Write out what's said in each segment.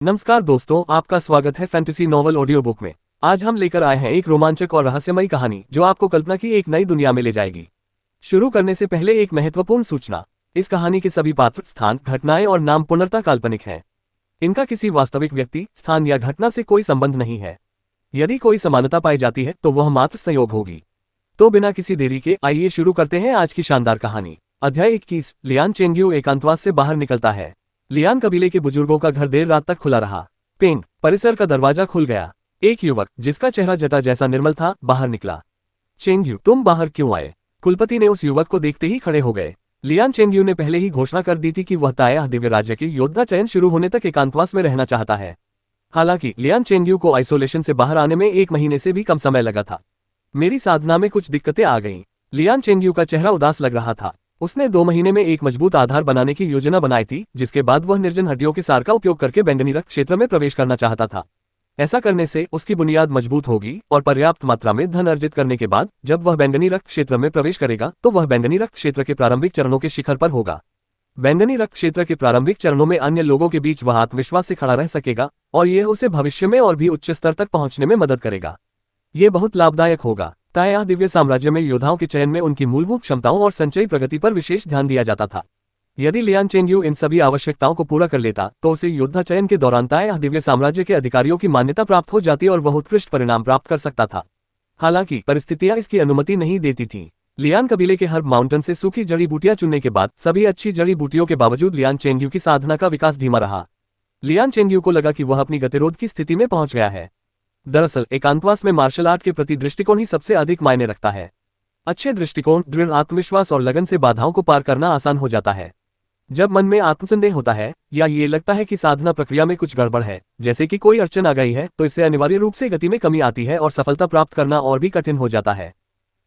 नमस्कार दोस्तों, आपका स्वागत है फैंटेसी नॉवल ऑडियो बुक में। आज हम लेकर आए हैं एक रोमांचक और रहस्यमयी कहानी जो आपको कल्पना की एक नई दुनिया में ले जाएगी। शुरू करने से पहले एक महत्वपूर्ण सूचना। इस कहानी के सभी पात्र, स्थान, घटनाएं और नाम पूर्णतः काल्पनिक हैं। इनका किसी वास्तविक व्यक्ति, स्थान या घटना से कोई संबंध नहीं है। यदि कोई समानता पाई जाती है तो वह मात्र संयोग होगी। तो बिना किसी देरी के आइए शुरू करते हैं आज की शानदार कहानी। अध्याय 21। लियान चेंग्यू एकांतवास से बाहर निकलता है। लियान कबीले के बुजुर्गों का घर देर रात तक खुला रहा। पेंग परिसर का दरवाजा खुल गया। एक युवक जिसका चेहरा जटा जैसा निर्मल था बाहर निकला। चेंग्यू, तुम बाहर क्यों आए? कुलपति ने उस युवक को देखते ही खड़े हो गए। लियान चेंग्यू ने पहले ही घोषणा कर दी थी कि वह ताया दिव्य राज्य के योद्धा चयन शुरू होने तक एकांतवास में रहना चाहता है। हालांकि लियान चेंग्यू को आइसोलेशन से बाहर आने में 1 महीने से भी कम समय लगा था। मेरी साधना में कुछ दिक्कतें आ गईं। लियान चेंग्यू का चेहरा उदास लग रहा था। उसने 2 महीने में एक मजबूत आधार बनाने की योजना बनाई थी, जिसके बाद वह निर्जन हड्डियों के सार का उपयोग करके बैंगनी रक्त क्षेत्र में प्रवेश करना चाहता था। ऐसा करने से उसकी बुनियाद मजबूत होगी और पर्याप्त मात्रा में धन अर्जित करने के बाद जब वह बैंगनी रक्त क्षेत्र में प्रवेश करेगा तो वह बैंगनी रक्त क्षेत्र के प्रारंभिक चरणों के शिखर पर होगा। बैंगनी रक्त क्षेत्र के प्रारंभिक चरणों में अन्य लोगों के बीच वह आत्मविश्वास से खड़ा रह सकेगा और यह उसे भविष्य में और भी उच्च स्तर तक पहुंचने में मदद करेगा। ये बहुत लाभदायक होगा। ताया दिव्य साम्राज्य में योद्धाओं के चयन में उनकी मूलभूत क्षमताओं और संचयी प्रगति पर विशेष ध्यान दिया जाता था। यदि लियान चेंग्यू इन सभी आवश्यकताओं को पूरा कर लेता तो उसे योद्धा चयन के दौरान ताया दिव्य साम्राज्य के अधिकारियों की मान्यता प्राप्त हो जाती और वह उत्कृष्ट परिणाम प्राप्त कर सकता था। हालांकि परिस्थितियां इसकी अनुमति नहीं देती थीं। लियान कबीले के हर्ब माउंटेन से सूखी जड़ी बूटियां चुनने के बाद सभी अच्छी जड़ी बूटियों के बावजूद लियान चेंग्यू की साधना का विकास धीमा रहा। लियान चेंग्यू को लगा कि वह अपनी गतिरोध की स्थिति में पहुंच गया है। दरअसल एकांतवास में मार्शल आर्ट के प्रति दृष्टिकोण ही सबसे अधिक मायने रखता है। अच्छे दृष्टिकोण, दृढ़ आत्मविश्वास और लगन से बाधाओं को पार करना आसान हो जाता है। जब मन में आत्मसंदेह होता है या ये लगता है कि साधना प्रक्रिया में कुछ गड़बड़ है, जैसे कि कोई अड़चन आ गई है, तो इससे अनिवार्य रूप से गति में कमी आती है और सफलता प्राप्त करना और भी कठिन हो जाता है।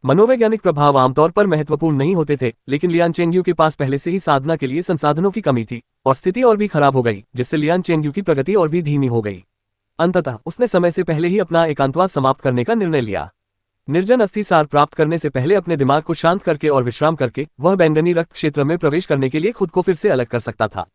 मनोवैज्ञानिक प्रभाव आमतौर पर महत्वपूर्ण नहीं होते थे, लेकिन लियान चेंग्यू के पास पहले से ही साधना के लिए संसाधनों की कमी थी और स्थिति और भी खराब हो गई, जिससे लियान चेंग्यू की प्रगति और भी धीमी हो गई। अंततः उसने समय से पहले ही अपना एकांतवास समाप्त करने का निर्णय लिया। निर्जन अस्थि सार प्राप्त करने से पहले अपने दिमाग को शांत करके और विश्राम करके वह बैंगनी रक्त क्षेत्र में प्रवेश करने के लिए खुद को फिर से अलग कर सकता था।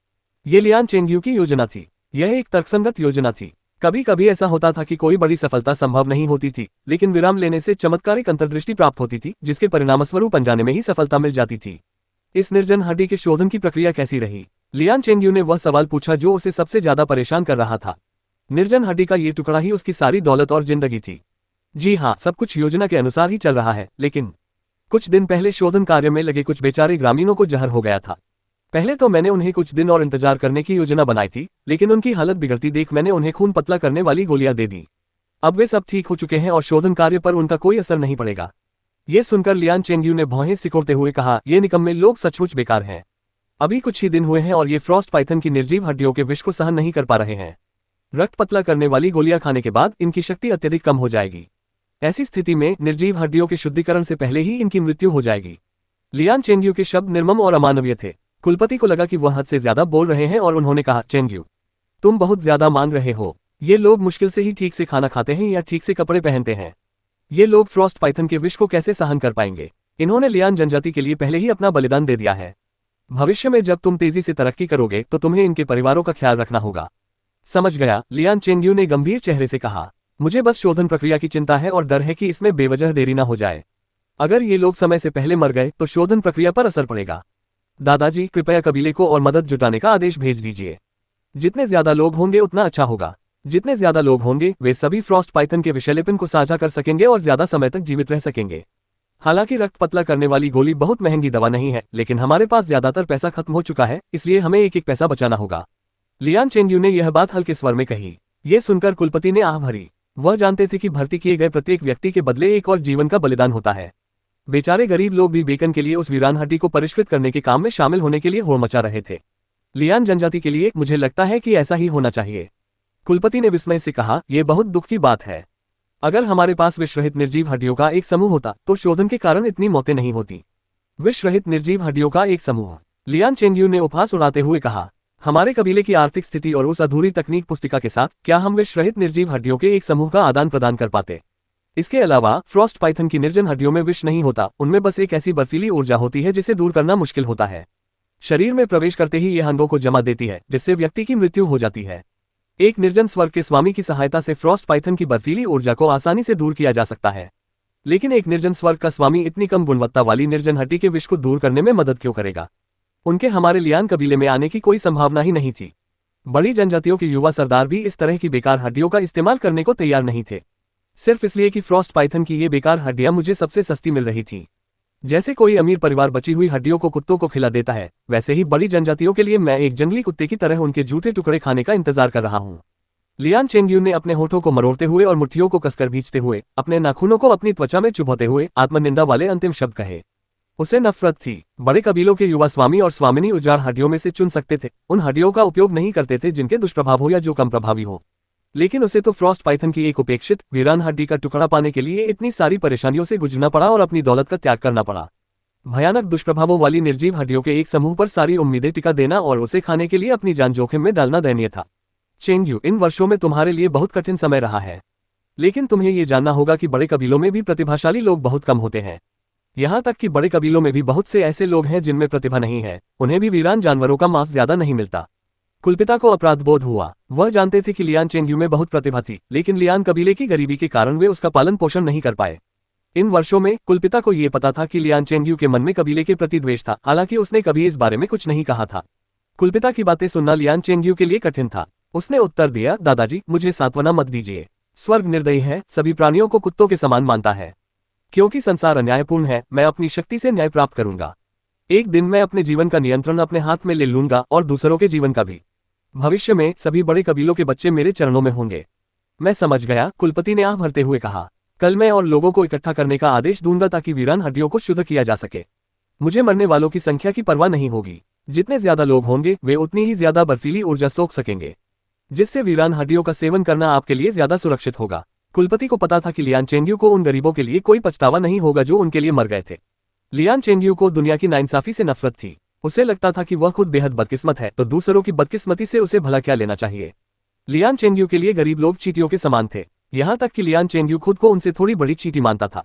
ये लियान चेंग्यू की योजना थी। यह एक तर्कसंगत योजना थी। कभी कभी ऐसा होता था कि कोई बड़ी सफलता संभव नहीं होती थी, लेकिन विराम लेने से चमत्कारिक अंतर्दृष्टि प्राप्त होती थी, जिसके परिणामस्वरूप अनजाने में ही सफलता मिल जाती थी। इस निर्जन हड्डी के शोधन की प्रक्रिया कैसी रही? लियान चेंग्यू ने वह सवाल पूछा जो उसे सबसे ज्यादा परेशान कर रहा था। निर्जन हड्डी का ये टुकड़ा ही उसकी सारी दौलत और जिंदगी थी। जी हाँ, सब कुछ योजना के अनुसार ही चल रहा है, लेकिन कुछ दिन पहले शोधन कार्य में लगे कुछ बेचारे ग्रामीणों को जहर हो गया था। पहले तो मैंने उन्हें कुछ दिन और इंतजार करने की योजना बनाई थी, लेकिन उनकी हालत बिगड़ती देख मैंने उन्हें खून पतला करने वाली गोलियां दे दी। अब वे सब ठीक हो चुके हैं और शोधन कार्य पर उनका कोई असर नहीं पड़ेगा। ये सुनकर लियान चेंग्यू ने भौहें सिकोड़ते हुए कहा, ये निकम्मे लोग सचमुच बेकार हैं। अभी कुछ ही दिन हुए हैं और ये फ्रॉस्ट पाइथन की निर्जीव हड्डियों के विष को सहन नहीं कर पा रहे हैं। रक्त पतला करने वाली गोलियां खाने के बाद इनकी शक्ति अत्यधिक कम हो जाएगी। ऐसी स्थिति में निर्जीव हड्डियों के शुद्धिकरण से पहले ही इनकी मृत्यु हो जाएगी। लियान चेंग्यू के शब्द निर्मम और अमानवीय थे। कुलपति को लगा कि वह हद से ज्यादा बोल रहे हैं और उन्होंने कहा, चेंग्यू, तुम बहुत ज्यादा मांग रहे हो। ये लोग मुश्किल से ही ठीक से खाना खाते हैं या ठीक से कपड़े पहनते हैं। ये लोग फ्रॉस्ट पाइथन के विष को कैसे सहन कर पाएंगे? इन्होंने लियान जनजाति के लिए पहले ही अपना बलिदान दे दिया है। भविष्य में जब तुम तेजी से तरक्की करोगे तो तुम्हें इनके परिवारों का ख्याल रखना होगा। समझ गया, लियान चेंग्यू ने गंभीर चेहरे से कहा। मुझे बस शोधन प्रक्रिया की चिंता है और डर है कि इसमें बेवजह देरी ना हो जाए। अगर ये लोग समय से पहले मर गए तो शोधन प्रक्रिया पर असर पड़ेगा। दादाजी, कृपया कबीले को और मदद जुटाने का आदेश भेज दीजिए। जितने ज्यादा लोग होंगे उतना अच्छा होगा। जितने ज्यादा लोग होंगे वे सभी फ्रॉस्ट पाइथन के विषैलेपन को साझा कर सकेंगे और ज्यादा समय तक जीवित रह सकेंगे। हालांकि रक्त पतला करने वाली गोली बहुत महंगी दवा नहीं है, लेकिन हमारे पास ज्यादातर पैसा खत्म हो चुका है, इसलिए हमें एक एक पैसा बचाना होगा। लियान चेंग्यू ने यह बात हल्के स्वर में कही। ये सुनकर कुलपति ने आह भरी। वह जानते थे कि भर्ती किए गए प्रत्येक व्यक्ति के बदले एक और जीवन का बलिदान होता है। बेचारे गरीब लोग भी बेकन के लिए उस वीरान हड्डी को परिष्कृत करने के काम में शामिल होने के लिए होड़ मचा रहे थे। लियान जनजाति के लिए मुझे लगता है कि ऐसा ही होना चाहिए। कुलपति ने विस्मय से कहा, यह बहुत दुख की बात है। अगर हमारे पास विष रहित निर्जीव हड्डियों का एक समूह होता तो शोधन के कारण इतनी मौतें नहीं होती। विष रहित निर्जीव हड्डियों का एक समूह? लियान चेंग्यू ने उपहास उड़ाते हुए कहा। हमारे कबीले की आर्थिक स्थिति और उस अधूरी तकनीक पुस्तिका के साथ क्या हम विष रहित निर्जीव हड्डियों के एक समूह का आदान प्रदान कर पाते? इसके अलावा फ्रॉस्ट पाइथन की निर्जन हड्डियों में विष नहीं होता, उनमें बस एक ऐसी बर्फीली ऊर्जा होती है जिसे दूर करना मुश्किल होता है। शरीर में प्रवेश करते ही यह अंगों को जमा देती है, जिससे व्यक्ति की मृत्यु हो जाती है। एक निर्जन स्वर्ग के स्वामी की सहायता से फ्रॉस्ट पाइथन की बर्फीली ऊर्जा को आसानी से दूर किया जा सकता है। लेकिन एक निर्जन स्वर्ग का स्वामी इतनी कम गुणवत्ता वाली निर्जन हड्डी के विष को दूर करने में मदद क्यों करेगा? उनके हमारे लियान कबीले में आने की कोई संभावना ही नहीं थी। बड़ी जनजातियों के युवा सरदार भी इस तरह की बेकार हड्डियों का इस्तेमाल करने को तैयार नहीं थे, सिर्फ इसलिए कि फ्रॉस्ट पाइथन की ये बेकार हड्डियां मुझे सबसे सस्ती मिल रही थी। जैसे कोई अमीर परिवार बची हुई हड्डियों को कुत्तों को खिला देता है, वैसे ही बड़ी जनजातियों के लिए मैं एक जंगली कुत्ते की तरह उनके जूठे टुकड़े खाने का इंतजार कर रहा हूँ। लियान चेंगयू ने अपने होठों को मरोड़ते हुए और मुट्ठियों को कसकर भींचते हुए, अपने नाखूनों को अपनी त्वचा में चुभोते हुए आत्मनिंदा वाले अंतिम शब्द कहे। उसे नफरत थी। बड़े कबीलों के युवा स्वामी और स्वामिनी उजाड़ हड्डियों में से चुन सकते थे, उन हड्डियों का उपयोग नहीं करते थे जिनके दुष्प्रभाव हो या जो कम प्रभावी हो। लेकिन उसे तो फ्रॉस्ट पाइथन की एक उपेक्षित वीरान हड्डी का टुकड़ा पाने के लिए इतनी सारी परेशानियों से गुजरना पड़ा और अपनी दौलत का त्याग करना पड़ा। भयानक दुष्प्रभावों वाली निर्जीव हड्डियों के एक समूह पर सारी उम्मीदें टिका देना और उसे खाने के लिए अपनी जान जोखिम में डालना दयनीय था। चेंगयू, इन वर्षों में तुम्हारे लिए बहुत कठिन समय रहा है, लेकिन तुम्हें ये जानना होगा कि बड़े कबीलों में भी प्रतिभाशाली लोग बहुत कम होते हैं। यहाँ तक कि बड़े कबीलों में भी बहुत से ऐसे लोग हैं जिनमें प्रतिभा नहीं है, उन्हें भी वीरान जानवरों का मांस ज्यादा नहीं मिलता। कुलपिता को अपराध बोध हुआ। वह जानते थे कि लियान चेंगयू में बहुत प्रतिभा थी, लेकिन लियान कबीले की गरीबी के कारण वे उसका पालन पोषण नहीं कर पाए। इन वर्षों में कुलपिता को ये पता था कि लियान चेंगयू के मन में कबीले के प्रति द्वेष था, हालांकि उसने कभी इस बारे में कुछ नहीं कहा था। कुलपिता की बातें सुनना लियान चेंगयू के लिए कठिन था। उसने उत्तर दिया, दादाजी, मुझे सांत्वना मत दीजिए। स्वर्ग निर्दयी है, सभी प्राणियों को कुत्तों के समान मानता है। क्योंकि संसार अन्यायपूर्ण है, मैं अपनी शक्ति से न्याय प्राप्त करूंगा। एक दिन मैं अपने जीवन का नियंत्रण अपने हाथ में ले लूंगा और दूसरों के जीवन का भी। भविष्य में सभी बड़े कबीलों के बच्चे मेरे चरणों में होंगे। मैं समझ गया, कुलपति ने आह भरते हुए कहा। कल मैं और लोगों को इकट्ठा करने का आदेश दूंगा ताकि वीरान हड्डियों को शुद्ध किया जा सके। मुझे मरने वालों की संख्या की परवाह नहीं होगी। जितने ज्यादा लोग होंगे वे उतनी ही ज्यादा बर्फीली ऊर्जा सोख सकेंगे, जिससे वीरान हड्डियों का सेवन करना आपके लिए ज्यादा सुरक्षित होगा। कुलपति को पता था कि लियान चेंगयू को उन गरीबों के लिए कोई पछतावा नहीं होगा जो उनके लिए मर गए थे। लियान चेंगयू को दुनिया की नाइंसाफी से नफरत थी। उसे लगता था कि वह खुद बेहद बदकिस्मत है, तो दूसरों की बदकिस्मती से उसे भला क्या लेना चाहिए। लियान चेंगयू के लिए गरीब लोग चींटियों के समान थे, यहाँ तक कि लियान चेंगयू खुद को उनसे थोड़ी बड़ी चींटी मानता था।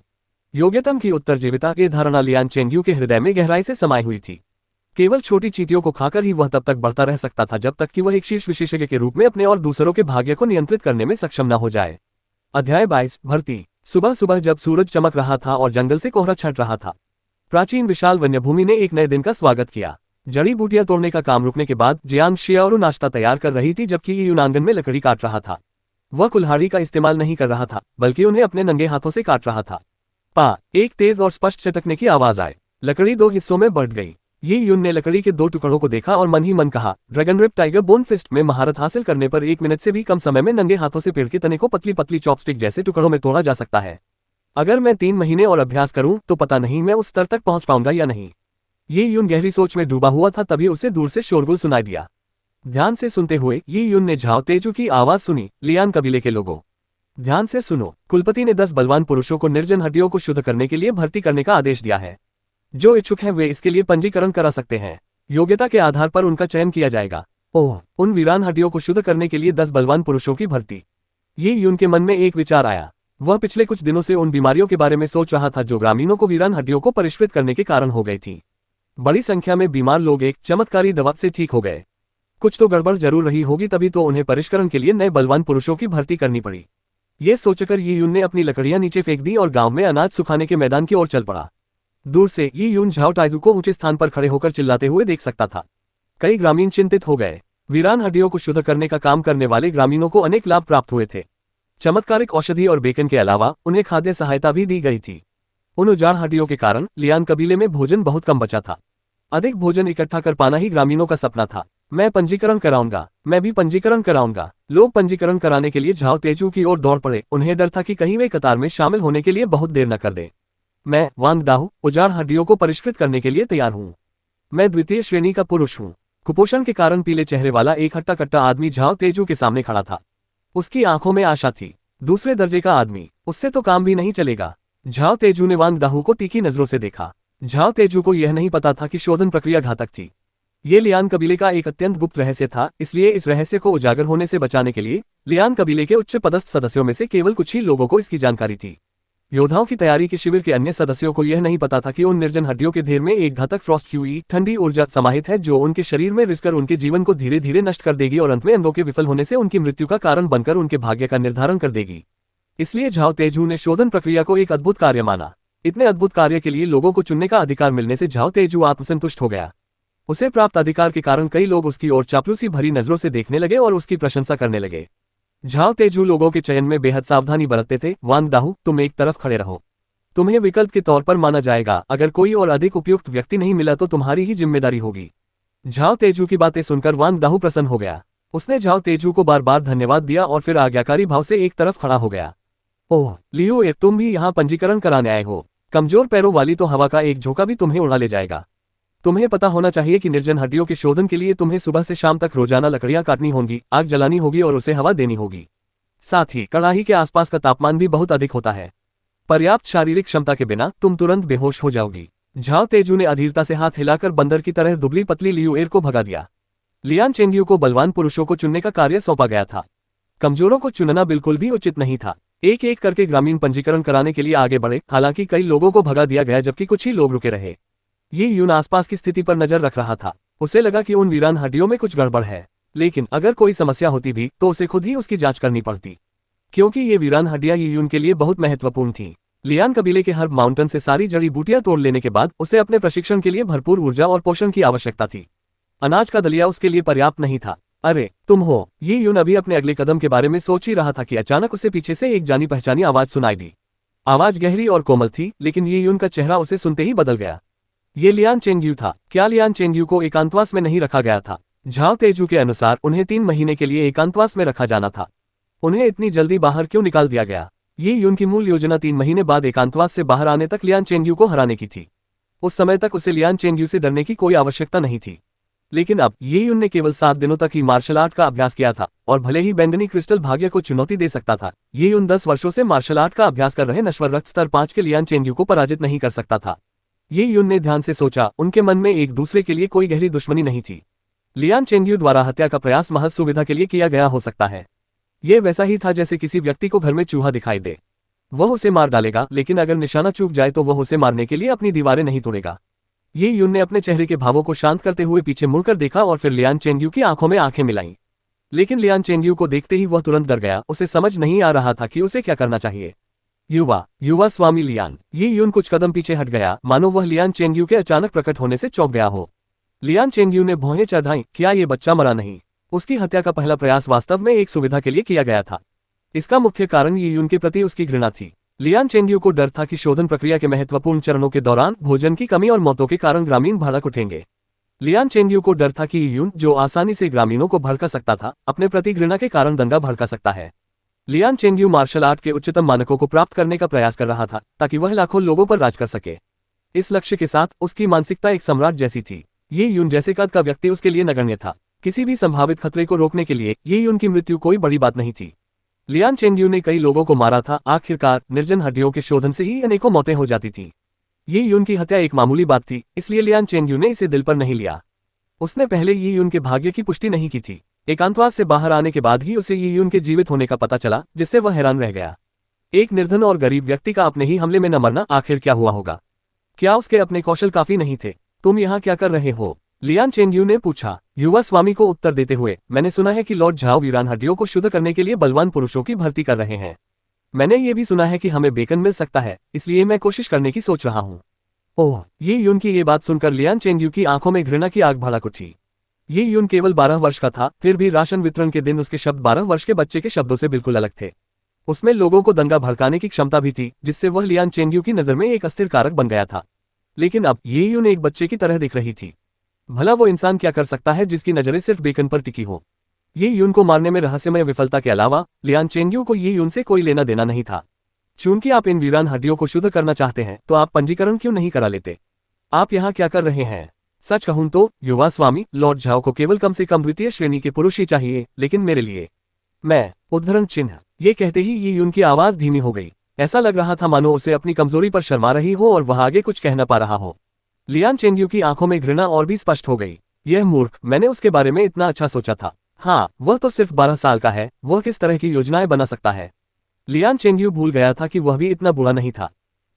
योग्यतम की उत्तरजीविता की धारणा लियान चेंगयू के हृदय में गहराई से समाई हुई थी। केवल छोटी चींटियों को खाकर ही वह तब तक बढ़ता रह सकता था जब तक कि वह एक शीर्ष विशेषज्ञ के रूप में अपने और दूसरों के भाग्य को नियंत्रित करने में सक्षम न हो जाए। अध्याय 22, भर्ती। सुबह सुबह जब सूरज चमक रहा था और जंगल से कोहरा छट रहा था, प्राचीन विशाल वन्यभूमि ने एक नए दिन का स्वागत किया। जड़ी बूटियां तोड़ने का काम रुकने के बाद जियांग शियाओरू नाश्ता तैयार कर रही थी, जबकि यी यून आंगन में लकड़ी काट रहा था। वह कुल्हाड़ी का इस्तेमाल नहीं कर रहा था, बल्कि उन्हें अपने नंगे हाथों से काट रहा था। पा, एक तेज और स्पष्ट चटकने की आवाज आए। लकड़ी दो हिस्सों में बढ़ गई। यी यून ने लकड़ी के दो टुकड़ों को देखा और मन ही मन कहा, Dragon rib tiger bone Fist में महारत हासिल करने पर 1 मिनट से भी कम समय में नंगे हाथों से पेड़ के तने को पतली पतली चॉपस्टिक जैसे टुकड़ों में तोड़ा जा सकता है। अगर मैं 3 महीने और अभ्यास करूं तो पता नहीं मैं उस स्तर तक पहुंच पाऊंगा या नहीं। यी यून गहरी सोच में डूबा हुआ था, तभी उसे दूर से शोरगुल सुनाई दिया। ध्यान से सुनते हुए यी यून ने झाओ तेजू की आवाज सुनी, लियान कबीले के लोगों, ध्यान से सुनो। कुलपति ने 10 बलवान पुरुषों को निर्जन हड्डियों को शुद्ध करने के लिए भर्ती करने का आदेश दिया है। जो इच्छुक हैं वे इसके लिए पंजीकरण करा सकते हैं। योग्यता के आधार पर उनका चयन किया जाएगा। ओह, उन वीरान हड्डियों को शुद्ध करने के लिए 10 बलवान पुरुषों की भर्ती। यी यून के मन में एक विचार आया। वह पिछले कुछ दिनों से उन बीमारियों के बारे में सोच रहा था जो ग्रामीणों को वीरान हड्डियों को परिष्कृत करने के कारण हो गई थी। बड़ी संख्या में बीमार लोग एक चमत्कारी दवा से ठीक हो गए। कुछ तो गड़बड़ जरूर रही होगी, तभी तो उन्हें परिष्करण के लिए नए बलवान पुरुषों की भर्ती करनी पड़ी। ये सोचकर यी यून ने अपनी लकड़ियां नीचे फेंक दी और गांव में अनाज सुखाने के मैदान की ओर चल पड़ा। दूर से यी यून झाओ टाइजू को ऊंचे स्थान पर खड़े होकर चिल्लाते हुए देख सकता था। कई ग्रामीण चिंतित हो गए। वीरान हड्डियों को शुद्ध करने का काम करने वाले ग्रामीणों को अनेक लाभ प्राप्त हुए थे। चमत्कारिक औषधि और बेकन के अलावा उन्हें खाद्य सहायता भी दी गई थी। उन उजाड़ हड्डियों के कारण लियान कबीले में भोजन बहुत कम बचा था। अधिक भोजन इकट्ठा कर पाना ही ग्रामीणों का सपना था। मैं पंजीकरण कराऊंगा, मैं भी पंजीकरण कराऊंगा। लोग पंजीकरण कराने के लिए झाओ तेजू की ओर दौड़ पड़े। उन्हें डर था कि कहीं वे कतार में शामिल होने के लिए बहुत देर न कर दें। मैं वांग दाहू उजाड़ हड्डियों को परिष्कृत करने के लिए तैयार हूँ। मैं द्वितीय श्रेणी का पुरुष हूँ। कुपोषण के कारण पीले चेहरे वाला एक हट्टा कट्टा आदमी झाओ तेजू के सामने खड़ा था। उसकी आंखों में आशा थी। दूसरे दर्जे का आदमी, उससे तो काम भी नहीं चलेगा। झाओ तेजू ने वांग दाहू को तीखी नजरों से देखा। झाओ तेजू को यह नहीं पता था कि शोधन प्रक्रिया घातक थी। ये लियान कबीले का एक अत्यंत गुप्त रहस्य था, इसलिए इस रहस्य को उजागर होने से बचाने के लिए लियान कबीले के उच्च पदस्थ सदस्यों में से केवल कुछ ही लोगों को इसकी जानकारी थी। योद्धाओं की तैयारी के शिविर के अन्य सदस्यों को यह नहीं पता था कि उन निर्जन हड्डियों के ढेर में एक घातक फ्रॉस्ट क्यूई ठंडी ऊर्जा समाहित है जो उनके शरीर में रिसकर उनके जीवन को धीरे धीरे नष्ट कर देगी और अंत में अंगों के विफल होने से उनकी मृत्यु का कारण बनकर उनके भाग्य का निर्धारण कर देगी। इसलिए झाओ तेजू ने शोधन प्रक्रिया को एक अद्भुत कार्य माना। इतने अद्भुत कार्य के लिए लोगों को चुनने का अधिकार मिलने से झाओ तेजू आत्मसंतुष्ट हो गया। उसे प्राप्त अधिकार के कारण कई लोग उसकी ओर चापलूसी भरी नजरों से देखने लगे और उसकी प्रशंसा करने लगे। झाओ तेजू लोगों के चयन में बेहद सावधानी बरतते थे। वांग दाहू, तुम एक तरफ खड़े रहो, तुम्हें विकल्प के तौर पर माना जाएगा। अगर कोई और अधिक उपयुक्त व्यक्ति नहीं मिला तो तुम्हारी ही जिम्मेदारी होगी। झाओ तेजू की बातें सुनकर वांग दाहू प्रसन्न हो गया। उसने झाओ तेजू को बार बार धन्यवाद दिया और फिर आज्ञाकारी भाव से एक तरफ खड़ा हो गया। ओह लियो ए, तुम भी यहाँ पंजीकरण कराने आए हो। कमजोर पैरों वाली तो हवा का एक झोंका भी तुम्हें उड़ा ले जाएगा। तुम्हें पता होना चाहिए कि निर्जन हड्डियों के शोधन के लिए तुम्हें सुबह से शाम तक रोजाना लकड़ियां काटनी होंगी, आग जलानी होगी और उसे हवा देनी होगी। साथ ही कड़ाही के आसपास का तापमान भी बहुत अधिक होता है। पर्याप्त शारीरिक क्षमता के बिना तुम तुरंत बेहोश हो जाओगी। झाओ तेजू ने अधीरता से हाथ हिलाकर बंदर की तरह दुबली पतली लियू एर को भगा दिया। लियान चेंगयू को बलवान पुरुषों को चुनने का कार्य सौंपा गया था। कमजोरों को चुनना बिल्कुल भी उचित नहीं था। एक एक करके ग्रामीण पंजीकरण कराने के लिए आगे बढ़े। हालांकि कई लोगों को भगा दिया गया जबकि कुछ ही लोग रुके रहे। ये यून आसपास की स्थिति पर नजर रख रहा था। उसे लगा कि उन वीरान हड्डियों में कुछ गड़बड़ है, लेकिन अगर कोई समस्या होती भी तो उसे खुद ही उसकी जांच करनी पड़ती, क्योंकि ये वीरान हड्डियां ये यून के लिए बहुत महत्वपूर्ण थी। लियान कबीले के हर्ब माउंटेन से सारी जड़ी बूटियां तोड़ लेने के बाद उसे अपने प्रशिक्षण के लिए भरपूर ऊर्जा और पोषण की आवश्यकता थी। अनाज का दलिया उसके लिए पर्याप्त नहीं था। अरे तुम हो, ये यून अभी अपने अगले कदम के बारे में सोच ही रहा था कि अचानक उसे पीछे से एक जानी पहचानी आवाज सुनाई दी। आवाज गहरी और कोमल थी, लेकिन ये यून का चेहरा उसे सुनते ही बदल गया। ये लियान चेंगयू था। क्या लियान चेंगयू को एकांतवास में नहीं रखा गया था? झाओ तेजू के अनुसार उन्हें 3 महीने के लिए एकांतवास में रखा जाना था। उन्हें इतनी जल्दी बाहर क्यों निकाल दिया गया? ये यून की मूल योजना 3 महीने बाद एकांतवास से बाहर आने तक लियान चेंगयू को हराने की थी। उस समय तक उसे लियान चेंगयू से डरने की कोई आवश्यकता नहीं थी। लेकिन अब ये यून ने केवल 7 दिनों तक ही मार्शल आर्ट का अभ्यास किया था, और भले ही बैंगनी क्रिस्टल भाग्य को चुनौती दे सकता था, ये यून 10 वर्षों से मार्शल आर्ट का अभ्यास कर रहे नश्वर रक्त स्तर 5 के लियान चेंगयू को पराजित नहीं कर सकता था। ये यून ने ध्यान से सोचा। उनके मन में एक दूसरे के लिए कोई गहरी दुश्मनी नहीं थी। लियान चेंगयू द्वारा हत्या का प्रयास महज सुविधा के लिए किया गया हो सकता है। यह वैसा ही था जैसे किसी व्यक्ति को घर में चूहा दिखाई दे, वह उसे मार डालेगा, लेकिन अगर निशाना चूक जाए तो वह उसे मारने के लिए अपनी दीवारें नहीं तोड़ेगा। ये यून ने अपने चेहरे के भावों को शांत करते हुए पीछे मुड़कर देखा और फिर लियान चेंगयू की आंखों में आंखें मिलाईं। लेकिन लियान चेंगयू को देखते ही वह तुरंत डर गया। उसे समझ नहीं आ रहा था कि उसे क्या करना चाहिए। युवा स्वामी लियान। ये यून कुछ कदम पीछे हट गया, मानो वह लियान चेंगयू के अचानक प्रकट होने से चौंक गया हो। लियान चेंगयू ने भौहें चढ़ाईं। क्या ये बच्चा मरा नहीं? उसकी हत्या का पहला प्रयास वास्तव में एक सुविधा के लिए किया गया था। इसका मुख्य कारण ये यून के प्रति उसकी घृणा थी। लियान चेंगयू को डर था कि शोधन प्रक्रिया के महत्वपूर्ण चरणों के दौरान भोजन की कमी और मौतों के कारण ग्रामीण भड़क उठेंगे। लियान चेंगयू को डर था कि यून, जो आसानी से ग्रामीणों को भड़का सकता था, अपने प्रति घृणा के कारण दंगा भड़का सकता है। लियान चेंगयू मार्शल आर्ट के उच्चतम मानकों को प्राप्त करने का प्रयास कर रहा था ताकि वह लाखों लोगों पर राज कर सके। इस लक्ष्य के साथ उसकी मानसिकता एक सम्राट जैसी थी। ये यून जैसे कद का व्यक्ति उसके लिए नगण्य था। किसी भी संभावित खतरे को रोकने के लिए ये यून की मृत्यु कोई बड़ी बात नहीं थी। लियान चेंगयू ने कई लोगों को मारा था। आखिरकार निर्जन हड्डियों के शोधन से ही अनेकों मौतें हो जाती थी। ये यून की हत्या एक मामूली बात थी, इसलिए लियान चेंगयू ने इसे दिल पर नहीं लिया। उसने पहले ये यून के भाग्य की पुष्टि नहीं की थी। एकांतवास से बाहर आने के बाद ही उसे ये यून के जीवित होने का पता चला, जिससे वह हैरान रह गया। एक निर्धन और गरीब व्यक्ति का अपने ही हमले में न मरना, आखिर क्या हुआ होगा? क्या उसके अपने कौशल काफी नहीं थे? तुम यहाँ क्या कर रहे हो? लियान चेंगयू ने पूछा। युवा स्वामी को उत्तर देते हुए, मैंने सुना है कि लॉर्ड झाओ वीरान हड्डियों को शुद्ध करने के लिए बलवान पुरुषों की भर्ती कर रहे हैं। मैंने ये भी सुना है कि हमें बेकन मिल सकता है, इसलिए मैं कोशिश करने की सोच रहा हूँ। ओह, ये यून की ये बात सुनकर लियान चेंगयू की आंखों में घृणा की आग भड़क उठी। ये यून केवल 12 वर्ष का था, फिर भी राशन वितरण के दिन उसके शब्द 12 वर्ष के बच्चे के शब्दों से बिल्कुल अलग थे। उसमें लोगों को दंगा भड़काने की क्षमता भी थी, जिससे वह लियान चेंगयू की नजर में एक अस्थिर कारक बन गया था। लेकिन अब ये यून एक बच्चे की तरह दिख रही थी। भला वो इंसान क्या कर सकता है जिसकी नजरें सिर्फ बेकन पर टिकी हो? ये यून को मारने में रहस्यमय विफलता के अलावा लियान चेंगयू को ये यून से कोई लेना देना नहीं था। चूंकि आप इन वीरान हड्डियों को शुद्ध करना चाहते हैं, तो आप पंजीकरण क्यों नहीं करा लेते? आप यहाँ क्या कर रहे हैं? सच कहूं तो युवा स्वामी, लॉर्ड झाओ को केवल कम से कम द्वितीय श्रेणी के पुरुष ही चाहिए, लेकिन मेरे लिए मैं उद्धरण चिन्ह। ये कहते ही ये यून की आवाज धीमी हो गई। ऐसा लग रहा था मानो उसे अपनी कमजोरी पर शर्मा रही हो और वह आगे कुछ कह न पा रहा हो। लियान चेंगयू की आंखों में घृणा और भी स्पष्ट हो गई। यह मूर्ख, मैंने उसके बारे में इतना अच्छा सोचा था। हाँ, वह तो सिर्फ 12 साल का है, वह किस तरह की योजनाएं बना सकता है? लियान चेंगयू भूल गया था कि वह भी इतना बुरा नहीं था।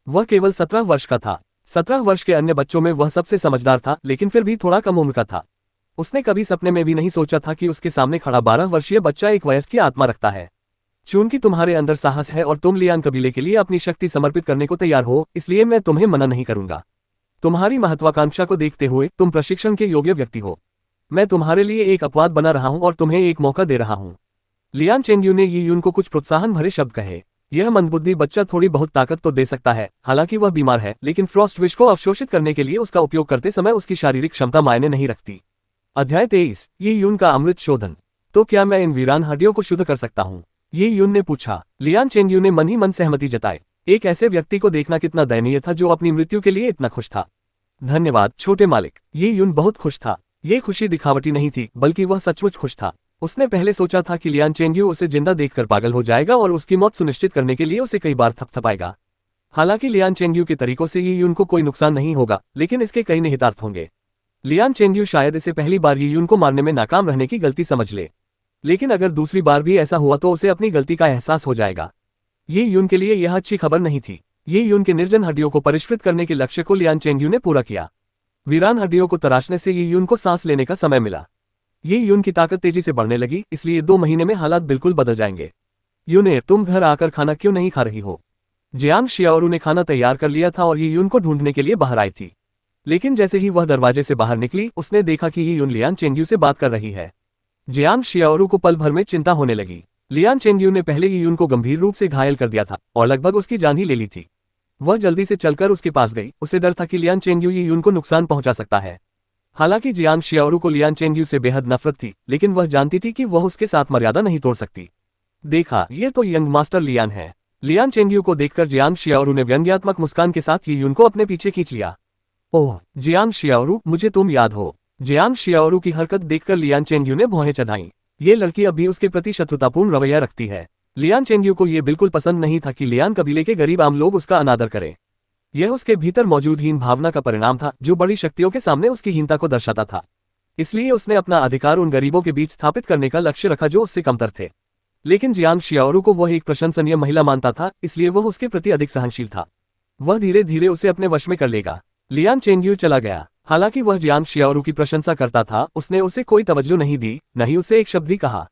वह केवल 17 वर्ष का था। 17 वर्ष के अन्य बच्चों में वह सबसे समझदार था, लेकिन फिर भी थोड़ा कम उम्र का था। उसने कभी सपने में भी नहीं सोचा था कि उसके सामने खड़ा 12 वर्षीय बच्चा एक वयस्क की आत्मा रखता है। चूंकि तुम्हारे अंदर साहस है और तुम लियान कबीले के लिए अपनी शक्ति समर्पित करने को तैयार हो, इसलिए मैं तुम्हें मना नहीं करूंगा। तुम्हारी महत्वाकांक्षा को देखते हुए तुम प्रशिक्षण के योग्य व्यक्ति हो। मैं तुम्हारे लिए एक अपवाद बना रहा हूं और तुम्हें एक मौका दे रहा हूं। लियान चेंगयू ने यी यून को कुछ प्रोत्साहन भरे शब्द कहे। यह मंदबुद्धि बच्चा थोड़ी बहुत ताकत तो दे सकता है, हालांकि वह बीमार है, लेकिन फ्रॉस्ट विश को अवशोषित करने के लिए उसका उपयोग करते समय उसकी शारीरिक क्षमता मायने नहीं रखती। अध्याय 23, यी यून का अमृत शोधन। तो क्या मैं इन वीरान हड्डियों को शुद्ध कर सकता हूँ? यी यून ने पूछा। लियान चेंगयू ने मन ही मन सहमति जताई। एक ऐसे व्यक्ति को देखना कितना दयनीय था जो अपनी मृत्यु के लिए इतना खुश था। धन्यवाद छोटे मालिक। यी यून बहुत खुश था। ये खुशी दिखावटी नहीं थी, बल्कि वह सचमुच खुश था। उसने पहले सोचा था कि लियान चेंगयू उसे जिंदा देखकर पागल हो जाएगा और उसकी मौत सुनिश्चित करने के लिए उसे कई बार थपथपाएगा। हालांकि लियान चेंगयू के तरीकों से यी यून को कोई नुकसान नहीं होगा, लेकिन इसके कई निहितार्थ होंगे। लियान चेंगयू शायद इसे पहली बार यी यून को मारने में नाकाम रहने की गलती समझ ले, लेकिन अगर दूसरी बार भी ऐसा हुआ तो उसे अपनी गलती का एहसास हो जाएगा। यी यून के लिए यह अच्छी खबर नहीं थी। यी यून के निर्जन हड्डियों को परिष्कृत करने के लक्ष्य को लियान चेंगयू ने पूरा किया। वीरान हड्डियों को तराशने से यी यून को सांस लेने का समय मिला। यी यून की ताकत तेजी से बढ़ने लगी, इसलिए 2 महीने में हालात बिल्कुल बदल जाएंगे। यूने, तुम घर आकर खाना क्यों नहीं खा रही हो? जियांग शियाओरू ने खाना तैयार कर लिया था और यी यून को ढूंढने के लिए बाहर आई थी। लेकिन जैसे ही वह दरवाजे से बाहर निकली, उसने देखा कि यी यून लियान चेंगयू से बात कर रही है। जियांग शियाओरू को पल भर में चिंता होने लगी। लियान चेंगयू ने पहले यी यून को गंभीर रूप से घायल कर दिया था और लगभग उसकी जान ही ले ली थी। वह जल्दी से चलकर उसके पास गई। उसे डर था कि लियान चेंगयू यी यून को नुकसान पहुंचा सकता है। हालांकि जियांग शियाओरू को लियान चेंगयू से बेहद नफरत थी, लेकिन वह जानती थी कि वह उसके साथ मर्यादा नहीं तोड़ सकती। देखा, ये तो यंग मास्टर लियान है। लियान चेंगयू को देखकर जियांग शियाओरू ने व्यंग्यात्मक मुस्कान के साथ यी यून को अपने पीछे खींच लिया। ओह जियांग शियाओरू, मुझे तुम याद हो। जियांग शियाओरू की हरकत देखकर लियान चेंगयू ने भौहें चढ़ाईं। ये लड़की अब भी उसके प्रति शत्रुतापूर्ण रवैया रखती है। लियान चेंगयू को यह बिल्कुल पसंद नहीं था कि लियान कबीले के गरीब आम लोग उसका अनादर करें। यह उसके भीतर मौजूद हीन भावना का परिणाम था, जो बड़ी शक्तियों के सामने उसकी हीनता को दर्शाता था। इसलिए उसने अपना अधिकार उन गरीबों के बीच स्थापित करने का लक्ष्य रखा जो उससे कमतर थे। लेकिन जियांग शियाओरू को वह एक प्रशंसनीय महिला मानता था, इसलिए वह उसके प्रति अधिक सहनशील था। वह धीरे धीरे उसे अपने वश में कर लेगा। लियान चेंगयू चला गया। हालांकि वह जियांग शियाओरू की प्रशंसा करता था, उसने उसे कोई तवज्जो नहीं दी, न ही उसे एक शब्द भी कहा।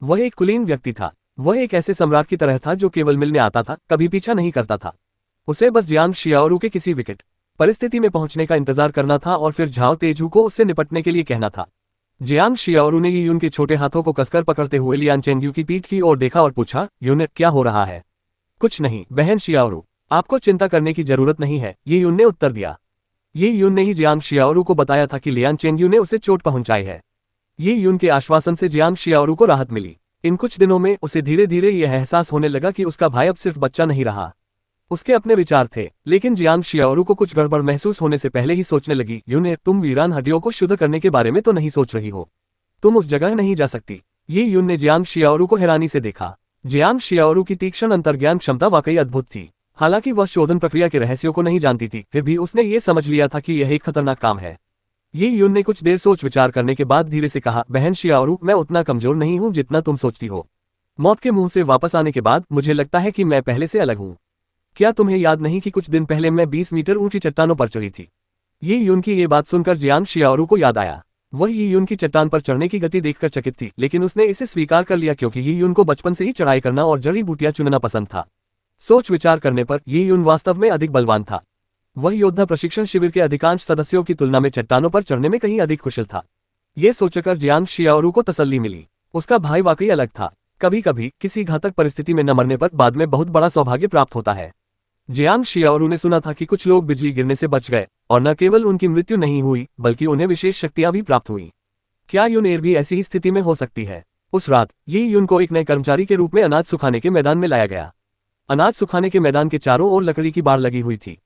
वह एक कुलीन व्यक्ति था। वह एक ऐसे सम्राट की तरह था जो केवल मिलने आता था, कभी पीछा नहीं करता था। उसे बस जियांग शियाओरू के किसी विकट परिस्थिति में पहुंचने का इंतजार करना था और फिर झाओ तेजू को उससे निपटने के लिए कहना था। जियांग शियाओरू ने यी यून के छोटे हाथों को कसकर पकड़ते हुए लियान चेंगयू की पीठ की ओर देखा और पूछा, यून, क्या हो रहा है? कुछ नहीं बहन शियाओरू, आपको चिंता करने की जरूरत नहीं है, यी यून ने उत्तर दिया। यी यून ने ही जियांग शियाओरू को बताया था कि लियान चेंगयू ने उसे चोट पहुंचाई है। यी यून के आश्वासन से जियांग शियाओरू को राहत मिली। इन कुछ दिनों में उसे धीरे धीरे यह एहसास होने लगा कि उसका भाई अब सिर्फ बच्चा नहीं रहा। उसके अपने विचार थे, लेकिन जियांग शियाओरू को कुछ गड़बड़ महसूस होने से पहले ही सोचने लगी, यून, तुम वीरान हड्डियों को शुद्ध करने के बारे में तो नहीं सोच रही हो? तुम उस जगह नहीं जा सकती। यी यून ने जियांग शियाओरू को हैरानी से देखा। जियांग शियाओरू की तीक्ष्ण अंतर्ज्ञान क्षमता वाकई अद्भुत थी। हालांकि वह शोधन प्रक्रिया के रहस्यों को नहीं जानती थी, फिर भी उसने ये समझ लिया था कि यह एक खतरनाक काम है। यी यून ने कुछ देर सोच विचार करने के बाद धीरे से कहा, बहन शियाओरू, मैं उतना कमजोर नहीं हूं जितना तुम सोचती हो। मौत के मुंह से वापस आने के बाद मुझे लगता है कि मैं पहले से अलग हूं। क्या तुम्हें याद नहीं कि कुछ दिन पहले मैं 20 मीटर ऊंची चट्टानों पर चढ़ी थी? यी यून की ये बात सुनकर जियांग शियाओरू को याद आया। वह यी यून की चट्टान पर चढ़ने की गति देखकर चकित थी, लेकिन उसने इसे स्वीकार कर लिया क्योंकि यी यून को बचपन से ही चढ़ाई करना और जड़ी बूटियां चुनना पसंद था। सोच विचार करने पर यी यून वास्तव में अधिक बलवान था। वह योद्धा प्रशिक्षण शिविर के अधिकांश सदस्यों की तुलना में चट्टानों पर चढ़ने में कहीं अधिक कुशल था। ये सोचकर जियांग शियाओरू को तसल्ली मिली। उसका भाई वाकई अलग था। कभी कभी किसी घातक परिस्थिति में न मरने पर बाद में बहुत बड़ा सौभाग्य प्राप्त होता है। जियांग शियाओरू ने सुना था कि कुछ लोग बिजली गिरने से बच गए, और न केवल उनकी मृत्यु नहीं हुई, बल्कि उन्हें विशेष शक्तियां भी प्राप्त हुई। क्या यूनेर भी ऐसी ही स्थिति में हो सकती है? उस रात यी यून को एक नए कर्मचारी के रूप में अनाज सुखाने के मैदान में लाया गया। अनाज सुखाने के मैदान के चारों ओर लकड़ी की बाड़ लगी हुई थी।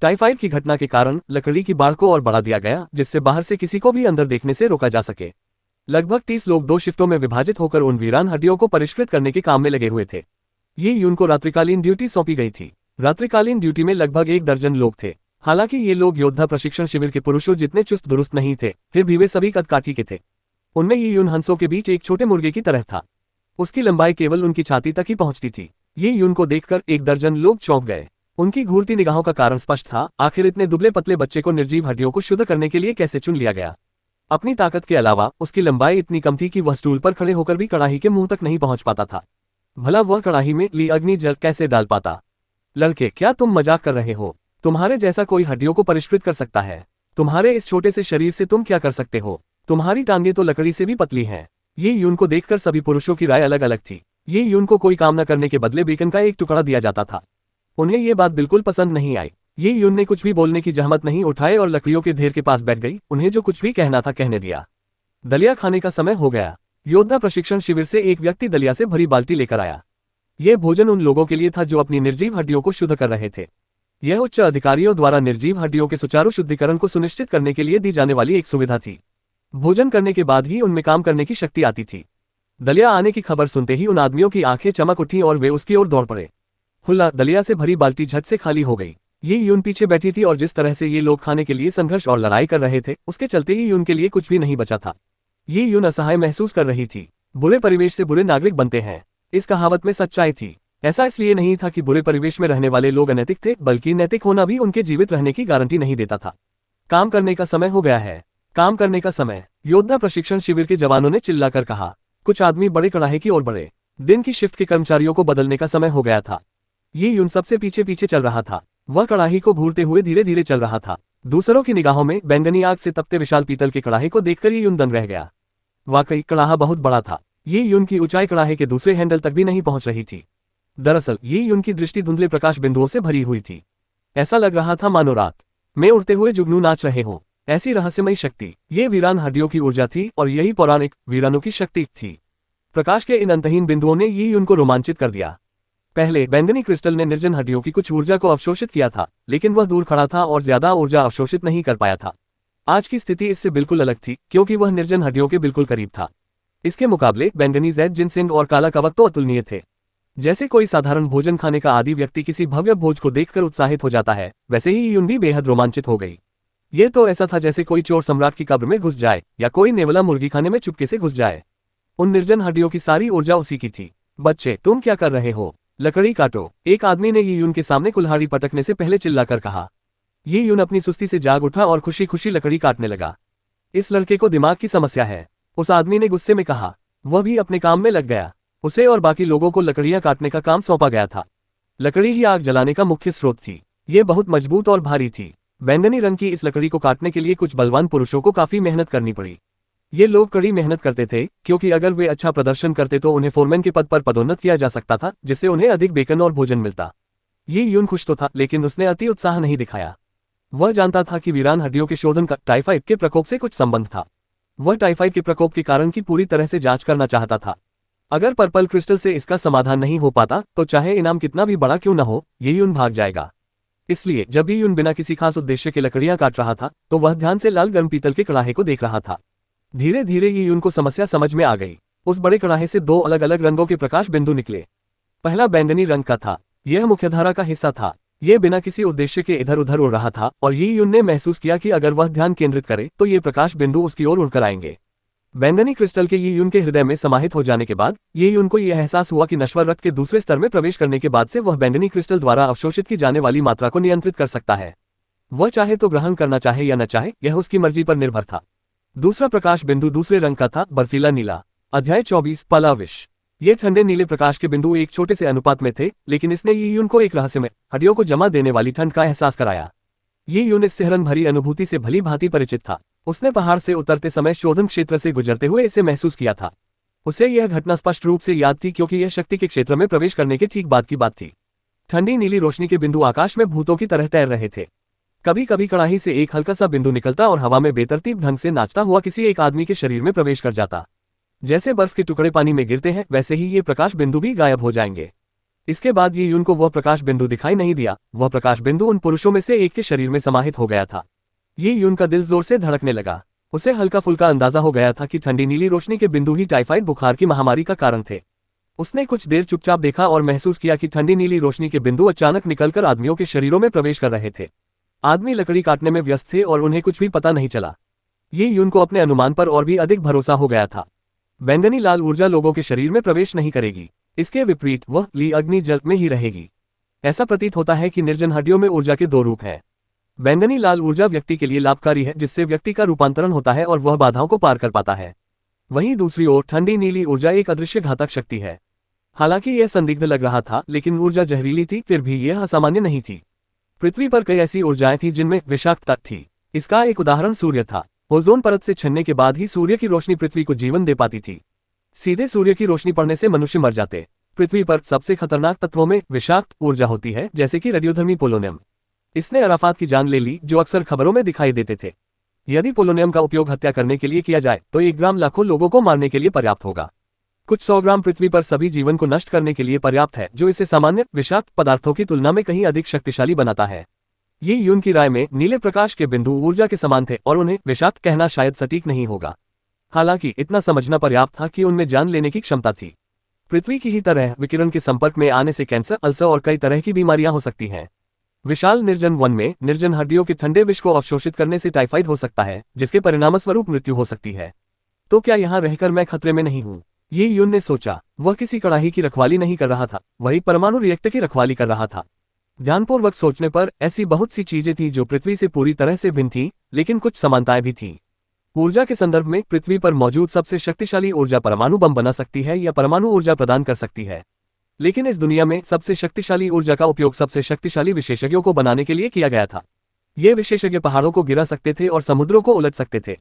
टाइफाइड की घटना के कारण लकड़ी की बाड़ को और बढ़ा दिया गया, जिससे बाहर से किसी को भी अंदर देखने से रोका जा सके। लगभग 30 लोग 2 शिफ्टों में विभाजित होकर उन वीरान हड्डियों को परिष्कृत करने के काम में लगे हुए थे। यी यून को रात्रिकालीन ड्यूटी सौंपी गई थी। रात्रिकालीन ड्यूटी में लगभग 1 दर्जन लोग थे। हालांकि ये लोग योद्धा प्रशिक्षण शिविर के पुरुषों जितने चुस्त दुरुस्त नहीं थे, फिर भी वे सभी कदकाठी के थे। उनमें यी यून हंसों के बीच एक छोटे मुर्गे की तरह था। उसकी लंबाई केवल उनकी छाती तक ही पहुंचती थी। ये यून को देखकर एक दर्जन लोग चौंक गए। उनकी घूरती निगाहों का कारण स्पष्ट था, आखिर इतने दुबले पतले बच्चे को निर्जीव हड्डियों को शुद्ध करने के लिए कैसे चुन लिया गया। अपनी ताकत के अलावा उसकी लंबाई इतनी कम थी कि वह स्टूल पर खड़े होकर भी कड़ाही के मुंह तक नहीं पहुंच पाता था। भला वह कड़ाही में ली अग्नि जल कैसे डाल पाता। लड़के, क्या तुम मजाक कर रहे हो? तुम्हारे जैसा कोई हड्डियों को परिष्कृत कर सकता है? तुम्हारे इस छोटे से शरीर से तुम क्या कर सकते हो? तुम्हारी टांगें तो लकड़ी से भी पतली हैं। ये यून को देखकर सभी पुरुषों की राय अलग अलग थी। ये यून को कोई काम न करने के बदले बेकन का एक टुकड़ा दिया जाता था। उन्हें ये बात बिल्कुल पसंद नहीं आई। ये यून ने कुछ भी बोलने की जहमत नहीं उठाए और लकड़ियों के ढेर के पास बैठ गई। उन्हें जो कुछ भी कहना था कहने दिया। दलिया खाने का समय हो गया। योद्धा प्रशिक्षण शिविर से एक व्यक्ति दलिया से भरी बाल्टी लेकर आया। यह भोजन उन लोगों के लिए था जो अपनी निर्जीव हड्डियों को शुद्ध कर रहे थे। यह उच्च अधिकारियों द्वारा निर्जीव हड्डियों के सुचारू शुद्धिकरण को सुनिश्चित करने के लिए दी जाने वाली एक सुविधा थी। भोजन करने के बाद ही उनमें काम करने की शक्ति आती थी। दलिया आने की खबर सुनते ही उन आदमियों की आंखें चमक उठी और वे उसकी ओर दौड़ पड़े। हुल्ला, दलिया से भरी बाल्टी झट से खाली हो गई। ये यून पीछे बैठी थी और जिस तरह से ये लोग खाने के लिए संघर्ष और लड़ाई कर रहे थे, उसके चलते ही यून के लिए कुछ भी नहीं बचा था। ये यून असहाय महसूस कर रही थी। बुरे परिवेश से बुरे नागरिक बनते हैं, इस कहावत में सच्चाई थी। ऐसा इसलिए नहीं था कि बुरे परिवेश में रहने वाले लोग अनैतिक थे, बल्कि नैतिक होना भी उनके जीवित रहने की गारंटी नहीं देता था। काम करने का समय हो गया है। काम करने का समय, योद्धा प्रशिक्षण शिविर के जवानों ने चिल्लाकर कहा। कुछ आदमी बड़े कड़ाहे की ओर बढ़े। दिन की शिफ्ट के कर्मचारियों को बदलने का समय हो गया था। ये यून सबसे पीछे पीछे चल रहा था। वह कड़ाही को घूरते हुए धीरे धीरे चल रहा था। दूसरों की निगाहों में बैंगनी आग से तपते विशाल पीतल के कड़ाहे को देखकर ये यून दंग रह गया। वाकई कड़ाहा बहुत बड़ा था। ये यून की ऊंचाई कड़ाहे के दूसरे हैंडल तक भी नहीं पहुंच रही थी। दरअसल ये यून की दृष्टि धुंधले प्रकाश बिंदुओं से भरी हुई थी। ऐसा लग रहा था मानो रात में उड़ते हुए जुगनू नाच रहे हों। ऐसी रहस्यमयी शक्ति, ये वीरान हड्डियों की ऊर्जा थी और यही पौराणिक वीरानों की शक्ति थी। प्रकाश के इन अंतहीन बिंदुओं ने ये यून को रोमांचित कर दिया। पहले बैंगनी क्रिस्टल ने निर्जन हड्डियों की कुछ ऊर्जा को अवशोषित किया था, लेकिन वह दूर खड़ा था और ज्यादा ऊर्जा अवशोषित नहीं कर पाया था। आज की स्थिति इससे बिल्कुल अलग थी, क्योंकि वह निर्जन हड्डियों के बिल्कुल करीब था। इसके मुकाबले बैंगनी जैड जिनसेंग और काला कवक तो अतुलनीय थे। जैसे कोई साधारण भोजन खाने का आदी व्यक्ति किसी भव्य भोज को देखकर उत्साहित हो जाता है, वैसे ही यून भी बेहद रोमांचित हो गई। ये तो ऐसा था जैसे कोई चोर सम्राट की कब्र में घुस जाए या कोई नेवला मुर्गी खाने में चुपके से घुस जाए। उन निर्जन हड्डियों की सारी ऊर्जा उसी की थी। बच्चे, तुम क्या कर रहे हो? लकड़ी काटो, एक आदमी ने ये यून के सामने कुल्हाड़ी पटकने से पहले चिल्लाकर कहा। ये यून अपनी सुस्ती से जाग उठा और खुशी खुशी लकड़ी काटने लगा। इस लड़के को दिमाग की समस्या है, उस आदमी ने गुस्से में कहा। वह भी अपने काम में लग गया। उसे और बाकी लोगों को लकड़ियां काटने का काम सौंपा गया था। लकड़ी ही आग जलाने का मुख्य स्रोत थी। ये बहुत मजबूत और भारी थी। बैंगनी रंग की इस लकड़ी को काटने के लिए कुछ बलवान पुरुषों को काफी मेहनत करनी पड़ी। ये लोग कड़ी मेहनत करते थे, क्योंकि अगर वे अच्छा प्रदर्शन करते तो उन्हें फोरमैन के पद पर पदोन्नत किया जा सकता था, जिससे उन्हें अधिक बेकन और भोजन मिलता। ये यून खुश तो था, लेकिन उसने अति उत्साह नहीं दिखाया। वह जानता था कि वीरान हड्डियों के शोधन का टाइफाइड के प्रकोप से कुछ संबंध था। वह टाइफाइड के प्रकोप के कारण की पूरी तरह से जांच करना चाहता था। अगर पर्पल क्रिस्टल से इसका समाधान नहीं हो पाता तो चाहे इनाम कितना भी बड़ा क्यों न हो, ये यून भाग जाएगा। इसलिए जब भी यून बिना किसी खास उद्देश्य के लकड़ियां काट रहा था, तो वह ध्यान से लाल गर्म पीतल के कड़ाहे को देख रहा था। धीरे धीरे ये यून को समस्या समझ में आ गई। उस बड़े कड़ाहे से दो अलग अलग रंगों के प्रकाश बिंदु निकले। पहला बैंगनी रंग का था। यह मुख्यधारा का हिस्सा था। यह बिना किसी उद्देश्य के इधर उधर उड़ रहा था और ये यून ने महसूस किया कि अगर वह ध्यान केंद्रित करे तो ये प्रकाश बिंदु उसकी ओर उड़कर आएंगे। बैंगनी क्रिस्टल के ये यून के हृदय में समाहित हो जाने के बाद ये यून को यह एहसास हुआ कि नश्वर रक्त के दूसरे स्तर में प्रवेश करने के बाद से वह बैंगनी क्रिस्टल द्वारा अवशोषित की जाने वाली मात्रा को नियंत्रित कर सकता है। वह चाहे तो ग्रहण करना चाहे या न चाहे, यह उसकी मर्जी पर निर्भर था। दूसरा प्रकाश बिंदु दूसरे रंग का था, बर्फीला नीला। अध्याय 24 पला विष। ये ठंडे नीले प्रकाश के बिंदु एक छोटे से अनुपात में थे, लेकिन इसने ये यून को एक रहस्यमय हड्डियों को जमा देने वाली ठंड का एहसास कराया। ये यून इस सिहरन भरी अनुभूति से भली भांति परिचित था। उसने पहाड़ से उतरते समय शोधन क्षेत्र से गुजरते हुए इसे महसूस किया था। उसे यह घटना स्पष्ट रूप से याद थी, क्योंकि यह शक्ति के क्षेत्र में प्रवेश करने के ठीक बाद की बात थी। ठंडी नीली रोशनी के बिंदु आकाश में भूतों की तरह तैर रहे थे। कभी कभी कड़ाही से एक हल्का सा बिंदु निकलता और हवा में बेतरतीब ढंग से नाचता हुआ किसी एक आदमी के शरीर में प्रवेश कर जाता। जैसे बर्फ के टुकड़े पानी में गिरते हैं, वैसे ही ये प्रकाश बिंदु भी गायब हो जाएंगे। इसके बाद ये यून को वह प्रकाश बिंदु दिखाई नहीं दिया। वह प्रकाश बिंदु उन पुरुषों में से एक के शरीर में समाहित हो गया था। ये यून का दिल जोर से धड़कने लगा। उसे हल्का फुल्का अंदाजा हो गया था कि ठंडी नीली रोशनी के बिंदु ही टाइफाइड बुखार की महामारी का कारण थे। उसने कुछ देर चुपचाप देखा और महसूस किया कि ठंडी नीली रोशनी के बिंदु अचानक निकलकर आदमियों के शरीरों में प्रवेश कर रहे थे। आदमी लकड़ी काटने में व्यस्त थे और उन्हें कुछ भी पता नहीं चला। ये यून को अपने अनुमान पर और भी अधिक भरोसा हो गया था। बैंगनी लाल ऊर्जा लोगों के शरीर में प्रवेश नहीं करेगी। इसके विपरीत वह ली अग्नि जल में ही रहेगी। ऐसा प्रतीत होता है कि निर्जन हड्डियों में ऊर्जा के दो रूप हैं। बैंगनी लाल ऊर्जा व्यक्ति के लिए लाभकारी है, जिससे व्यक्ति का रूपांतरण होता है और वह बाधाओं को पार कर पाता है। वहीं दूसरी ओर ठंडी नीली ऊर्जा एक अदृश्य घातक शक्ति है। हालांकि यह संदिग्ध लग रहा था, लेकिन ऊर्जा जहरीली थी, फिर भी यह असामान्य नहीं थी। पृथ्वी पर कई ऐसी ऊर्जाएं थी जिनमें विषाक्तता थी। इसका एक उदाहरण सूर्य था। ओजोन परत से छिनने के बाद ही सूर्य की रोशनी पृथ्वी को जीवन दे पाती थी। सीधे सूर्य की रोशनी पड़ने से मनुष्य मर जाते। पृथ्वी पर सबसे खतरनाक तत्वों में विषाक्त ऊर्जा होती है, जैसे कि रेडियोधर्मी पोलोनियम। इसने अराफात की जान ले ली, जो अक्सर खबरों में दिखाई देते थे। यदि पोलोनियम का उपयोग हत्या करने के लिए किया जाए तो 1 ग्राम लाखों लोगों को मारने के लिए पर्याप्त होगा। कुछ 100 ग्राम पृथ्वी पर सभी जीवन को नष्ट करने के लिए पर्याप्त है, जो इसे सामान्य विषाक्त पदार्थों की तुलना में कहीं अधिक शक्तिशाली बनाता है। ये यून की राय में नीले प्रकाश के बिंदु ऊर्जा के समान थे और उन्हें विषाक्त कहना शायद सटीक नहीं होगा। हालांकि इतना समझना पर्याप्त था कि उनमें जान लेने की क्षमता थी। पृथ्वी की ही तरह विकिरण के संपर्क में आने से कैंसर, अल्सर और कई तरह की बीमारियां हो सकती हैं। विशाल निर्जन वन में निर्जन हड्डियों के ठंडे विष को अवशोषित करने से टाइफाइड हो सकता है, जिसके परिणामस्वरूप मृत्यु हो सकती है। तो क्या यहाँ रहकर मैं खतरे में नहीं हूँ? ये यून ने सोचा। वह किसी कड़ाही की रखवाली नहीं कर रहा था, वही परमाणु रिएक्टर की रखवाली कर रहा था। ध्यानपूर्वक सोचने पर ऐसी बहुत सी चीजें थी जो पृथ्वी से पूरी तरह से भिन्न थी, लेकिन कुछ समानताएं भी थीं। ऊर्जा के संदर्भ में पृथ्वी पर मौजूद सबसे शक्तिशाली ऊर्जा परमाणु बम बना सकती है या परमाणु ऊर्जा प्रदान कर सकती है। लेकिन इस दुनिया में सबसे शक्तिशाली ऊर्जा का उपयोग सबसे शक्तिशाली विशेषज्ञों को बनाने के लिए किया गया था। ये विशेषज्ञ पहाड़ों को गिरा सकते थे और समुद्रों को उलट सकते थे।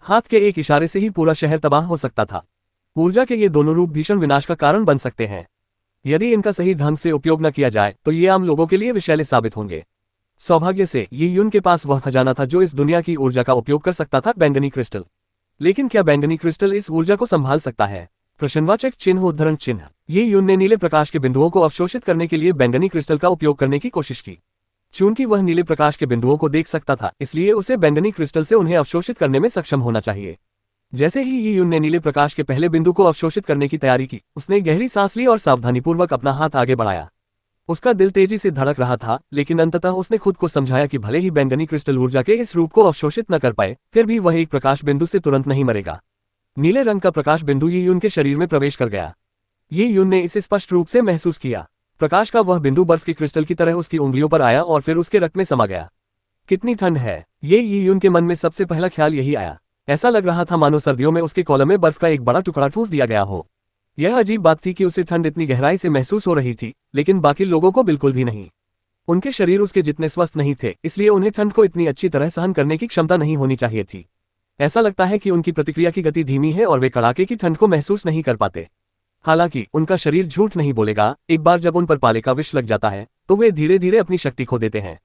हाथ के एक इशारे से ही पूरा शहर तबाह हो सकता था। ऊर्जा के ये दोनों रूप भीषण विनाश का कारण बन सकते हैं। यदि इनका सही ढंग से उपयोग न किया जाए तो ये आम लोगों के लिए विषैले साबित होंगे। सौभाग्य से ये यून के पास वह खजाना था जो इस दुनिया की ऊर्जा का उपयोग कर सकता था, बैंगनी क्रिस्टल। लेकिन क्या बैंगनी क्रिस्टल इस ऊर्जा को संभाल सकता है? प्रश्नवाचक चिन्ह उद्धरण चिन्ह। ये यून ने नीले प्रकाश के बिंदुओं को अवशोषित करने के लिए बैंगनी क्रिस्टल का उपयोग करने की कोशिश की। चूंकि वह नीले प्रकाश के बिंदुओं को देख सकता था, इसलिए उसे बैंगनी क्रिस्टल से उन्हें अवशोषित करने में सक्षम होना चाहिए। जैसे ही ये यून ने नीले प्रकाश के पहले बिंदु को अवशोषित करने की तैयारी की, उसने गहरी सांस ली और सावधानीपूर्वक अपना हाथ आगे बढ़ाया। उसका दिल तेजी से धड़क रहा था, लेकिन अंततः उसने खुद को समझाया कि भले ही बैंगनी क्रिस्टल ऊर्जा के इस रूप को अवशोषित न कर पाए, फिर भी वह एक प्रकाश बिंदु से तुरंत नहीं मरेगा। नीले रंग का प्रकाश बिंदु ये यून के शरीर में प्रवेश कर गया। ये यून ने इसे स्पष्ट रूप से महसूस किया। प्रकाश का वह बिंदु बर्फ की क्रिस्टल की तरह उसकी उंगलियों पर आया और फिर उसके रक्त में समा गया। कितनी ठंड है, ये यून के मन में सबसे पहला ख्याल यही आया। ऐसा लग रहा था मानो सर्दियों में उसके कॉलम में बर्फ का एक बड़ा टुकड़ा ठूस दिया गया हो। यह अजीब बात थी कि उसे ठंड इतनी गहराई से महसूस हो रही थी, लेकिन बाकी लोगों को बिल्कुल भी नहीं। उनके शरीर उसके जितने स्वस्थ नहीं थे, इसलिए उन्हें ठंड को इतनी अच्छी तरह सहन करने की क्षमता नहीं होनी चाहिए थी। ऐसा लगता है कि उनकी प्रतिक्रिया की गति धीमी है और वे कड़ाके की ठंड को महसूस नहीं कर पाते। हालांकि उनका शरीर झूठ नहीं बोलेगा, एक बार जब उन पर पाले का विष लग जाता है तो वे धीरे धीरे अपनी शक्ति खो देते हैं।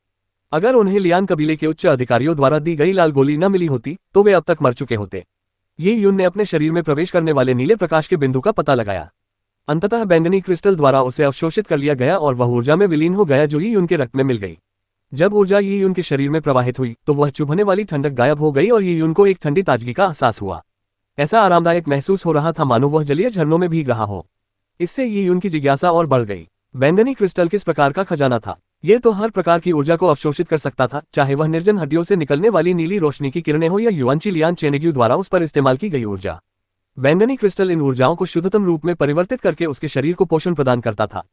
अगर उन्हें लियान कबीले के उच्च अधिकारियों द्वारा दी गई लाल गोली न मिली होती तो वे अब तक मर चुके होते। ये यून ने अपने शरीर में प्रवेश करने वाले नीले प्रकाश के बिंदु का पता लगाया। अंततः बैंगनी क्रिस्टल द्वारा उसे अवशोषित कर लिया गया और वह ऊर्जा में विलीन हो गया जो ये यून के रक्त में मिल गई। जब ऊर्जा ये यून के शरीर में प्रवाहित हुई तो वह चुभने वाली ठंडक गायब हो गई और ये यून को एक ठंडी ताजगी का एहसास हुआ। ऐसा आरामदायक महसूस हो रहा था मानो वह जलीय झरनों में भीग रहा हो। इससे ये यून की जिज्ञासा और बढ़ गई। बैंगनी क्रिस्टल किस प्रकार का खजाना था? ये तो हर प्रकार की ऊर्जा को अवशोषित कर सकता था, चाहे वह निर्जन हड्डियों से निकलने वाली नीली रोशनी की किरणें हो या युआनची लियान चेनेग्यू द्वारा उस पर इस्तेमाल की गई ऊर्जा। बैंगनी क्रिस्टल इन ऊर्जाओं को शुद्धतम रूप में परिवर्तित करके उसके शरीर को पोषण प्रदान करता था।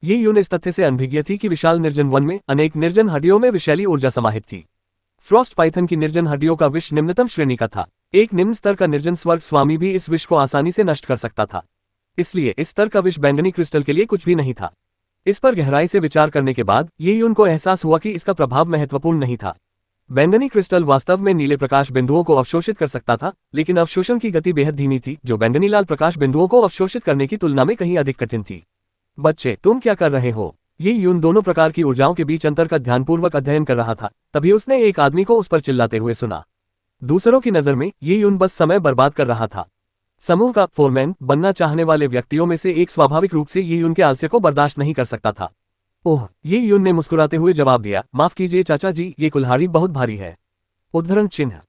ये यून इस तथ्य से अनभिज्ञ थी कि विशाल निर्जन वन में अनेक निर्जन हड्डियों में विषैली ऊर्जा समाहित थी। फ्रॉस्ट पाइथन की निर्जन हड्डियों का विष निम्नतम श्रेणी का था। एक निम्न स्तर का निर्जन स्वर्ग स्वामी भी इस विष को आसानी से नष्ट कर सकता था। इसलिए इस स्तर का विष बैंगनी क्रिस्टल के लिए कुछ भी नहीं था। इस पर गहराई से विचार करने के बाद ये यून को एहसास हुआ कि इसका प्रभाव महत्वपूर्ण नहीं था। बैंगनी क्रिस्टल वास्तव में नीले प्रकाश बिंदुओं को अवशोषित कर सकता था, लेकिन अवशोषण की गति बेहद धीमी थी, जो बैंगनी लाल प्रकाश बिंदुओं को अवशोषित करने की तुलना में कहीं अधिक कठिन थी। बच्चे, तुम क्या कर रहे हो? ये यून दोनों प्रकार की ऊर्जाओं के बीच अंतर का ध्यानपूर्वक अध्ययन कर रहा था। तभी उसने एक आदमी को उस पर चिल्लाते हुए सुना। दूसरों की नजर में ये यून बस समय बर्बाद कर रहा था। समूह का फोरमैन बनना चाहने वाले व्यक्तियों में से एक स्वाभाविक रूप से ये यून के आलस्य को बर्दाश्त नहीं कर सकता था। ओह, ये यून ने मुस्कुराते हुए जवाब दिया, माफ कीजिए चाचा जी, ये कुल्हाड़ी बहुत भारी है। उद्धरण चिन्ह।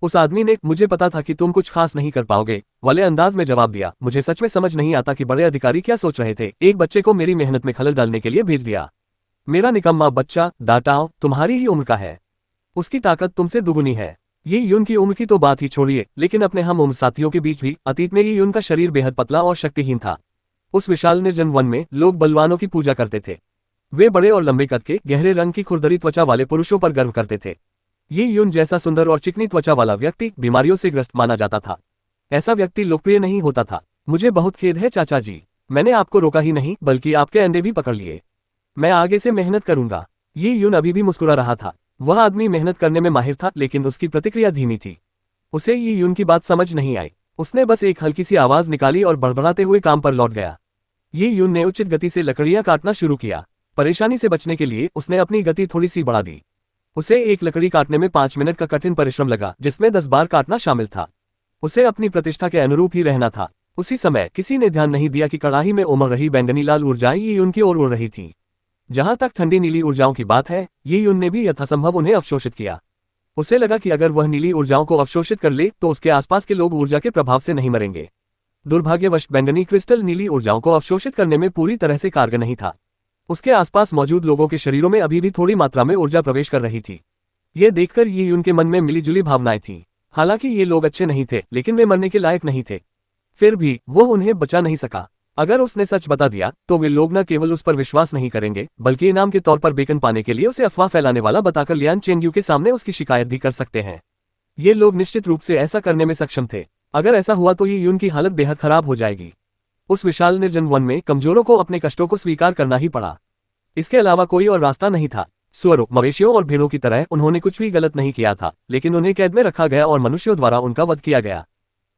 उस आदमी ने मुझे पता था कि तुम कुछ खास नहीं कर पाओगे वाले अंदाज में जवाब दिया। मुझे सच में समझ नहीं आता कि बड़े अधिकारी क्या सोच रहे थे, एक बच्चे को मेरी मेहनत में खलल डालने के लिए भेज दिया। मेरा निकम्मा बच्चा, डांटाओ, तुम्हारी ही उम्र का है। उसकी ताकत तुमसे दुगुनी है। ये यून की उम्र की तो बात ही छोड़िए, लेकिन अपने हम उम्र साथियों के बीच भी अतीत में ये यून का शरीर बेहद पतला और शक्तिहीन था। उस विशाल निर्जन वन में लोग बलवानों की पूजा करते थे। वे बड़े और लंबे कद के, गहरे रंग की खुरदरी त्वचा वाले पुरुषों पर गर्व करते थे। ये यून जैसा सुंदर और चिकनी त्वचा वाला व्यक्ति बीमारियों से ग्रस्त माना जाता था। ऐसा व्यक्ति लोकप्रिय नहीं होता था। मुझे बहुत खेद है चाचा जी, मैंने आपको रोका ही नहीं बल्कि आपके अंडे भी पकड़ लिए। मैं आगे से मेहनत करूंगा। ये यून अभी भी मुस्कुरा रहा था। वह आदमी मेहनत करने में माहिर था, लेकिन उसकी प्रतिक्रिया धीमी थी। उसे ये यून की बात समझ नहीं आई। उसने बस एक हल्की सी आवाज निकाली और बड़बड़ाते हुए काम पर लौट गया। ये यून ने उचित गति से लकड़ियां काटना शुरू किया। परेशानी से बचने के लिए उसने अपनी गति थोड़ी सी बढ़ा दी। उसे एक लकड़ी काटने में 5 मिनट का कठिन परिश्रम लगा, जिसमें 10 बार काटना शामिल था। उसे अपनी प्रतिष्ठा के अनुरूप ही रहना था। उसी समय किसी ने ध्यान नहीं दिया कि कड़ाही में उमड़ रही बैंगनी लाल ऊर्जाएं ये यून की ओर उड़ रही थी। जहां तक ठंडी नीली ऊर्जाओं की बात है, ये यून ने भी यथासंभव उन्हें अवशोषित किया। उसे लगा कि अगर वह नीली ऊर्जाओं को अवशोषित कर ले तो उसके आसपास के लोग ऊर्जा के प्रभाव से नहीं मरेंगे। दुर्भाग्यवश बैंगनी क्रिस्टल नीली ऊर्जाओं को अवशोषित करने में पूरी तरह से कारगर नहीं था। उसके आसपास मौजूद लोगों के शरीरों में अभी भी थोड़ी मात्रा में ऊर्जा प्रवेश कर रही थी। ये देखकर ये यून के मन में मिलीजुली भावनाएं थीं। हालांकि ये लोग अच्छे नहीं थे, लेकिन वे मरने के लायक नहीं थे। फिर भी वो उन्हें बचा नहीं सका। अगर उसने सच बता दिया तो वे लोग न केवल उस पर विश्वास नहीं करेंगे, बल्कि इनाम के तौर पर बेकन पाने के लिए उसे अफवाह फैलाने वाला बताकर लियान चेंगयू के सामने उसकी शिकायत भी कर सकते हैं। ये लोग निश्चित रूप से ऐसा करने में सक्षम थे। अगर ऐसा हुआ तो ये यून की हालत बेहद खराब हो जाएगी। उस विशाल निर्जन वन में कमजोरों को अपने कष्टों को स्वीकार करना ही पड़ा। इसके अलावा कोई और रास्ता नहीं था। सुअरों, मवेशियों और भेड़ों की तरह उन्होंने कुछ भी गलत नहीं किया था, लेकिन उन्हें कैद में रखा गया और मनुष्यों द्वारा उनका वध किया गया।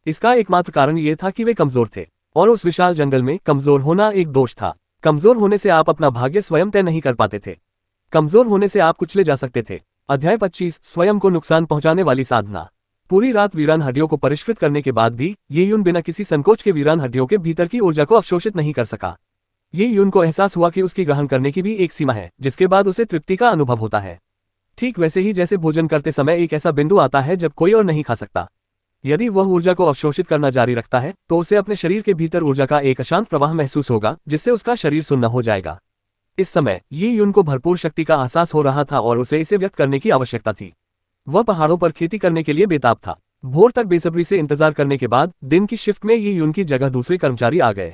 इसका एकमात्र कारण ये था कि वे कमजोर थे, और उस विशाल जंगल में कमजोर होना एक दोष था। कमजोर होने से आप अपना भाग्य स्वयं तय नहीं कर पाते थे। कमजोर होने से आप कुचले जा सकते थे। अध्याय 25, स्वयं को नुकसान पहुंचाने वाली साधना। पूरी रात वीरान हड्डियों को परिष्कृत करने के बाद भी ये यून बिना किसी संकोच के वीरान हड्डियों के भीतर की ऊर्जा को अवशोषित नहीं कर सका। ये यून को एहसास हुआ कि उसकी ग्रहण करने की भी एक सीमा है, जिसके बाद उसे तृप्ति का अनुभव होता है। ठीक वैसे ही जैसे भोजन करते समय एक ऐसा बिंदु आता है जब कोई और नहीं खा सकता। यदि वह ऊर्जा को अवशोषित करना जारी रखता है तो उसे अपने शरीर के भीतर ऊर्जा का एक अशांत प्रवाह महसूस होगा, जिससे उसका शरीर सुन्न हो जाएगा। इस समय ये यून को भरपूर शक्ति का एहसास हो रहा था और उसे इसे व्यक्त करने की आवश्यकता थी। वह पहाड़ों पर खेती करने के लिए बेताब था। भोर तक बेसब्री से इंतजार करने के बाद दिन की शिफ्ट में ये यून की जगह दूसरे कर्मचारी आ गए।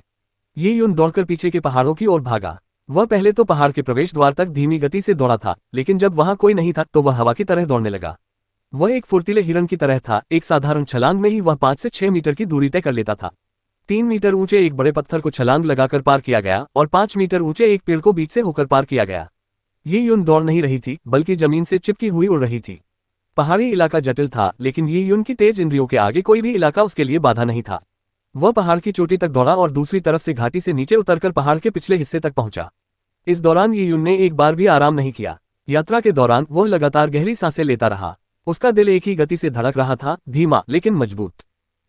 ये यून दौड़कर पीछे के पहाड़ों की ओर भागा। वह पहले तो पहाड़ के प्रवेश द्वार तक धीमी गति से दौड़ा था, लेकिन जब वहां कोई नहीं था तो वह हवा की तरह दौड़ने लगा। वह एक फुर्तीले हिरण की तरह था। एक साधारण छलांग में ही वह 5 से 6 मीटर की दूरी तय कर लेता था। 3 मीटर ऊंचे एक बड़े पत्थर को छलांग लगाकर पार किया गया और 5 मीटर ऊंचे एक पेड़ को बीच से होकर पार किया गया। ये यून दौड़ नहीं रही थी, बल्कि जमीन से चिपकी हुई उड़ रही थी। पहाड़ी इलाका जटिल था, लेकिन ये यून की तेज इंद्रियों के आगे कोई भी इलाका उसके लिए बाधा नहीं था। वह पहाड़ की चोटी तक दौड़ा और दूसरी तरफ से घाटी से नीचे उतरकर पहाड़ के पिछले हिस्से तक पहुंचा। इस दौरान ये यून ने एक बार भी आराम नहीं किया। यात्रा के दौरान वह लगातार गहरी सांसें लेता रहा। उसका दिल एक ही गति से धड़क रहा था, धीमा लेकिन मजबूत।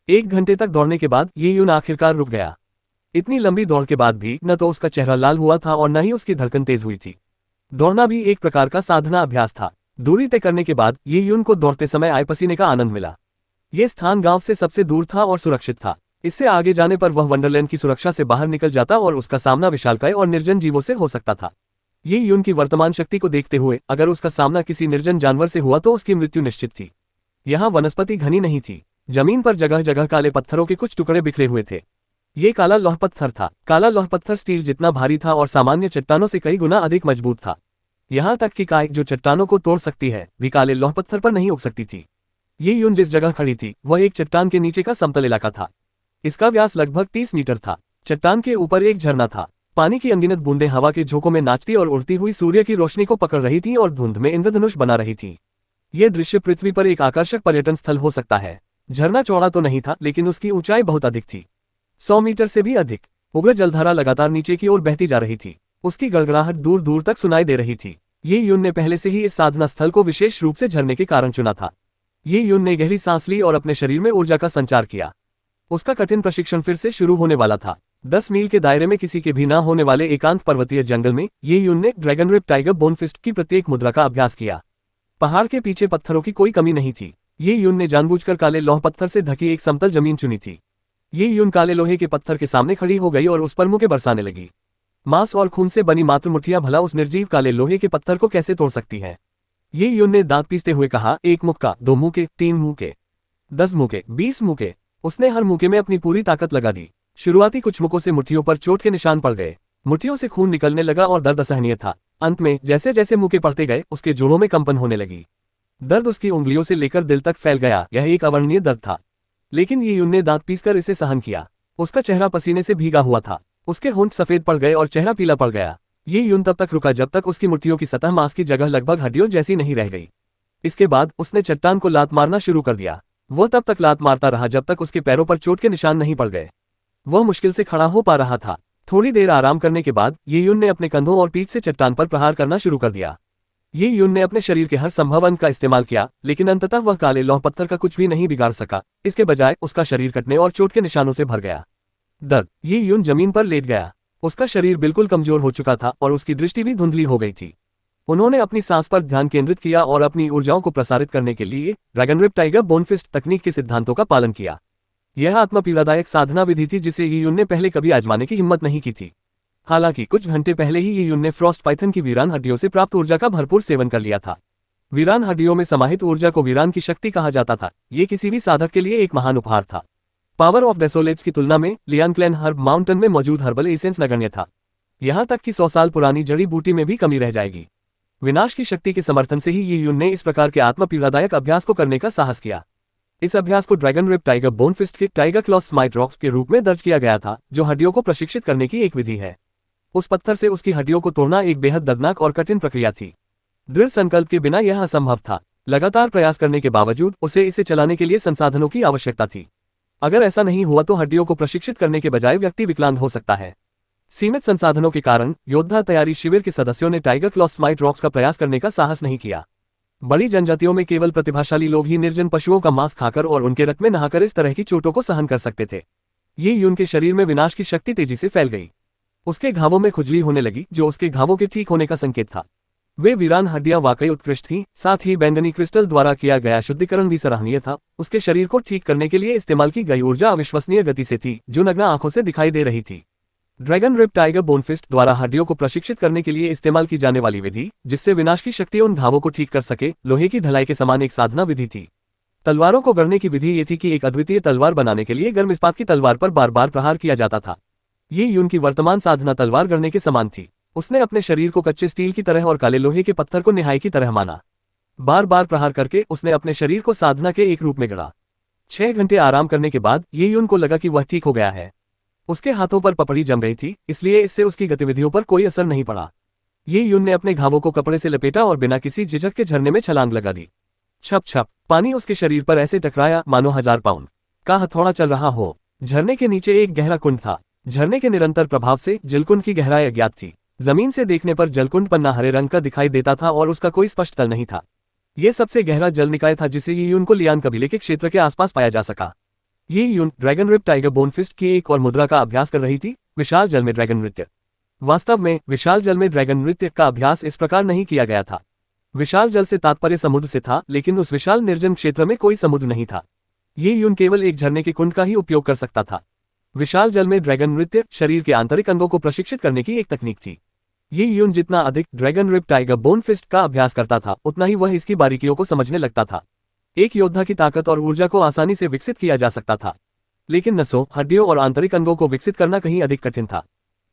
1 घंटे तक दौड़ने के बाद ये यून आखिरकार रुक गया। इतनी लंबी दौड़ के बाद भी न तो उसका चेहरा लाल हुआ था और न ही उसकी धड़कन तेज हुई थी। दौड़ना भी एक प्रकार का साधना अभ्यास था। दूरी तय करने के बाद ये यून को दौड़ते समय आए पसीने का आनंद मिला। ये स्थान गांव से सबसे दूर था और सुरक्षित था। इससे आगे जाने पर वह वंडरलैंड की सुरक्षा से बाहर निकल जाता और उसका सामना विशालकाय और निर्जन जीवों से हो सकता था। ये यून की वर्तमान शक्ति को देखते हुए अगर उसका सामना किसी निर्जन जानवर से हुआ तो उसकी मृत्यु निश्चित थी। यहाँ वनस्पति घनी नहीं थी। जमीन पर जगह जगह काले पत्थरों के कुछ टुकड़े बिखरे हुए थे। ये काला लौह पत्थर था। काला लौह पत्थर स्टील जितना भारी था और सामान्य चट्टानों से कई गुना अधिक मजबूत था। यहाँ तक कि काई जो चट्टानों को तोड़ सकती है भी काले लौह पत्थर पर नहीं उग सकती थी। ये यून जिस जगह खड़ी थी वह एक चट्टान के नीचे का समतल इलाका था। इसका व्यास लगभग 30 मीटर था। चट्टान के ऊपर एक झरना था। पानी की अनगिनत बूंदें हवा के झोंकों में नाचती और उड़ती हुई सूर्य की रोशनी को पकड़ रही थी और धुंध में इंद्रधनुष बना रही थी। यह दृश्य पृथ्वी पर एक आकर्षक पर्यटन स्थल हो सकता है। झरना चौड़ा तो नहीं था, लेकिन उसकी ऊंचाई बहुत अधिक थी, 100 मीटर से भी अधिक। उग्र जलधारा लगातार नीचे की ओर बहती जा रही थी। उसकी गड़गड़ाहट दूर दूर तक सुनाई दे रही थी। ये यून ने पहले से ही इस साधना स्थल को विशेष रूप से झरने के कारण चुना था। ये यून ने गहरी सांस ली और अपने शरीर में ऊर्जा का संचार किया। उसका कठिन प्रशिक्षण फिर से शुरू होने वाला था। 10 मील के दायरे में किसी के भी न होने वाले एकांत पर्वतीय जंगल में ये यून ने ड्रैगन रिप टाइगर बोनफिस्ट की प्रत्येक मुद्रा का अभ्यास किया। पहाड़ के पीछे पत्थरों की कोई कमी नहीं थी। ये यून ने जानबूझकर काले लौह पत्थर से ढकी एक समतल जमीन चुनी थी। ये यून काले लोहे के पत्थर के सामने खड़ी हो गई और उस पर मुक्के बरसाने लगी। मांस और खून से बनी मात्र मुठ्ठियां भला उस निर्जीव काले लोहे के पत्थर को कैसे तोड़ सकती है। ये यून ने दांत पीसते हुए कहा, 1 मुक्का, 2 मुक्के, 3 मुक्के, 10 मुक्के, 20 मुक्के। उसने हर मुक्के में अपनी पूरी ताकत लगा दी। शुरुआती कुछ मुक्कों से मुट्ठियों पर चोट के निशान पड़ गए। मुट्ठियों से खून निकलने लगा और दर्द असहनीय था। अंत में जैसे जैसे मुक्के पड़ते गए उसके जोड़ों में कंपन होने लगी। दर्द उसकी उंगलियों से लेकर दिल तक फैल गया। यह एक अवर्णनीय दर्द था, लेकिन ये यून ने दांत पीसकर इसे सहन किया। उसका चेहरा पसीने से भीगा हुआ था, उसके होंठ सफेद पड़ गए और चेहरा पीला पड़ गया। ये यून तब तक रुका जब तक उसकी मुट्ठियों की सतह मांस की जगह लगभग हड्डियों जैसी नहीं रह गई। इसके बाद उसने चट्टान को लात मारना शुरू कर दिया। वह तब तक लात मारता रहा जब तक उसके पैरों पर चोट के निशान नहीं पड़ गए। वह मुश्किल से खड़ा हो पा रहा था। थोड़ी देर आराम करने के बाद ये यून ने अपने कंधों और पीठ से चट्टान पर प्रहार करना शुरू कर दिया। ये यून ने अपने शरीर के हर संभव अंग का इस्तेमाल किया, लेकिन अंततः वह काले लौह पत्थर का कुछ भी नहीं बिगाड़ सका। इसके बजाय उसका शरीर कटने और चोट के निशानों से भर गया। दर्द। ये यून जमीन पर लेट गया। उसका शरीर बिल्कुल कमजोर हो चुका था और उसकी दृष्टि भी धुंधली हो गई थी। उन्होंने अपनी सांस पर ध्यान केंद्रित किया और अपनी ऊर्जाओं को प्रसारित करने के लिए ड्रैगन रिप टाइगर बोनफिस्ट तकनीक के सिद्धांतों का पालन किया। यह आत्मपीड़ादायक साधना विधि थी जिसे ये यून ने पहले कभी आजमाने की हिम्मत नहीं की थी। हालांकि कुछ घंटे पहले ही ये यून ने फ्रॉस्ट पाइथन की वीरान हड्डियों से प्राप्त ऊर्जा का भरपूर सेवन कर लिया था। वीरान हड्डियों में समाहित ऊर्जा को वीरान की शक्ति कहा जाता था। ये किसी भी साधक के लिए एक महान उपहार था। पावर ऑफ डेसोलेट्स की तुलना में लियान क्लैन हर्ब माउंटेन में मौजूद हर्बल एसेंस नगण्य था। यहां तक कि 100 साल पुरानी जड़ी बूटी में भी कमी रह जाएगी। विनाश की शक्ति के समर्थन से ही ये यून ने इस प्रकार के आत्मपीड़ादायक अभ्यास को करने का साहस किया। इस अभ्यास को ड्रैगन रिप टाइगर बोनफिस्ट के टाइगर क्लॉस स्माइट रॉक्स के रूप में दर्ज किया गया था, जो हड्डियों को प्रशिक्षित करने की एक विधि है। उस पत्थर से उसकी हड्डियों को तोड़ना एक बेहद दर्दनाक और कठिन प्रक्रिया थी। दृढ़ संकल्प के बिना यह असंभव था। लगातार प्रयास करने के बावजूद उसे इसे चलाने के लिए संसाधनों की आवश्यकता थी। अगर ऐसा नहीं हुआ तो हड्डियों को प्रशिक्षित करने के बजाय व्यक्ति विकलांग हो सकता है। सीमित संसाधनों के कारण योद्धा तैयारी शिविर के सदस्यों ने टाइगर क्लॉस स्माइट रॉक्स का प्रयास करने का साहस नहीं किया। बड़ी जनजातियों में केवल प्रतिभाशाली लोग ही निर्जन पशुओं का मांस खाकर और उनके रक्त में नहाकर इस तरह की चोटों को सहन कर सकते थे। ये यून के शरीर में विनाश की शक्ति तेजी से फैल गई। उसके घावों में खुजली होने लगी, जो उसके घावों के ठीक होने का संकेत था। वे वीरान हड्डियां वाकई उत्कृष्ट थीं, साथ ही बैंगनी क्रिस्टल द्वारा किया गया शुद्धिकरण भी सराहनीय था। उसके शरीर को ठीक करने के लिए इस्तेमाल की गई ऊर्जा अविश्वसनीय गति से थी, जो नग्न आंखों से दिखाई दे रही थी। ड्रैगन रिप टाइगर बोनफिस्ट द्वारा हड्डियों को प्रशिक्षित करने के लिए इस्तेमाल की जाने वाली विधि, जिससे विनाश की शक्ति उन घावों को ठीक कर सके, लोहे की ढलाई के समान एक साधना विधि थी। तलवारों को गढ़ने की विधि ये थी कि एक अद्वितीय तलवार बनाने के लिए गर्म इस्पात की तलवार पर बार बार प्रहार किया जाता था। ये यून की वर्तमान साधना तलवार गढ़ने के समान थी। उसने अपने शरीर को कच्चे स्टील की तरह और काले लोहे के पत्थर को निहाई की तरह माना। बार बार प्रहार करके उसने अपने शरीर को साधना के एक रूप में गढ़ा। 6 घंटे आराम करने के बाद ये यून को लगा कि वह ठीक हो गया है। उसके हाथों पर पपड़ी जम गई थी, इसलिए इससे उसकी गतिविधियों पर कोई असर नहीं पड़ा। ये यून ने अपने घावों को कपड़े से लपेटा और बिना किसी झिझक के झरने में छलांग लगा दी। छप छप पानी उसके शरीर पर ऐसे टकराया मानो 1000 पाउंड का हथौड़ा चल रहा हो। झरने के नीचे एक गहरा कुंड था। झरने के निरंतर प्रभाव से जलकुंड की गहराई अज्ञात थी। जमीन से देखने पर जलकुंड पन्ना हरे रंग का दिखाई देता था और उसका कोई स्पष्ट तल नहीं था। यह सबसे गहरा जल निकाय था जिसे ये यून को लियान कबीले के क्षेत्र के आसपास पाया जा सका। ये यून ड्रैगन रिप टाइगर बोनफिस्ट की एक और मुद्रा का अभ्यास कर रही थी, विशाल जल में ड्रैगन नृत्य। वास्तव में विशाल जल में ड्रैगन नृत्य का अभ्यास इस प्रकार नहीं किया गया था। विशाल जल से तात्पर्य समुद्र से था, लेकिन उस विशाल निर्जन क्षेत्र में कोई समुद्र नहीं था। ये यून केवल एक झरने के कुंड का ही उपयोग कर सकता था। विशाल जल में ड्रैगन नृत्य शरीर के आंतरिक अंगों को प्रशिक्षित करने की एक तकनीक थी। ये यून जितना अधिक ड्रैगन रिप टाइगर बोनफिस्ट का अभ्यास करता था, उतना ही वह इसकी बारीकियों को समझने लगता था। एक योद्धा की ताकत और ऊर्जा को आसानी से विकसित किया जा सकता था, लेकिन नसों, हड्डियों और आंतरिक अंगों को विकसित करना कहीं अधिक कठिन था।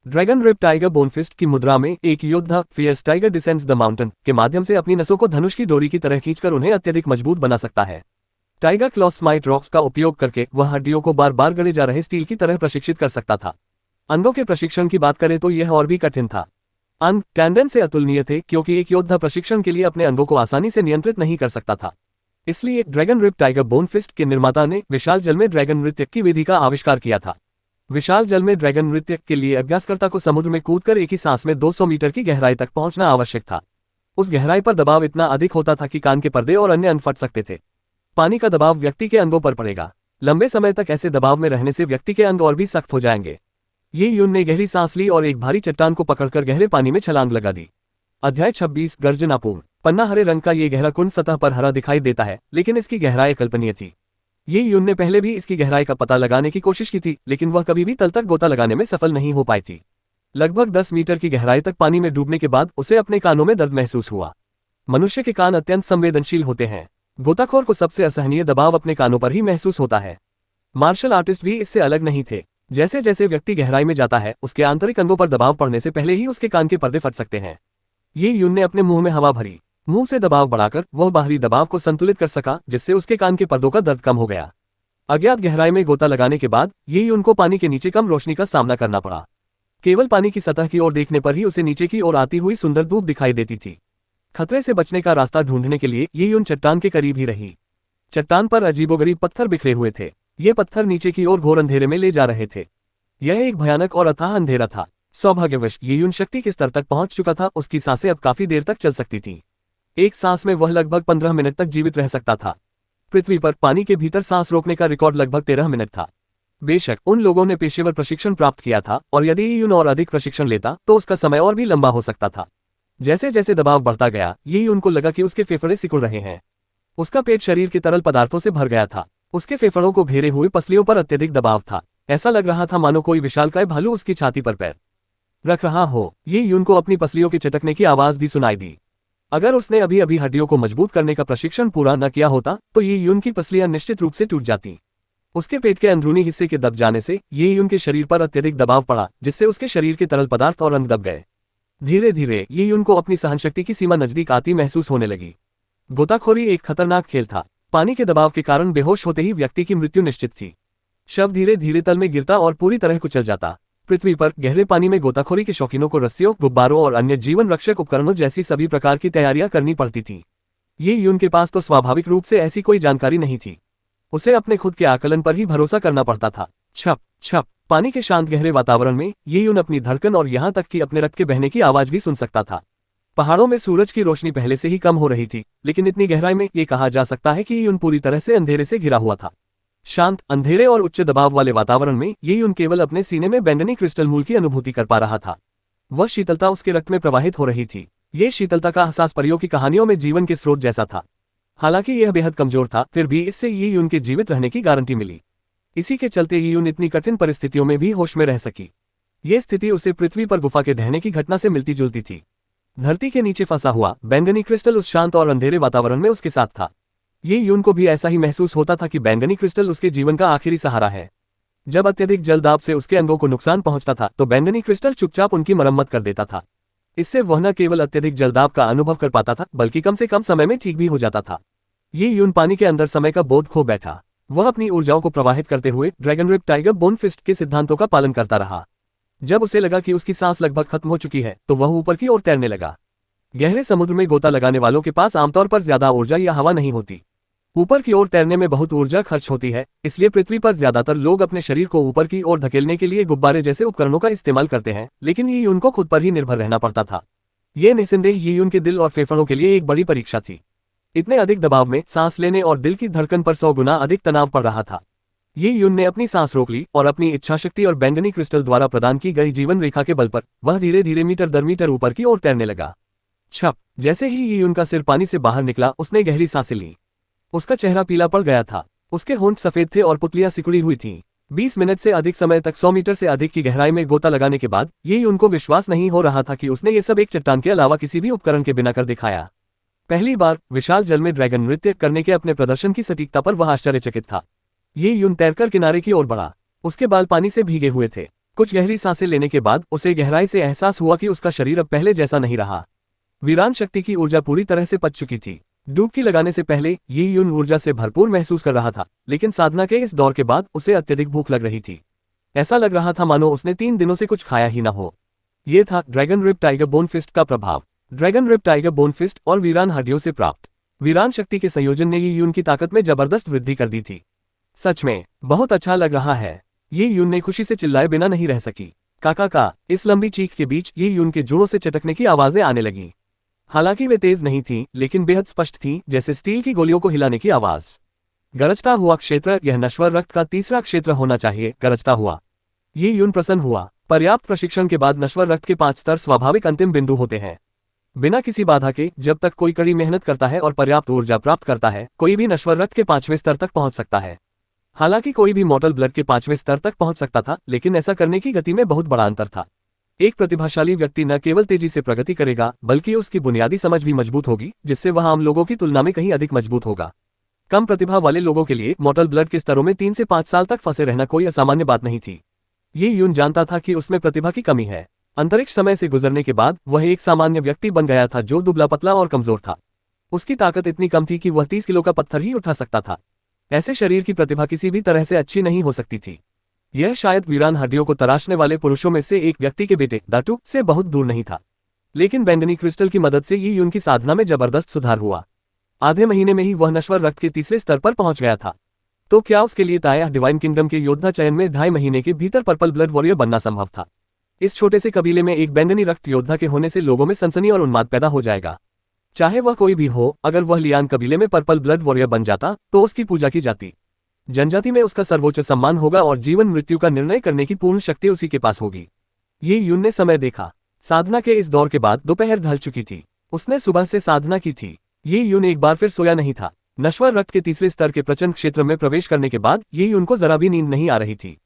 ड्रैगन रिप टाइगर बोनफिस्ट की मुद्रा में एक योद्धा Fierce Tiger Descends the Mountain के माध्यम से अपनी नसों को धनुष की डोरी की तरह खींचकर उन्हें अत्यधिक मजबूत बना सकता है। टाइगर क्लॉस स्माइट रॉक्स का उपयोग करके वह हड्डियों को बार बार गढ़े जा रहे स्टील की तरह प्रशिक्षित कर सकता था। अंगों के प्रशिक्षण की बात करें तो यह और भी कठिन था। अंग टैंडन से अतुलनीय थे, क्योंकि एक योद्धा प्रशिक्षण के लिए अपने अंगों को आसानी से नियंत्रित नहीं कर सकता था। इसलिए ड्रैगन रिप टाइगर बोनफिस्ट के निर्माता ने विशाल जल में ड्रैगन नृत्य की विधि का आविष्कार किया था। विशाल जल में ड्रैगन नृत्य के लिए अभ्यासकर्ता को समुद्र में कूदकर एक ही सांस में 200 मीटर की गहराई तक पहुंचना आवश्यक था। उस गहराई पर दबाव इतना अधिक होता था कि कान के पर्दे और अन्य अंग फट सकते थे। पानी का दबाव व्यक्ति के अंगों पर पड़ेगा। लंबे समय तक ऐसे दबाव में रहने से व्यक्ति के अंग और भी सख्त हो जाएंगे। ये यून ने गहरी सांस ली और एक भारी चट्टान को पकड़कर गहरे पानी में छलांग लगा दी। अध्याय 26 गर्जनापूर्ण। पन्ना हरे रंग का ये गहरा कुंड सतह पर हरा दिखाई देता है, लेकिन इसकी गहराई कल्पनीय थी। ये यून ने पहले भी इसकी गहराई का पता लगाने की कोशिश की थी, लेकिन वह कभी भी तल तक गोता लगाने में सफल नहीं हो पाई थी। लगभग 10 मीटर की गहराई तक पानी में डूबने के बाद उसे अपने कानों में दर्द महसूस हुआ। मनुष्य के कान अत्यंत संवेदनशील होते हैं। गोताखोर को सबसे असहनीय दबाव अपने कानों पर ही महसूस होता है। मार्शल आर्टिस्ट भी इससे अलग नहीं थे। जैसे जैसे व्यक्ति गहराई में जाता है, उसके आंतरिक अंगों पर दबाव पड़ने से पहले ही उसके कान के पर्दे फट सकते हैं। ये यून ने अपने मुंह में हवा भरी। मुंह से दबाव बढ़ाकर वह बाहरी दबाव को संतुलित कर सका, जिससे उसके कान के पर्दों का दर्द कम हो गया। अज्ञात गहराई में गोता लगाने के बाद ये यून को पानी के नीचे कम रोशनी का सामना करना पड़ा। केवल पानी की सतह की ओर देखने पर ही उसे नीचे की ओर आती हुई सुंदर धूप दिखाई देती थी। खतरे से बचने का रास्ता ढूंढने के लिए ये यून चट्टान के करीब ही रही। चट्टान पर अजीबोगरीब पत्थर बिखरे हुए थे। ये पत्थर नीचे की ओर घोर अंधेरे में ले जा रहे थे। यह एक भयानक और अथाह अंधेरा था। सौभाग्यवश ये यून शक्ति के स्तर तक पहुंच चुका था, उसकी सांसें अब काफी देर तक चल सकती थीं। एक सांस में वह लगभग 15 मिनट तक जीवित रह सकता था। पृथ्वी पर पानी के भीतर सांस रोकने का रिकॉर्ड लगभग 13 मिनट था। बेशक उन लोगों ने पेशेवर प्रशिक्षण प्राप्त किया था, और यदि यून और अधिक प्रशिक्षण लेता तो उसका समय और भी लंबा हो सकता था। जैसे जैसे दबाव बढ़ता गया, ये यून को लगा कि उसके फेफड़े सिकुड़ रहे हैं। उसका पेट शरीर के तरल पदार्थों से भर गया था। उसके फेफड़ों को घेरे हुए पसलियों पर अत्यधिक दबाव था। ऐसा लग रहा था मानो कोई विशालकाय भालू उसकी छाती पर पैर रख रहा हो। ये यून को अपनी पसलियों के चटकने की आवाज भी सुनाई दी। अगर उसने अभी अभी हड्डियों को मजबूत करने का प्रशिक्षण पूरा न किया होता तो ये यून की पसलियां निश्चित रूप से टूट जाती। उसके पेट के अंदरूनी हिस्से के दब जाने से ये यून के शरीर पर अत्यधिक दबाव पड़ा, जिससे उसके शरीर के तरल पदार्थ और अंग दब गए। धीरे धीरे ये यून को अपनी सहनशक्ति की सीमा नजदीक आती महसूस होने लगी। गोताखोरी एक खतरनाक खेल था। पानी के दबाव के कारण बेहोश होते ही व्यक्ति की मृत्यु निश्चित थी। शव धीरे धीरे तल में गिरता और पूरी तरह कुचल जाता। पृथ्वी पर गहरे पानी में गोताखोरी के शौकीनों को रस्सियों, गुब्बारों और अन्य जीवन रक्षक उपकरणों जैसी सभी प्रकार की तैयारियां करनी पड़ती थी। ये यून के पास तो स्वाभाविक रूप से ऐसी कोई जानकारी नहीं थी। उसे अपने खुद के आकलन पर ही भरोसा करना पड़ता था। छप छप पानी के शांत गहरे वातावरण में ये यून अपनी धड़कन और यहाँ तक कि अपने रक्त के बहने की आवाज भी सुन सकता था। पहाड़ों में सूरज की रोशनी पहले से ही कम हो रही थी, लेकिन इतनी गहराई में ये कहा जा सकता है कि यून पूरी तरह से अंधेरे से घिरा हुआ था। शांत, अंधेरे और उच्च दबाव वाले वातावरण में ये यून केवल अपने सीने में बैंगनी क्रिस्टल मूल की अनुभूति कर पा रहा था। वह शीतलता उसके रक्त में प्रवाहित हो रही थी। ये शीतलता का एहसास परियों की कहानियों में जीवन के स्रोत जैसा था। हालांकि यह बेहद कमजोर था, फिर भी इससे ये यून के जीवित रहने की गारंटी मिली। इसी के चलते ये यून इतनी कठिन परिस्थितियों में भी होश में रह सकी। ये स्थिति उसे पृथ्वी पर गुफा के ढहने की घटना से मिलती जुलती थी। धरती के नीचे फंसा हुआ बैंगनी क्रिस्टल उस शांत और अंधेरे वातावरण में उसके साथ था। ये यून को भी ऐसा ही महसूस होता था कि बैंगनी क्रिस्टल उसके जीवन का आखिरी सहारा है। जब अत्यधिक जलदाब से उसके अंगों को नुकसान पहुंचता था तो बैंगनी क्रिस्टल चुपचाप उनकी मरम्मत कर देता था। इससे वह न केवल अत्यधिक जलदाब का अनुभव कर पाता था, बल्कि कम से कम समय में ठीक भी हो जाता था। ये यून पानी के अंदर समय का बोध खो बैठा। वह अपनी ऊर्जाओं को प्रवाहित करते हुए Dragon rib tiger bone Fist के सिद्धांतों का पालन करता रहा। जब उसे लगा कि उसकी सांस लगभग खत्म हो चुकी है तो वह ऊपर की ओर तैरने लगा। गहरे समुद्र में गोता लगाने वालों के पास आमतौर पर ज्यादा ऊर्जा या हवा नहीं होती। ऊपर की ओर तैरने में बहुत ऊर्जा खर्च होती है, इसलिए पृथ्वी पर ज्यादातर लोग अपने शरीर को ऊपर की ओर धकेलने के लिए गुब्बारे जैसे उपकरणों का इस्तेमाल करते हैं, लेकिन ये यून को खुद पर ही निर्भर रहना पड़ता था। ये निस्संदेह ये यून के दिल और फेफड़ों के लिए एक बड़ी परीक्षा थी। इतने अधिक दबाव में सांस लेने और दिल की धड़कन पर 100 गुना अधिक तनाव पड़ रहा था। ये यून ने अपनी सांस रोक ली और अपनी इच्छाशक्ति और बैंगनी क्रिस्टल द्वारा प्रदान की गई जीवन रेखा के बल पर वह धीरे धीरे मीटर दर मीटर ऊपर की ओर तैरने लगा। छप जैसे ही ये यून का सिर पानी से बाहर निकला, उसने गहरी सांसें ली। उसका चेहरा पीला पड़ गया था। उसके होंठ सफेद थे और पुतलियां सिकुड़ी हुई थीं। 20 मिनट से अधिक समय तक 100 मीटर से अधिक की गहराई में गोता लगाने के बाद ये उनको विश्वास नहीं हो रहा था कि उसने ये सब एक चट्टान के अलावा किसी भी उपकरण के बिना कर दिखाया। पहली बार विशाल जल में ड्रैगन नृत्य करने के अपने प्रदर्शन की सटीकता पर वह आश्चर्यचकित था। ये यून तैरकर किनारे की ओर बढ़ा। उसके बाल पानी से भीगे हुए थे। कुछ गहरी सांसें लेने के बाद उसे गहराई से एहसास हुआ कि उसका शरीर अब पहले जैसा नहीं रहा। वीरान शक्ति की ऊर्जा पूरी तरह से पच चुकी थी। डुबकी लगाने से पहले ये यून ऊर्जा से भरपूर महसूस कर रहा था, लेकिन साधना के इस दौर के बाद उसे अत्यधिक भूख लग रही थी। ऐसा लग रहा था मानो उसने 3 दिनों से कुछ खाया ही न हो। ये था Dragon rib tiger bone Fist का प्रभाव। Dragon rib tiger bone Fist और वीरान हड्डियों से प्राप्त वीरान शक्ति के संयोजन ने ये यून की ताकत में जबरदस्त वृद्धि कर दी थी। सच में बहुत अच्छा लग रहा है। ये यून ने खुशी से चिल्लाए बिना नहीं रह सकी। काका का इस लंबी चीख के बीच ये यून के जोड़ों से चटकने की आवाजें आने लगीं। हालांकि वे तेज नहीं थीं, लेकिन बेहद स्पष्ट थीं, जैसे स्टील की गोलियों को हिलाने की आवाज। गरजता हुआ क्षेत्र, यह नश्वर रक्त का तीसरा क्षेत्र होना चाहिए। गरजता हुआ। ये यून प्रसन्न हुआ। पर्याप्त प्रशिक्षण के बाद नश्वर रक्त के 5 स्तर स्वाभाविक अंतिम बिंदु होते हैं। बिना किसी बाधा के जब तक कोई कड़ी मेहनत करता है और पर्याप्त ऊर्जा प्राप्त करता है, कोई भी नश्वर रक्त के 5वें स्तर तक पहुंच सकता है। हालांकि कोई भी मॉर्टल ब्लड के 5वें स्तर तक पहुंच सकता था, लेकिन ऐसा करने की गति में बहुत बड़ा अंतर था। एक प्रतिभाशाली व्यक्ति न केवल तेजी से प्रगति करेगा, बल्कि उसकी बुनियादी समझ भी मजबूत होगी, जिससे वह आम लोगों की तुलना में कहीं अधिक मजबूत होगा। कम प्रतिभा वाले लोगों के लिए मॉर्टल ब्लड के स्तरों में 3 से 5 साल तक फंसे रहना कोई असामान्य बात नहीं थी। ये यून जानता था कि उसमें प्रतिभा की कमी है। अंतरिक्ष समय से गुजरने के बाद वह एक सामान्य व्यक्ति बन गया था जो दुबला पतला और कमजोर था। उसकी ताकत इतनी कम थी कि वह 30 किलो का पत्थर ही उठा सकता था। ऐसे शरीर की प्रतिभा किसी भी तरह से अच्छी नहीं हो सकती थी। यह शायद वीरान हड्डियों को तराशने वाले पुरुषों में से एक व्यक्ति के बेटे दाटू से बहुत दूर नहीं था। लेकिन बैंगनी क्रिस्टल की मदद से ये यून की साधना में जबरदस्त सुधार हुआ। आधे महीने में ही वह नश्वर रक्त के तीसरे स्तर पर पहुंच गया था। तो क्या उसके लिए ताया डिवाइन किंगडम के योद्धा चयन में 2.5 महीने के भीतर पर्पल ब्लड वॉरियर बनना संभव था? इस छोटे से कबीले में एक बैंगनी रक्त योद्धा के होने से लोगों में सनसनी और उन्माद पैदा हो जाएगा। चाहे वह कोई भी हो, अगर वह लियान कबीले में पर्पल ब्लड वॉरियर बन जाता तो उसकी पूजा की जाती। जनजाति में उसका सर्वोच्च सम्मान होगा और जीवन मृत्यु का निर्णय करने की पूर्ण शक्ति उसी के पास होगी। ये यून ने समय देखा। साधना के इस दौर के बाद दोपहर ढल चुकी थी। उसने सुबह से साधना की थी। ये यून एक बार फिर सोया नहीं था। नश्वर रक्त के तीसरे स्तर के प्रचंड क्षेत्र में प्रवेश करने के बाद ये यून को जरा भी नींद नहीं आ रही थी।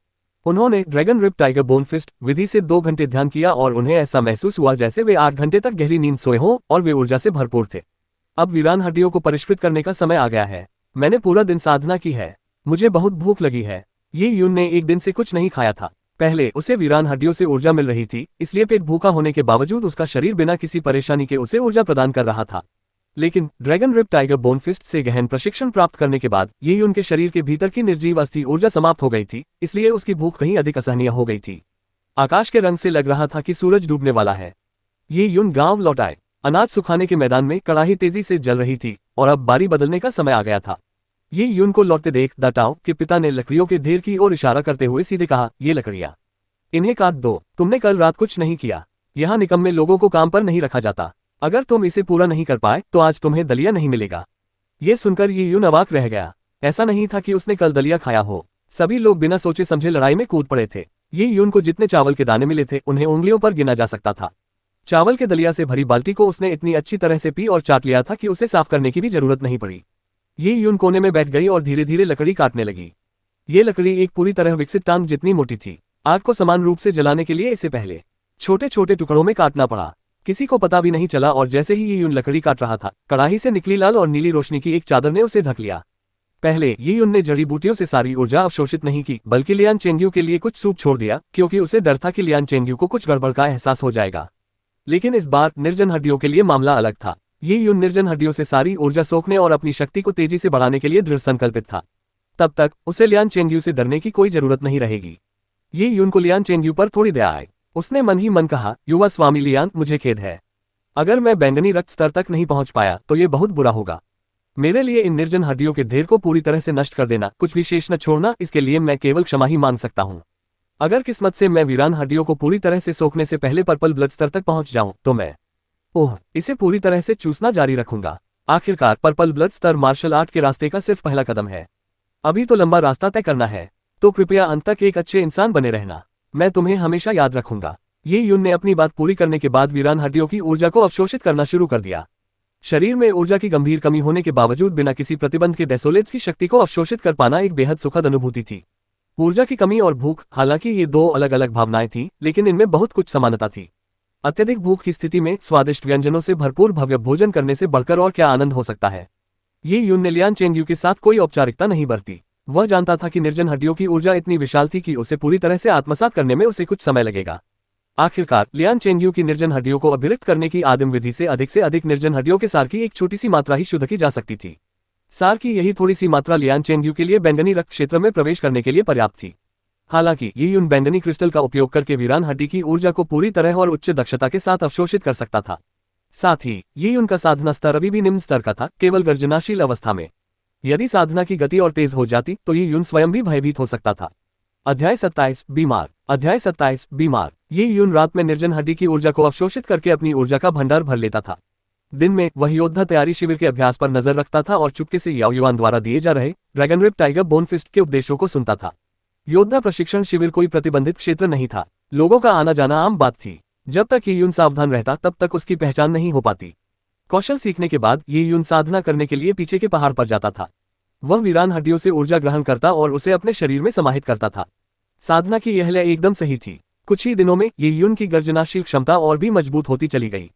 उन्होंने dragon rib tiger bone fist विधि से 2 घंटे ध्यान किया और उन्हें ऐसा महसूस हुआ जैसे वे 8 घंटे तक गहरी नींद सोए हों और वे ऊर्जा से भरपूर थे। अब वीरान हड्डियों को परिष्कृत करने का समय आ गया है। मैंने पूरा दिन साधना की है। मुझे बहुत भूख लगी है। ये यून ने एक दिन से कुछ नहीं खाया था। पहले उसे वीरान हड्डियों से ऊर्जा मिल रही थी, इसलिए पेट भूखा होने के बावजूद उसका शरीर बिना किसी परेशानी के उसे ऊर्जा प्रदान कर रहा था। लेकिन Dragon rib tiger bone Fist से गहन प्रशिक्षण प्राप्त करने के बाद ये यून के शरीर के भीतर की निर्जीव अस्थि ऊर्जा समाप्त हो गई थी, इसलिए उसकी भूख कहीं अधिक असहनीय हो गई थी। आकाश के रंग से लग रहा था कि सूरज डूबने वाला है। ये यून गांव लौट आए। अनाज सुखाने के मैदान में कड़ाही तेजी से जल रही थी और अब बारी बदलने का समय आ गया था। ये यून को लौटते देख दाटाओ के पिता ने लकड़ियों के ढेर की ओर इशारा करते हुए सीधे कहा, ये लकड़ियां, इन्हें काट दो। तुमने कल रात कुछ नहीं किया। यहाँ निकम्मे लोगों को काम पर नहीं रखा जाता। अगर तुम इसे पूरा नहीं कर पाए तो आज तुम्हें दलिया नहीं मिलेगा। ये सुनकर ये यून अवाक रह गया। ऐसा नहीं था कि उसने कल दलिया खाया हो। सभी लोग बिना सोचे समझे लड़ाई में कूद पड़े थे। ये यून को जितने चावल के दाने मिले थे उन्हें उंगलियों पर गिना जा सकता था। चावल के दलिया से भरी बाल्टी को उसने इतनी अच्छी तरह से पी और चाट लिया था कि उसे साफ करने की भी जरूरत नहीं पड़ी। ये यून कोने में बैठ गई और धीरे धीरे लकड़ी काटने लगी। ये लकड़ी एक पूरी तरह विकसित टांग जितनी मोटी थी। आग को समान रूप से जलाने के लिए इसे पहले छोटे छोटे टुकड़ों में काटना पड़ा। किसी को पता भी नहीं चला और जैसे ही ये यून लकड़ी काट रहा था, कड़ाही से निकली लाल और नीली रोशनी की एक चादर ने उसे ढक लिया। पहले ये यून ने जड़ी बूटियों से सारी ऊर्जा अवशोषित नहीं की, बल्कि लियान चेंग्यू के लिए कुछ सूप छोड़ दिया, क्योंकि उसे डर था कि लियान चेंग्यू को कुछ गड़बड़ का एहसास हो जाएगा। लेकिन इस बार निर्जन हड्डियों के लिए मामला अलग था। ये यून निर्जन हड्डियों से सारी ऊर्जा सोखने और अपनी शक्ति को तेजी से बढ़ाने के लिए दृढ़ संकल्पित था। तब तक उसे लियान चेंग्यू से डरने की कोई जरूरत नहीं रहेगी। ये यून को लियान चेंग्यू पर थोड़ी दया आई। उसने मन ही मन कहा, युवा स्वामी लियान, मुझे खेद है। अगर मैं बैंगनी रक्त स्तर तक नहीं पहुंच पाया तो ये बहुत बुरा होगा। मेरे लिए इन निर्जन हड्डियों के ढेर को पूरी तरह से नष्ट कर देना, कुछ भी शेष न छोड़ना, इसके लिए मैं केवल क्षमा ही मांग सकता हूं। अगर किस्मत से मैं वीरान हड्डियों को पूरी तरह से सोखने से पहले पर्पल ब्लड स्तर तक पहुंच जाऊं तो मैं इसे पूरी तरह से चूसना जारी रखूंगा। आखिरकार पर्पल ब्लड स्तर मार्शल आर्ट के रास्ते का सिर्फ पहला कदम है। अभी तो लंबा रास्ता तय करना है, तो कृपया अंत तक एक अच्छे इंसान बने रहना। मैं तुम्हें हमेशा याद रखूंगा। ये यून ने अपनी बात पूरी करने के बाद वीरान हड्डियों की ऊर्जा को अवशोषित करना शुरू कर दिया। शरीर में ऊर्जा की गंभीर कमी होने के बावजूद बिना किसी प्रतिबंध के डेसोलेट्स की शक्ति को अवशोषित कर पाना एक बेहद सुखद अनुभूति थी। ऊर्जा की कमी और भूख, हालांकि ये 2 अलग अलग भावनाएं थीं, लेकिन इनमें बहुत कुछ समानता थी। अत्यधिक भूख की स्थिति में स्वादिष्ट व्यंजनों से भरपूर भव्य भोजन करने से बढ़कर और क्या आनंद हो सकता है। ये यून ने लियान चेंग्यू के साथ कोई औपचारिकता नहीं बरती। वह जानता था कि निर्जन हड्डियों की ऊर्जा इतनी विशाल थी कि उसे पूरी तरह से आत्मसात करने में उसे कुछ समय लगेगा। आखिरकार लियान चेंग्यू की निर्जन हड्डियों को अभिरिक्त करने की आदिम विधि से अधिक निर्जन हड्डियों के सार की एक छोटी सी मात्रा ही शुद्ध की जा सकती थी। सार की यही थोड़ी सी मात्रा लियान चेंग्यू के लिए बैंगनी रक्त क्षेत्र में प्रवेश करने के लिए पर्याप्त थी। हालांकि ये यून बैंगनी क्रिस्टल का उपयोग करके वीरान हड्डी की ऊर्जा को पूरी तरह और उच्च दक्षता के साथ अवशोषित कर सकता था। साथ ही ये यून का साधना स्तर अभी भी निम्न स्तर का था, केवल गर्जनाशील अवस्था में। यदि साधना की गति और तेज हो जाती तो ये यून स्वयं भी भयभीत हो सकता था। अध्याय 27 बीमार। अध्याय 27 बीमार। ये यून रात में निर्जन हड्डी की ऊर्जा को अवशोषित करके अपनी ऊर्जा का भंडार भर लेता था। दिन में वह योद्धा तैयारी शिविर के अभ्यास पर नजर रखता था और चुपके से याओ युआन द्वारा दिए जा रहे Dragon rib tiger bone Fist के उपदेशों को सुनता था। योद्धा प्रशिक्षण शिविर कोई प्रतिबंधित क्षेत्र नहीं था। लोगों का आना जाना आम बात थी। जब तक ये यून सावधान रहता तब तक उसकी पहचान नहीं हो पाती। कौशल सीखने के बाद ये यून साधना करने के लिए पीछे के पहाड़ पर जाता था। वह वीरान हड्डियों से ऊर्जा ग्रहण करता और उसे अपने शरीर में समाहित करता था। साधना की यह लय एकदम सही थी। कुछ ही दिनों में ये यून की गर्जनाशील क्षमता और भी मजबूत होती चली गई।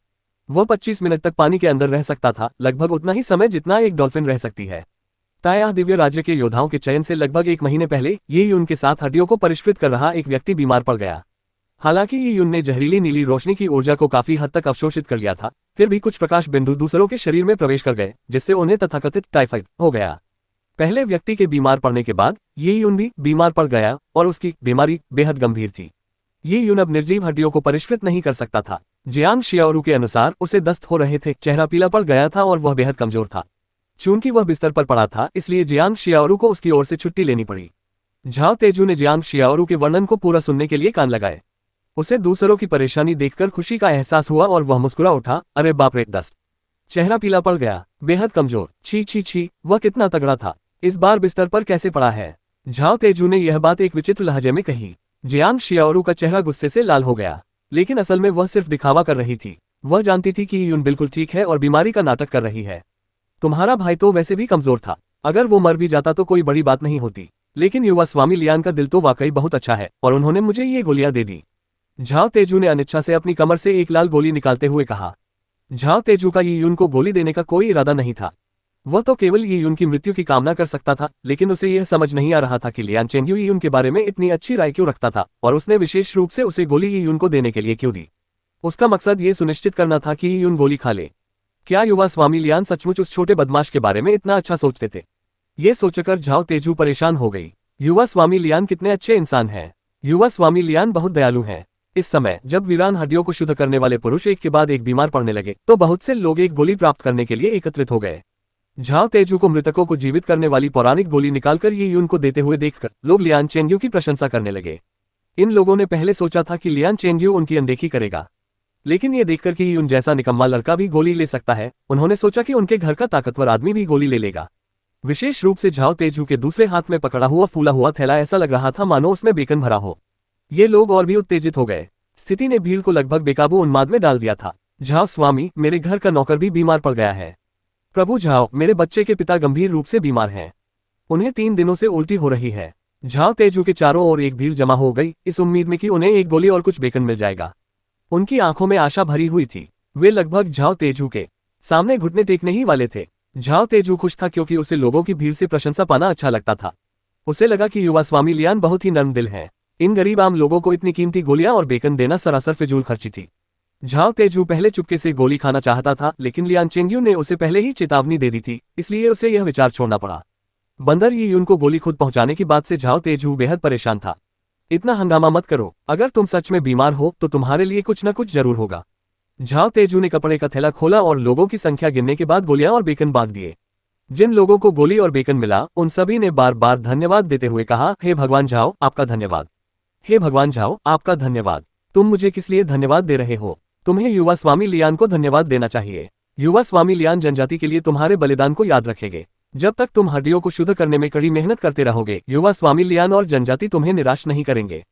वह 25 मिनट तक पानी के अंदर रह सकता था, लगभग उतना ही समय जितना एक डॉल्फिन रह सकती है। ताया दिव्य राज्य के योद्धाओं के चयन से लगभग 1 महीने पहले ये यून के साथ हड्डियों को परिष्कृत कर रहा एक व्यक्ति बीमार पड़ गया। हालांकि ये यून ने जहरीली नीली रोशनी की ऊर्जा को काफी हद तक अवशोषित कर लिया था, फिर भी कुछ प्रकाश बिंदु दूसरों के शरीर में प्रवेश कर गए, जिससे उन्हें तथाकथित टाइफाइड हो गया। पहले व्यक्ति के बीमार पड़ने के बाद ये यून भी बीमार पड़ गया और उसकी बीमारी बेहद गंभीर थी। ये यून अब निर्जीव हड्डियों को परिष्कृत नहीं कर सकता था। जियांग शियाओरू के अनुसार उसे दस्त हो रहे थे, चेहरा पीला पड़ गया था और वह बेहद कमजोर था। चूंकि वह बिस्तर पर पड़ा था, इसलिए जियांग शियाओरू को उसकी ओर से छुट्टी लेनी पड़ी। झाओ तेजू ने जियांग शियाओरू के वर्णन को पूरा सुनने के लिए कान लगाए। उसे दूसरों की परेशानी देखकर खुशी का एहसास हुआ और वह मुस्कुरा उठा। अरे बाप रे, दस्त, चेहरा पीला पड़ गया, बेहद कमजोर, छी छी छी, वह कितना तगड़ा था, इस बार बिस्तर पर कैसे पड़ा है। झाओ तेजू ने यह बात एक विचित्र लहजे में कही। जियांग शियाओरू का चेहरा गुस्से से लाल हो गया, लेकिन असल में वह सिर्फ दिखावा कर रही थी। वह जानती थी कि यून बिल्कुल ठीक है और बीमारी का नाटक कर रही है। तुम्हारा भाई तो वैसे भी कमजोर था, अगर वो मर भी जाता तो कोई बड़ी बात नहीं होती, लेकिन युवा स्वामी लियान का दिल तो वाकई बहुत अच्छा है और उन्होंने मुझे ये गोलियां दे दी। झाओ तेजू ने अनिच्छा से अपनी कमर से एक लाल गोली निकालते हुए कहा। झाओ तेजू का ये यून को गोली देने का कोई इरादा नहीं था। वह तो केवल ये यून की मृत्यु की कामना कर सकता था, लेकिन उसे यह समझ नहीं आ रहा था कि लियान चेंग्यू ये यून के बारे में इतनी अच्छी राय क्यों रखता था और उसने विशेष रूप से उसे गोली ये यून को देने के लिए क्यों दी। उसका मकसद ये सुनिश्चित करना था कि ये यून गोली खा ले। क्या युवा स्वामी लियान सचमुच उस छोटे बदमाश के बारे में इतना अच्छा सोचते थे? ये सोचकर झाओ तेजू परेशान हो गई। युवा स्वामी लियान कितने अच्छे इंसान हैं। युवा स्वामी लियान बहुत दयालु हैं। इस समय जब वीरान हड्डियों को शुद्ध करने वाले पुरुष एक के बाद एक बीमार पड़ने लगे, तो बहुत से लोग एक गोली प्राप्त करने के लिए एकत्रित हो गए। झाओ तेजू को मृतकों को जीवित करने वाली पौराणिक गोली निकालकर ये यून को देते हुए देखकर लोग लियान चेंग्यू की प्रशंसा करने लगे। इन लोगों ने पहले सोचा था कि लियान चेंग्यू उनकी अनदेखी करेगा, लेकिन ये देखकर कि यून जैसा निकम्मा लड़का भी गोली ले सकता है, उन्होंने सोचा कि उनके घर का ताकतवर आदमी भी गोली ले लेगा। विशेष रूप से झाओ तेजू के दूसरे हाथ में पकड़ा हुआ फूला हुआ थैला ऐसा लग रहा था मानो उसमें बेकन भरा हो। ये लोग और भी उत्तेजित हो गए। स्थिति ने भीड़ को लगभग बेकाबू उन्माद में डाल दिया था। झाओ स्वामी, मेरे घर का नौकर भी बीमार पड़ गया है। प्रभु झाओ, मेरे बच्चे के पिता गंभीर रूप से बीमार हैं। उन्हें 3 दिनों से उल्टी हो रही है। झाओ तेजू के चारों ओर एक भीड़ जमा हो गई, इस उम्मीद में कि उन्हें एक गोली और कुछ बेकन मिल जाएगा। उनकी आंखों में आशा भरी हुई थी। वे लगभग झाओ तेजू के सामने घुटने टेकने ही वाले थे। झाओ तेजू खुश था क्योंकि उसे लोगों की भीड़ से प्रशंसा पाना अच्छा लगता था। उसे लगा कि युवा स्वामी लियान बहुत ही नर्म दिल हैं। इन गरीब आम लोगों को इतनी कीमती गोलियां और बेकन देना सरासर फिजूल खर्ची थी। झाओ तेजू पहले चुपके से गोली खाना चाहता था, लेकिन लियान चेंग्यू ने उसे पहले ही चेतावनी दे दी थी, इसलिए उसे यह विचार छोड़ना पड़ा। बंदर ये यून को गोली खुद पहुंचाने की बात से झाओ तेजू बेहद परेशान था। इतना हंगामा मत करो, अगर तुम सच में बीमार हो तो तुम्हारे लिए कुछ न कुछ जरूर होगा। झाओ तेजू ने कपड़े का थैला खोला और लोगों की संख्या गिनने के बाद गोलियां और बेकन बांट दिए। जिन लोगों को गोली और बेकन मिला, उन सभी ने बार बार धन्यवाद देते हुए कहा, हे भगवान झाओ, आपका धन्यवाद। हे भगवान झाओ, आपका धन्यवाद। तुम मुझे किस लिए धन्यवाद दे रहे हो? तुम्हें युवा स्वामी लियान को धन्यवाद देना चाहिए। युवा स्वामी लियान जनजाति के लिए तुम्हारे बलिदान को याद रखेंगे। जब तक तुम हड्डियों को शुद्ध करने में कड़ी मेहनत करते रहोगे, युवा स्वामी लियान और जनजाति तुम्हें निराश नहीं करेंगे।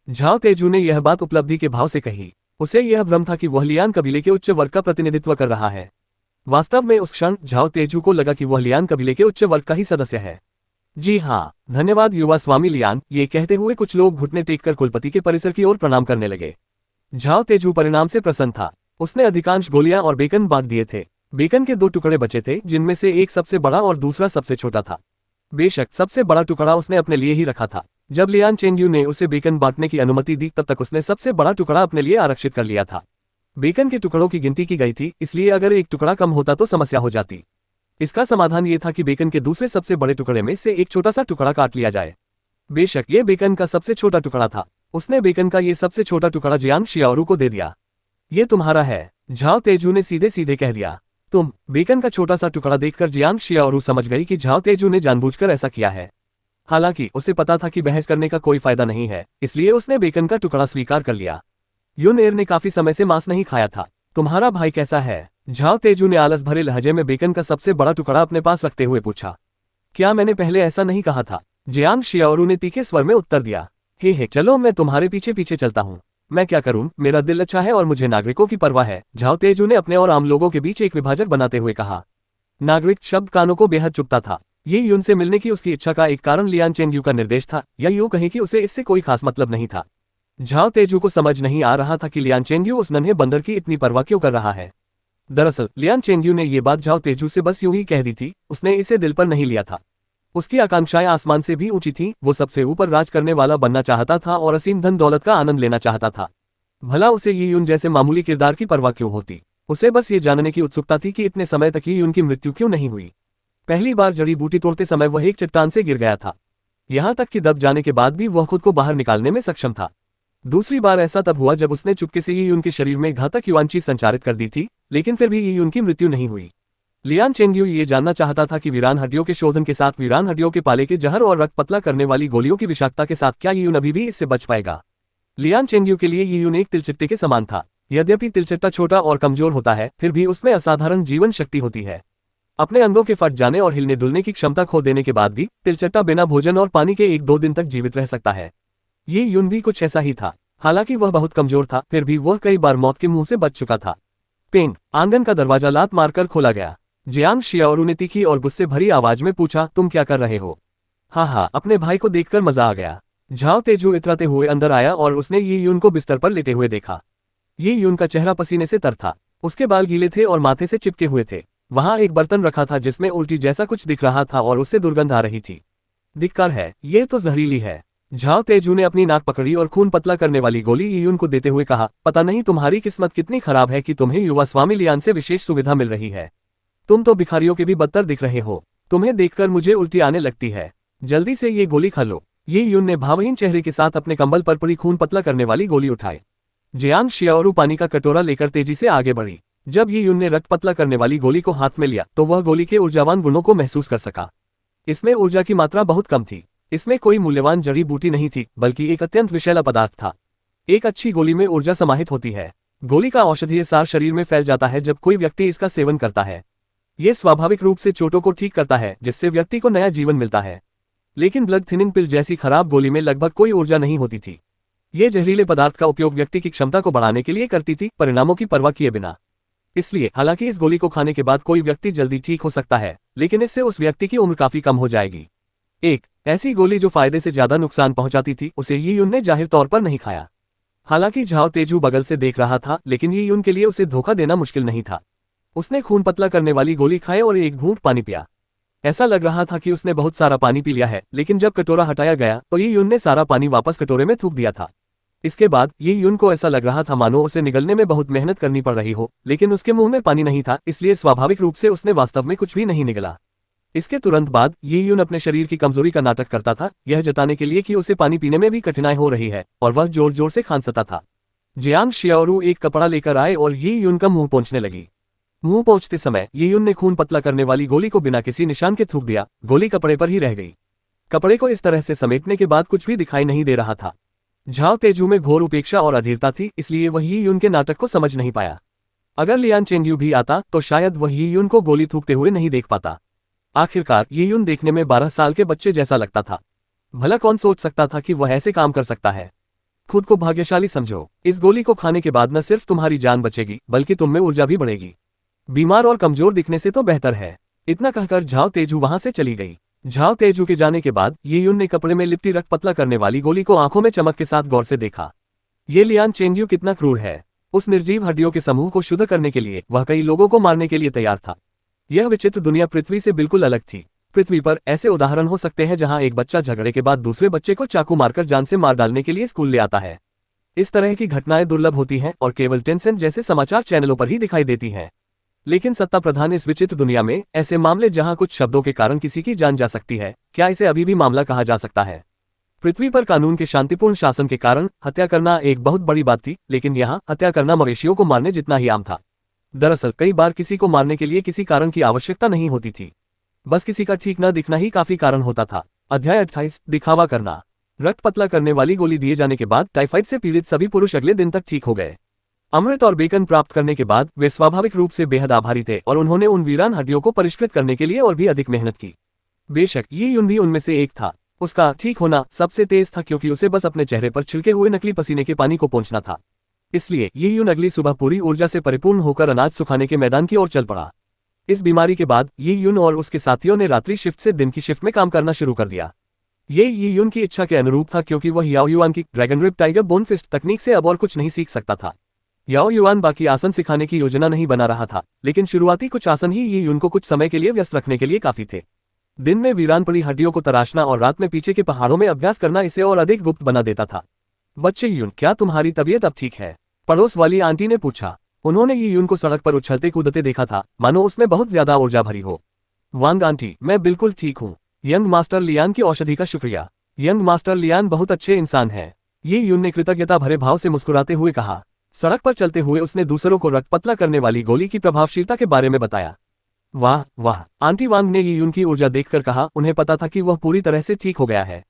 झाओ तेजू ने यह बात उपलब्धि के भाव से कही। उसे यह भ्रम था कि वह लियान कबीले के उच्च वर्ग का प्रतिनिधित्व कर रहा है। वास्तव में उस क्षण झाओ तेजू को लगा कि वह लियान कबीले के उच्च वर्ग का ही सदस्य है। जी हाँ, धन्यवाद युवा स्वामी लियान। ये कहते हुए कुछ लोग घुटने टेककर कुलपति के परिसर की ओर प्रणाम करने लगे। झाओ तेजू परिणाम से प्रसन्न था। उसने अधिकांश गोलियां और बेकन बांट दिए थे। बेकन के 2 टुकड़े बचे थे, जिनमें से एक सबसे बड़ा और दूसरा सबसे छोटा था। बेशक सबसे बड़ा टुकड़ा उसने अपने लिए ही रखा था। जब लियान चेंग्यू ने उसे बेकन बांटने की अनुमति दी, तब तक उसने सबसे बड़ा टुकड़ा अपने लिए आरक्षित कर लिया था। बेकन के टुकड़ों की गिनती की गई थी, इसलिए अगर एक टुकड़ा कम होता तो समस्या हो जाती। इसका समाधान ये था कि बेकन के दूसरे सबसे बड़े टुकड़े में से एक छोटा सा टुकड़ा काट लिया जाए। बेशक ये बेकन का सबसे छोटा टुकड़ा था। उसने बेकन का ये सबसे छोटा टुकड़ा जियांग शियाओरू को दे दिया। ये तुम्हारा है, झाओ तेजू ने सीधे सीधे कह दिया। तुम। बेकन का छोटा सा टुकड़ा देखकर जियांग शियाओरू समझ गई कि झाओ तेजू ने जानबूझकर ऐसा किया है। हालांकि उसे पता था कि बहस करने का कोई फायदा नहीं है, इसलिए उसने बेकन का टुकड़ा स्वीकार कर लिया। यून एर ने काफी समय से मांस नहीं खाया था। तुम्हारा भाई कैसा है? झाओ तेजू ने आलस भरे लहजे में बेकन का सबसे बड़ा टुकड़ा अपने पास रखते हुए पूछा। क्या मैंने पहले ऐसा नहीं कहा था? जियांग शियाओरू ने तीखे स्वर में उत्तर दिया। हे चलो मैं तुम्हारे पीछे पीछे चलता हूँ। मैं क्या करूं, मेरा दिल अच्छा है और मुझे नागरिकों की परवाह है, झाओ तेजू ने अपने और आम लोगों के बीच एक विभाजक बनाते हुए कहा। नागरिक शब्द कानों को बेहद चुभता था। ये यून से मिलने की उसकी इच्छा का एक कारण लियान चेंग्यू का निर्देश था, या यूं कहें कि उसे इससे कोई खास मतलब नहीं था। झाओ तेजू को समझ नहीं आ रहा था कि लियान चेंग्यू उस नन्हे बंदर की इतनी परवाह क्यों कर रहा है। दरअसल लियान चेंग्यू ने ये बात झाओ तेजू से बस यूं ही कह दी थी, उसने इसे दिल पर नहीं लिया था। उसकी आकांक्षाएं आसमान से भी ऊंची थीं, वो सबसे ऊपर राज करने वाला बनना चाहता था और असीम धन दौलत का आनंद लेना चाहता था। भला उसे यी यून जैसे मामूली किरदार की परवाह क्यों होती? उसे बस ये जानने की उत्सुकता थी कि इतने समय तक यी यून की मृत्यु क्यों नहीं हुई। पहली बार जड़ी बूटी तोड़ते समय वह एक चट्टान से गिर गया था, यहाँ तक कि दब जाने के बाद भी वह खुद को बाहर निकालने में सक्षम था। दूसरी बार ऐसा तब हुआ जब उसने चुपके से यी यून के शरीर में घातक युआंची संचारित कर दी थी, लेकिन फिर भी यी यून की मृत्यु नहीं हुई। लियान चेंगयू ये जानना चाहता था कि वीरान हड्डियों के शोधन के साथ वीरान हड्डियों के पाले के जहर और रक्त पतला करने वाली गोलियों की विषाक्तता के साथ क्या यी यून अभी भी इससे बच पाएगा। लियान चेंगयू के लिए यी यून एक तिलचट्टे के समान था। यद्यपि तिलचट्टा छोटा और कमजोर होता है, फिर भी उसमें असाधारण जीवन शक्ति होती है। अपने अंगों के फट जाने और हिलने डुलने की क्षमता खो देने के बाद भी तिलचट्टा बिना भोजन और पानी के 1-2 दिन तक जीवित रह सकता है। यी यून भी कुछ ऐसा ही था। हालांकि वह बहुत कमजोर था, फिर भी वह कई बार मौत के मुंह से बच चुका था। पेंग, आंगन का दरवाजा लात मारकर खोला गया। जियांग शियाओरू ने तीखी और गुस्से भरी आवाज में पूछा, तुम क्या कर रहे हो? हाँ, अपने भाई को देखकर मजा आ गया। झाओ तेजू इतराते हुए अंदर आया और उसने यी यून को बिस्तर पर लेटे हुए देखा। यी यून का चेहरा पसीने से तर था, उसके बाल गीले थे और माथे से चिपके हुए थे। वहां एक बर्तन रखा था जिसमें उल्टी जैसा कुछ दिख रहा था और उससे दुर्गंध आ रही थी। धिक्कार है, ये तो जहरीली है। झाओ तेजू ने अपनी नाक पकड़ी और खून पतला करने वाली गोली यी यून को देते हुए कहा, पता नहीं तुम्हारी किस्मत कितनी खराब है कि तुम्हें युवा स्वामी लियान से विशेष सुविधा मिल रही है। तुम तो भिखारियों के भी बदतर दिख रहे हो। तुम्हें देखकर मुझे उल्टी आने लगती है। जल्दी से ये गोली खा लो। यी यून ने भावहीन चेहरे के साथ अपने कंबल पर पड़ी खून पतला करने वाली गोली उठाई। जियांग शियाओरू पानी का कटोरा लेकर तेजी से आगे बढ़ी। जब यी यून ने रक्त पतला करने वाली गोली को हाथ में लिया तो वह गोली के ऊर्जावान गुणों को महसूस कर सका। इसमें ऊर्जा की मात्रा बहुत कम थी। इसमें कोई मूल्यवान जड़ी बूटी नहीं थी, बल्कि एक अत्यंत विषैला पदार्थ था। एक अच्छी गोली में ऊर्जा समाहित होती है। गोली का औषधीय सार शरीर में फैल जाता है जब कोई व्यक्ति इसका सेवन करता है। ये स्वाभाविक रूप से चोटों को ठीक करता है, जिससे व्यक्ति को नया जीवन मिलता है। लेकिन ब्लड थिनिंग पिल जैसी खराब गोली में लगभग कोई ऊर्जा नहीं होती थी। ये जहरीले पदार्थ का उपयोग व्यक्ति की क्षमता को बढ़ाने के लिए करती थी, परिणामों की परवाह किए बिना। इसलिए हालांकि इस गोली को खाने के बाद कोई व्यक्ति जल्दी ठीक हो सकता है, लेकिन इससे उस व्यक्ति की उम्र काफी कम हो जाएगी। एक ऐसी गोली जो फायदे से ज्यादा नुकसान पहुंचाती थी, उसे यी यून ने जाहिर तौर पर नहीं खाया। हालांकि झाओ तेजू बगल से देख रहा था, लेकिन यी यून के लिए उसे धोखा देना मुश्किल नहीं था। उसने खून पतला करने वाली गोली खाई और एक घूंट पानी पिया। ऐसा लग रहा था कि उसने बहुत सारा पानी पी लिया है, लेकिन जब कटोरा हटाया गया तो यी यून ने सारा पानी वापस कटोरे में थूक दिया था। इसके बाद यी यून को ऐसा लग रहा था मानो उसे निगलने में बहुत मेहनत करनी पड़ रही हो, लेकिन उसके मुंह में पानी नहीं था, इसलिए स्वाभाविक रूप से उसने वास्तव में कुछ भी नहीं निगला। इसके तुरंत बाद यी यून अपने शरीर की कमजोरी का नाटक करता था, यह जताने के लिए कि उसे पानी पीने में भी कठिनाई हो रही है, और वह जोर जोर से खांसता था। जियांग शियाओरू एक कपड़ा लेकर आए और यी यून का मुंह पोंछने लगी। मुंह पोंछते समय यी यून ने खून पतला करने वाली गोली को बिना किसी निशान के थूक दिया। गोली कपड़े पर ही रह गई। कपड़े को इस तरह से समेटने के बाद कुछ भी दिखाई नहीं दे रहा था। झाओ तेजू में घोर उपेक्षा और अधीरता थी, इसलिए वह यी यून के नाटक को समझ नहीं पाया। अगर लियान चेंगयू भी आता तो शायद वह यी यून को गोली थूकते हुए नहीं देख पाता। आखिरकार यी यून देखने में 12 साल के बच्चे जैसा लगता था। भला कौन सोच सकता था कि वह ऐसे काम कर सकता है। खुद को भाग्यशाली समझो। इस गोली को खाने के बाद न सिर्फ तुम्हारी जान बचेगी, बल्कि तुम में ऊर्जा भी बढ़ेगी। बीमार और कमजोर दिखने से तो बेहतर है। इतना कहकर झाओ तेजू वहां से चली गई। झाओ तेजू के जाने के बाद यी यून ने कपड़े में लिपटी रक्त पतला करने वाली गोली को आंखों में चमक के साथ गौर से देखा। ये लियान चेंगयू कितना क्रूर है। उस निर्जीव हड्डियों के समूह को शुद्ध करने के लिए वह कई लोगों को मारने के लिए तैयार था। यह विचित्र दुनिया पृथ्वी से बिल्कुल अलग थी। पृथ्वी पर ऐसे उदाहरण हो सकते हैं जहां एक बच्चा झगड़े के बाद दूसरे बच्चे को चाकू मारकर जान से मार डालने के लिए स्कूल ले आता है। इस तरह की घटनाएं दुर्लभ होती हैं और केवल टेंसेंट जैसे समाचार चैनलों पर ही दिखाई देती हैं। लेकिन सत्ता प्रधान इस विचित्र दुनिया में ऐसे मामले जहां कुछ शब्दों के कारण किसी की जान जा सकती है, क्या इसे अभी भी मामला कहा जा सकता है? पृथ्वी पर कानून के शांतिपूर्ण शासन के कारण हत्या करना एक बहुत बड़ी बात थी, लेकिन यहाँ हत्या करना मवेशियों को मारने जितना ही आम था। दरअसल कई बार किसी को मारने के लिए किसी कारण की आवश्यकता नहीं होती थी, बस किसी का ठीक न दिखना ही काफी कारण होता था। अध्याय 28 दिखावा करना। रक्त पतला करने वाली गोली दिए जाने के बाद टाइफाइड से पीड़ित सभी पुरुष अगले दिन तक ठीक हो गए। अमृत और बेकन प्राप्त करने के बाद वे स्वाभाविक रूप से बेहद आभारी थे और उन्होंने उन वीरान हड्डियों को परिष्कृत करने के लिए और भी अधिक मेहनत की। बेशक यी यून भी उनमें से एक था। उसका ठीक होना सबसे तेज था क्योंकि उसे बस अपने चेहरे पर छिड़के हुए नकली पसीने के पानी को पोंछना था। इसलिए यी यून अगली सुबह पूरी ऊर्जा से परिपूर्ण होकर अनाज सुखाने के मैदान की ओर चल पड़ा। इस बीमारी के बाद यी यून और उसके साथियों ने रात्रि शिफ्ट से दिन की शिफ्ट में काम करना शुरू कर दिया। ये यी यून की इच्छा के अनुरूप था क्योंकि वह याओ युआन की Dragon rib tiger bone Fist तकनीक से अब और कुछ नहीं सीख सकता था। याओ युआन बाकी आसन सिखाने की योजना नहीं बना रहा था, लेकिन शुरुआती कुछ आसन ही यी यून को कुछ समय के लिए व्यस्त रखने के लिए काफी थे। दिन में वीरान पड़ी हड्डियों को तराशना और रात में पीछे के पहाड़ों में अभ्यास करना इसे और अधिक गुप्त बना देता था। बच्चे यून, क्या तुम्हारी तबीयत अब ठीक है? पड़ोस वाली आंटी ने पूछा। उन्होंने ये यून को सड़क पर उछलते कूदते देखा था, मानो उसमें बहुत ज्यादा ऊर्जा भरी हो। वांग आंटी, मैं बिल्कुल ठीक हूँ। यंग मास्टर लियान की औषधि का शुक्रिया। यंग मास्टर लियान बहुत अच्छे इंसान है, ये यून ने कृतज्ञता भरे भाव से मुस्कुराते हुए कहा। सड़क पर चलते हुए उसने दूसरों को रक्त पतला करने वाली गोली की प्रभावशीलता के बारे में बताया। वाह वाह, आंटी वांग ने ये यून की ऊर्जा देखकर कहा। उन्हें पता था कि वह पूरी तरह से ठीक हो गया है।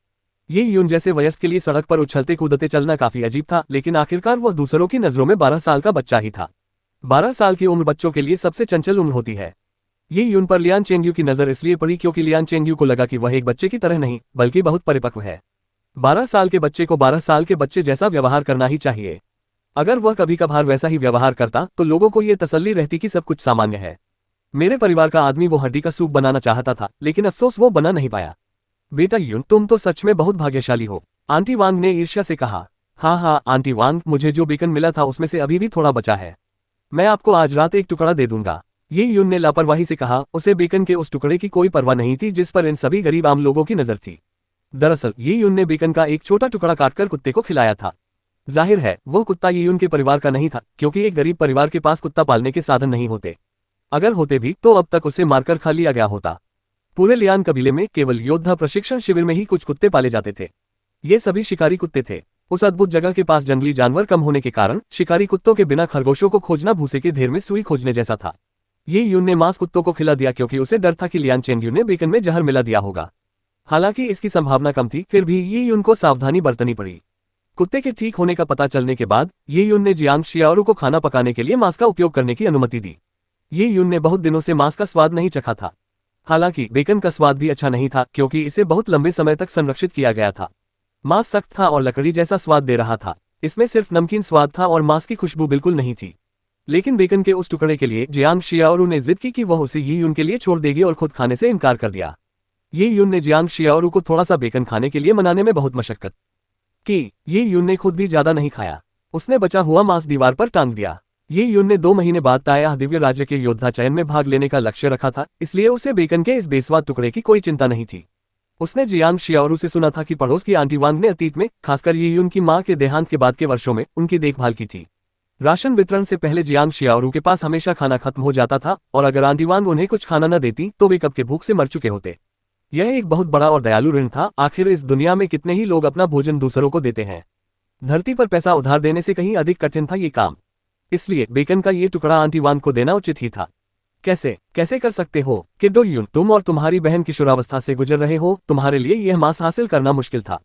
ये यून जैसे वयस्क के लिए सड़क पर उछलते कूदते चलना काफी अजीब था, लेकिन आखिरकार वह दूसरों की नजरों में 12 साल का बच्चा ही था। 12 साल की उम्र बच्चों के लिए सबसे चंचल उम्र होती है। ये यून पर लियान चेंगयू की नजर इसलिए पड़ी क्योंकि लियान चेंगयू को लगा कि वह एक बच्चे की तरह नहीं बल्कि बहुत परिपक्व है। 12 साल के बच्चे को 12 साल के बच्चे जैसा व्यवहार करना ही चाहिए। अगर वह कभी कभार वैसा ही व्यवहार करता तो लोगों को ये तसल्ली रहती कि सब कुछ सामान्य है। मेरे परिवार का आदमी वो हड्डी का सूप बनाना चाहता था, लेकिन अफसोस वो बना नहीं पाया। बेटा यून, तुम तो सच में बहुत भाग्यशाली हो, आंटी वांग ने ईर्ष्या से कहा। हाँ आंटी वांग, मुझे जो बेकन मिला था उसमें से अभी भी थोड़ा बचा है। मैं आपको आज रात एक टुकड़ा दे दूंगा, ये यून ने लापरवाही से कहा। उसे बेकन के उस टुकड़े की कोई परवाह नहीं थी जिस पर इन सभी गरीब आम लोगों की नजर थी। दरअसल ये यून ने बेकन का एक छोटा टुकड़ा काटकर कुत्ते को खिलाया था। जाहिर है वो कुत्ता ये यून के परिवार का नहीं था, क्योंकि एक गरीब परिवार के पास कुत्ता पालने के साधन नहीं होते। अगर होते भी तो अब तक उसे मारकर खा लिया गया होता। पूरे लियान कबीले में केवल योद्धा प्रशिक्षण शिविर में ही कुछ कुत्ते पाले जाते थे। ये सभी शिकारी कुत्ते थे। उस अद्भुत जगह के पास जंगली जानवर कम होने के कारण शिकारी कुत्तों के बिना खरगोशों को खोजना भूसे के ढेर में सुई खोजने जैसा था। ये यून ने मांस कुत्तों को खिला दिया क्योंकि उसे डर था कि लियान चेंगयू ने बेकन में जहर मिला दिया होगा। हालांकि इसकी संभावना कम थी, फिर भी ये यून को सावधानी बरतनी पड़ी। कुत्ते के ठीक होने का पता चलने के बाद ये यून ने जियांग शियाओरू को खाना पकाने के लिए मांस का उपयोग करने की अनुमति दी। ये यून ने बहुत दिनों से मांस का स्वाद नहीं चखा था। हालांकि बेकन का स्वाद भी अच्छा नहीं था, क्योंकि इसे बहुत लंबे समय तक संरक्षित किया गया था। मांस सख्त था और लकड़ी जैसा स्वाद दे रहा था। इसमें सिर्फ नमकीन स्वाद था और मांस की खुशबू बिल्कुल नहीं थी। लेकिन बेकन के उस टुकड़े के लिए जियांग शियाओरू ने जिद की कि वह उसे ये यून के लिए छोड़ देगी और खुद खाने से इनकार कर दिया। ये यून ने जियांग शियाओरू को थोड़ा सा बेकन खाने के लिए मनाने में बहुत मशक्कत की। ये यून ने खुद भी ज्यादा नहीं खाया। उसने बचा हुआ मांस दीवार पर टांग दिया। ये यून ने 2 महीने बाद ताया दिव्य राज्य के योद्धा चयन में भाग लेने का लक्ष्य रखा था, इसलिए उसे बेकन के इस बेस्वाद टुकड़े की कोई चिंता नहीं थी। उसने जियांग शियाओरू से सुना था कि पड़ोस की आंटी वांग ने अतीत में, खासकर ये यून की मां के देहांत के बाद के वर्षों में, उनकी देखभाल की थी। राशन वितरण से पहले जियांग शियाओरू के पास हमेशा खाना खत्म हो जाता था, और अगर आंटी वांग उन्हें कुछ खाना न देती तो वे कब के भूख से मर चुके होते। यह एक बहुत बड़ा और दयालु ऋण था। आखिर इस दुनिया में कितने ही लोग अपना भोजन दूसरों को देते हैं। धरती पर पैसा उधार देने से कहीं अधिक कठिन था ये काम। इसलिए बेकन का ये टुकड़ा आंटी वांग को देना उचित ही था। कैसे कर सकते हो किडो यून, तुम और तुम्हारी बहन किशोरावस्था से गुजर रहे हो, तुम्हारे लिए यह मांस हासिल करना मुश्किल था।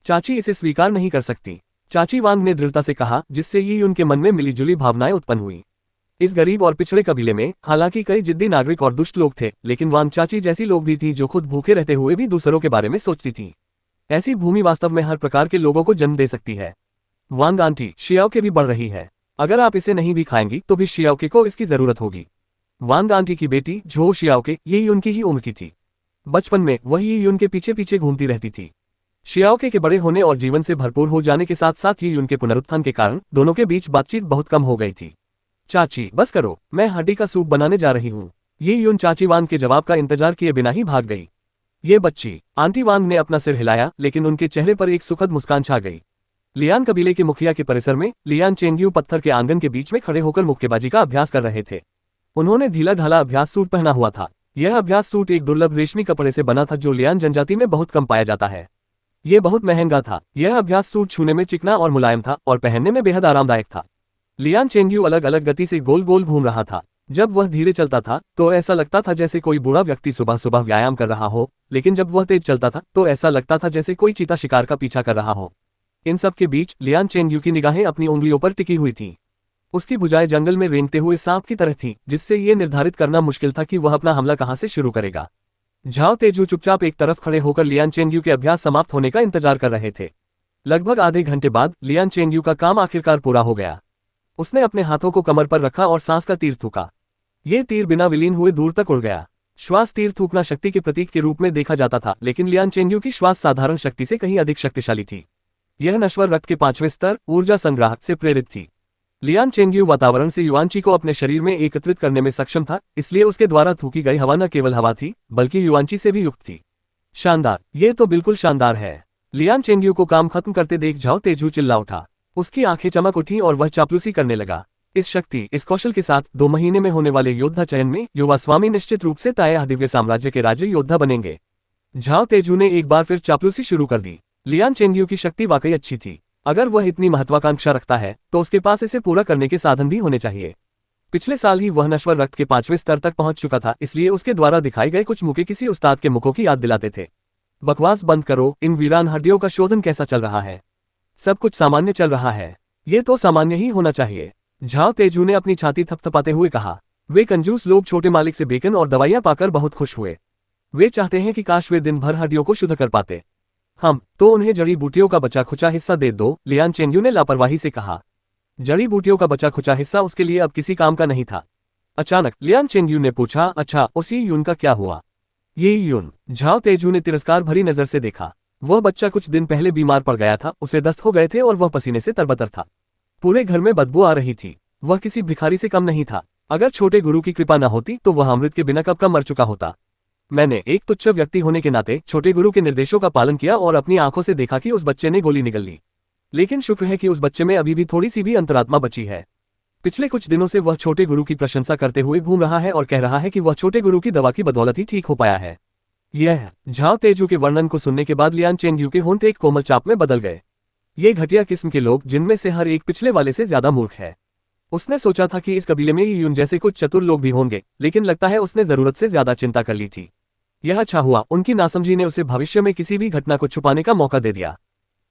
चाची इसे स्वीकार नहीं कर सकती, चाची वांग ने दृढ़ता से कहा, जिससे ये यून के मन में मिलीजुली भावनाएं उत्पन्न हुई। इस गरीब और पिछड़े कबीले में हालांकि कई जिद्दी नागरिक और दुष्ट लोग थे, लेकिन वांग चाची जैसी लोग भी थी जो खुद भूखे रहते हुए भी दूसरों के बारे में सोचती थी। ऐसी भूमि वास्तव में हर प्रकार के लोगों को जन्म दे सकती है। वांग आंटी, शियाओके भी बढ़ रही है। अगर आप इसे नहीं भी खाएंगी तो भी शियाओके को इसकी जरूरत होगी। वांग आंटी की बेटी झो शियाओके ये यून की ही उम्र की थी। बचपन में वह ये यून के पीछे पीछे घूमती रहती थी। शियाओके के बड़े होने और जीवन से भरपूर हो जाने के साथ साथ ये यून के पुनरुत्थान के कारण दोनों के बीच बातचीत बहुत कम हो गई थी। चाची बस करो, मैं हड्डी का सूप बनाने जा रही हूँ। ये यून चाची वांग के जवाब का इंतजार किए बिना ही भाग गई। ये बच्ची, आंटी वांग ने अपना सिर हिलाया, लेकिन उनके चेहरे पर एक सुखद मुस्कान छा गई। लियान कबीले के मुखिया के परिसर में लियान चेंगयू पत्थर के आंगन के बीच में खड़े होकर मुक्केबाजी का अभ्यास कर रहे थे। उन्होंने ढीला ढाला अभ्यास सूट पहना हुआ था। यह अभ्यास सूट एक दुर्लभ रेशमी कपड़े से बना था जो लियान जनजाति में बहुत कम पाया जाता है। यह बहुत महंगा था। यह अभ्यास सूट छूने में चिकना और मुलायम था और पहनने में बेहद आरामदायक था। लियान चेंगयू अलग अलग गति से गोल गोल घूम रहा था। जब वह धीरे चलता था तो ऐसा लगता था जैसे कोई बूढ़ा व्यक्ति सुबह सुबह व्यायाम कर रहा हो, लेकिन जब वह तेज चलता था तो ऐसा लगता था जैसे कोई चीता शिकार का पीछा कर रहा हो। इन सब के बीच लियान चेंगयू की निगाहें अपनी उंगलियों पर टिकी हुई थीं। उसकी भुजाएं जंगल में रेंगते हुए सांप की तरह थीं, जिससे ये निर्धारित करना मुश्किल था कि वह अपना हमला कहां से शुरू करेगा। झाओ तेजू चुपचाप एक तरफ खड़े होकर लियान चेंगयू के अभ्यास समाप्त होने का इंतजार कर रहे थे। लगभग आधे घंटे बाद लियान चेंगयू का काम आखिरकार पूरा हो गया। उसने अपने हाथों को कमर पर रखा और सांस का तीर थूका। ये तीर बिना विलीन हुए दूर तक उड़ गया। श्वास तीर थूकना शक्ति के प्रतीक के रूप में देखा जाता था, लेकिन लियान चेंगयू की श्वास साधारण शक्ति से कहीं अधिक शक्तिशाली थी। यह नश्वर रक्त के 5वें स्तर ऊर्जा संग्राहक से प्रेरित थी। लियान चेंगयू वातावरण से युआनची को अपने शरीर में एकत्रित करने में सक्षम था, इसलिए उसके द्वारा थूकी गई हवा न केवल हवा थी बल्कि युआनची से भी युक्त थी। शानदार, ये तो बिल्कुल शानदार है। लियान चेंगयू को काम खत्म करते देख झाओ तेजू चिल्ला उठा। उसकी आंखें चमक उठी और वह चापलूसी करने लगा। इस शक्ति, इस कौशल के साथ 2 महीने में होने वाले योद्धा चयन में युवा स्वामी निश्चित रूप से ताया दिव्य साम्राज्य के राज्य योद्धा बनेंगे। झाओ तेजू ने एक बार फिर चापलूसी शुरू कर दी। लियान चेंगयू की शक्ति वाकई अच्छी थी। अगर वह इतनी महत्वाकांक्षा रखता है तो उसके पास इसे पूरा करने के साधन भी होने चाहिए। पिछले साल ही वह नश्वर रक्त के 5वें स्तर तक पहुंच चुका था, इसलिए उसके द्वारा दिखाए गए कुछ मुके किसी उस्ताद के मुखों की याद दिलाते थे। बकवास बंद करो, इन वीरान हड्डियों का शोधन कैसा चल रहा है? सब कुछ सामान्य चल रहा है। ये तो सामान्य ही होना चाहिए। झाओ तेजू ने अपनी छाती थपथपाते हुए कहा। वे कंजूस लोग छोटे मालिक से बेकन और दवाइयां पाकर बहुत खुश हुए। वे चाहते हैं कि काश वे दिन भर हड्डियों को शुद्ध कर पाते। हम तो उन्हें जड़ी बूटियों का बचा खुचा हिस्सा दे दो, लियान चेंगयू ने लापरवाही से कहा। जड़ी बूटियों का बचा खुचा हिस्सा उसके लिए अब किसी काम का नहीं था। अचानक लियान चेंगयू ने पूछा, अच्छा, उसी यून का क्या हुआ? ये यून? झाओ तेजू ने तिरस्कार भरी नजर से देखा। वह बच्चा कुछ दिन पहले बीमार पड़ गया था, उसे दस्त हो गए थे और वह पसीने से तरबतर था। पूरे घर में बदबू आ रही थी। वह किसी भिखारी से कम नहीं था। अगर छोटे गुरु की कृपा न होती तो वह अमृत के बिना कब का मर चुका होता। मैंने एक तुच्छ व्यक्ति होने के नाते छोटे गुरु के निर्देशों का पालन किया और अपनी आंखों से देखा कि उस बच्चे ने गोली निगल ली। लेकिन शुक्र है कि उस बच्चे में अभी भी थोड़ी सी भी अंतरात्मा बची है। पिछले कुछ दिनों से वह छोटे गुरु की प्रशंसा करते हुए घूम रहा है और कह रहा है कि वह छोटे गुरु की दवा की बदौलत ही ठीक हो पाया है। यह झाओ तेजू के वर्णन को सुनने के बाद लियान चेंगयू के होंठ एक कोमल चाप में बदल गए। ये घटिया किस्म के लोग, जिनमें से हर एक पिछले वाले से ज्यादा मूर्ख है। उसने सोचा था कि इस कबीले में यून जैसे कुछ चतुर लोग भी होंगे, लेकिन लगता है उसने जरूरत से ज्यादा चिंता कर ली थी। यह अच्छा हुआ, उनकी नासमझी ने उसे भविष्य में किसी भी घटना को छुपाने का मौका दे दिया।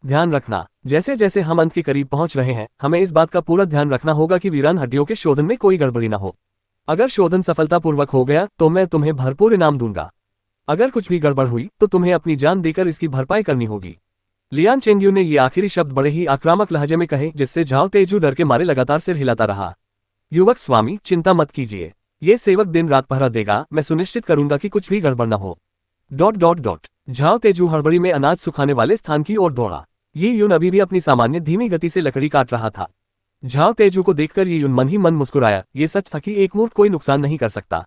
ध्यान रखना, जैसे जैसे हम अंत के करीब पहुंच रहे हैं, हमें इस बात का पूरा ध्यान रखना होगा कि वीरान हड्डियों के शोधन में कोई गड़बड़ी न हो। अगर शोधन सफलतापूर्वक हो गया तो मैं तुम्हें भरपूर इनाम दूंगा। अगर कुछ भी गड़बड़ हुई तो तुम्हें अपनी जान देकर इसकी भरपाई करनी होगी। लियान चेंगयू ने ये आखिरी शब्द बड़े ही आक्रामक लहजे में कहे, जिससे झाओ तेजू डर के मारे लगातार सिर हिलाता रहा। युवक स्वामी, चिंता मत कीजिए। ये सेवक दिन रात पहरा देगा, मैं सुनिश्चित करूंगा कि कुछ भी गड़बड़ न हो। ... झाओ तेजू हड़बड़ी में अनाज सुखाने वाले स्थान की ओर दौड़ा। ये यून अभी भी अपनी सामान्य धीमी गति से लकड़ी काट रहा था। झाओ तेजू को देखकर ये यून मन ही मन मुस्कुराया। ये सच था कि एक मूर्ख कोई नुकसान नहीं कर सकता।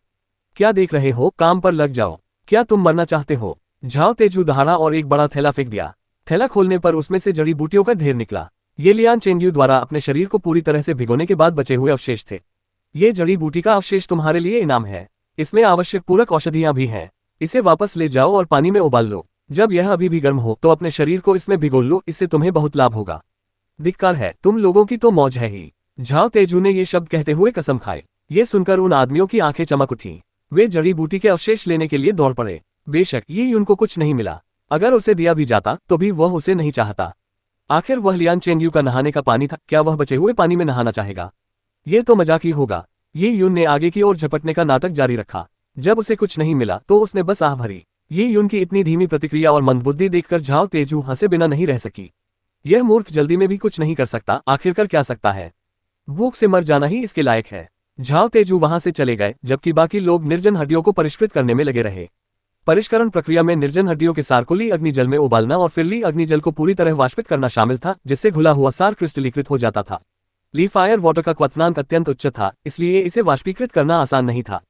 क्या देख रहे हो, काम पर लग जाओ। क्या तुम मरना चाहते हो? झाओ तेजू दहाड़ा और एक बड़ा थैला फेंक दिया। थैला खोलने पर उसमें से जड़ी बूटियों का ढेर निकला। ये लियान चेंगयू द्वारा अपने शरीर को पूरी तरह से भिगोने के बाद बचे हुए अवशेष थे। ये जड़ी बूटी का अवशेष तुम्हारे लिए इनाम है। इसमें आवश्यक पूरक औषधियां भी हैं। इसे वापस ले जाओ और पानी में उबाल लो। जब यह अभी भी गर्म हो तो अपने शरीर को इसमें भिगो लो, इससे तुम्हें बहुत लाभ होगा। धिक्कार है, तुम लोगों की तो मौज है ही। झाओ तेजू ने ये शब्द कहते हुए कसम खाए। ये सुनकर उन आदमियों की आंखें चमक उठी। वे जड़ी बूटी के अवशेष लेने के लिए दौड़ पड़े। बेशक ये उनको कुछ नहीं मिला। अगर उसे दिया भी जाता तो भी वह उसे नहीं चाहता। आखिर वह लियान चेंगयू का नहाने का पानी था, क्या वह बचे हुए पानी में नहाना चाहेगा? ये तो मजाक ही होगा। ये यून ने आगे की ओर झपटने का नाटक जारी रखा। जब उसे कुछ नहीं मिला तो उसने बस आह भरी। ये यून की इतनी धीमी प्रतिक्रिया और मंदबुद्धि देखकर झाओ तेजू हंसे बिना नहीं रह सकी। यह मूर्ख जल्दी में भी कुछ नहीं कर सकता, आखिरकार क्या सकता है? भूख से मर जाना ही इसके लायक है। झाओ तेजू वहां से चले गए, जबकि बाकी लोग निर्जन हड्डियों को परिष्कृत करने में लगे रहे। परिष्करण प्रक्रिया में निर्जन हड्डियों के सार को ली अग्निजल में उबालना और फिर ली अग्निजल को पूरी तरह वाष्पित करना शामिल था, जिससे घुला हुआ सार क्रिस्टलीकृत हो जाता था। ली फायर वाटर का क्वथनांक अत्यंत उच्च था, इसलिए इसे वाष्पीकृत करना आसान नहीं था।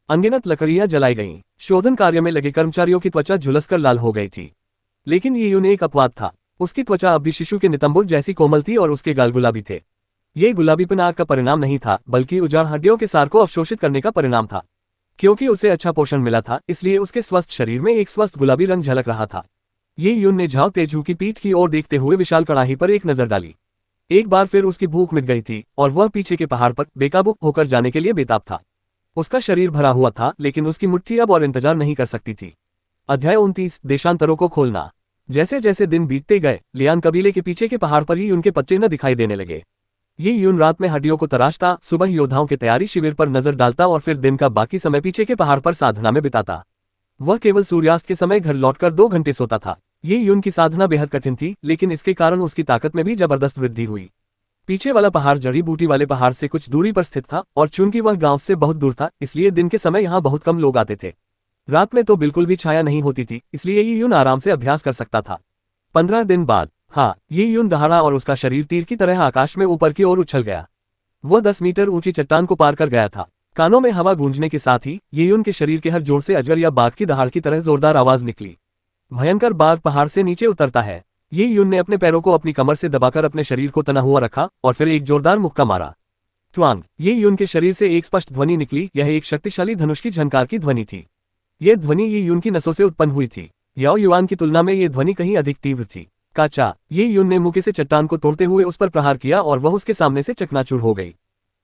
अनगिनत लकड़ियां जलाई गईं। शोधन कार्य में लगे कर्मचारियों की त्वचा झुलसकर लाल हो गई थी। लेकिन ये यून एक अपवाद था। उसकी त्वचा अब भी शिशु के नितंबुर जैसी कोमल थी और उसके गाल गुलाबी थे। ये गुलाबीपन आग का परिणाम नहीं था, बल्कि उजाड़ हड्डियों के सार को अवशोषित करने का परिणाम था। क्योंकि उसे अच्छा पोषण मिला था, इसलिए उसके स्वस्थ शरीर में एक स्वस्थ गुलाबी रंग झलक रहा था। ये यून ने झाओ तेजू की पीठ की ओर देखते हुए विशाल कड़ाही पर एक नजर डाली। एक बार फिर उसकी भूख मिट गई थी और वह पीछे के पहाड़ पर बेकाबू होकर जाने के लिए बेताब था। उसका शरीर भरा हुआ था, लेकिन उसकी मुट्ठी अब और इंतजार नहीं कर सकती थी। अध्याय 29, देशांतरों को खोलना। जैसे जैसे दिन बीतते गए, लियान कबीले के पीछे के पहाड़ पर ही उनके पत्ते न दिखाई देने लगे। ये यून रात में हड्डियों को तराशता, सुबह योद्धाओं के तैयारी शिविर पर नजर डालता और फिर दिन का बाकी समय पीछे के पहाड़ पर साधना में बिताता। वह केवल सूर्यास्त के समय घर लौटकर 2 घंटे सोता था। ये यून की साधना बेहद कठिन थी, लेकिन इसके कारण उसकी ताकत में भी जबरदस्त वृद्धि हुई। पीछे वाला पहाड़ जड़ी बूटी वाले पहाड़ से कुछ दूरी पर स्थित था और चूंकि वह गांव से बहुत दूर था, इसलिए दिन के समय यहाँ बहुत कम लोग आते थे। रात में तो बिल्कुल भी छाया नहीं होती थी, इसलिए ये यून आराम से अभ्यास कर सकता था। 15 दिन बाद, हाँ, ये यून दहाड़ा और उसका शरीर तीर की तरह आकाश में ऊपर की ओर उछल गया। वह 10 मीटर ऊंची चट्टान को पार कर गया था। कानों में हवा गूंजने के साथ ही ये यून के शरीर के हर जोड़ से अजगर या बाघ की दहाड़ की तरह जोरदार आवाज निकली। भयंकर बाघ पहाड़ से नीचे उतरता है। ये यून ने अपने पैरों को अपनी कमर से दबाकर अपने शरीर को तना हुआ रखा और फिर एक जोरदार मुक्का मारा। ट्वांग। ये यून के शरीर से एक स्पष्ट ध्वनि निकली। यह एक शक्तिशाली धनुष की झनकार की ध्वनि थी। यह ध्वनि ये यून की नसों से उत्पन्न हुई थी। याओ युआन की तुलना में ये ध्वनि कहीं अधिक तीव्र थी। काचा। ये यून ने मुक्के से चट्टान को तोड़ते हुए उस पर प्रहार किया और वह उसके सामने से चकनाचूर हो गई।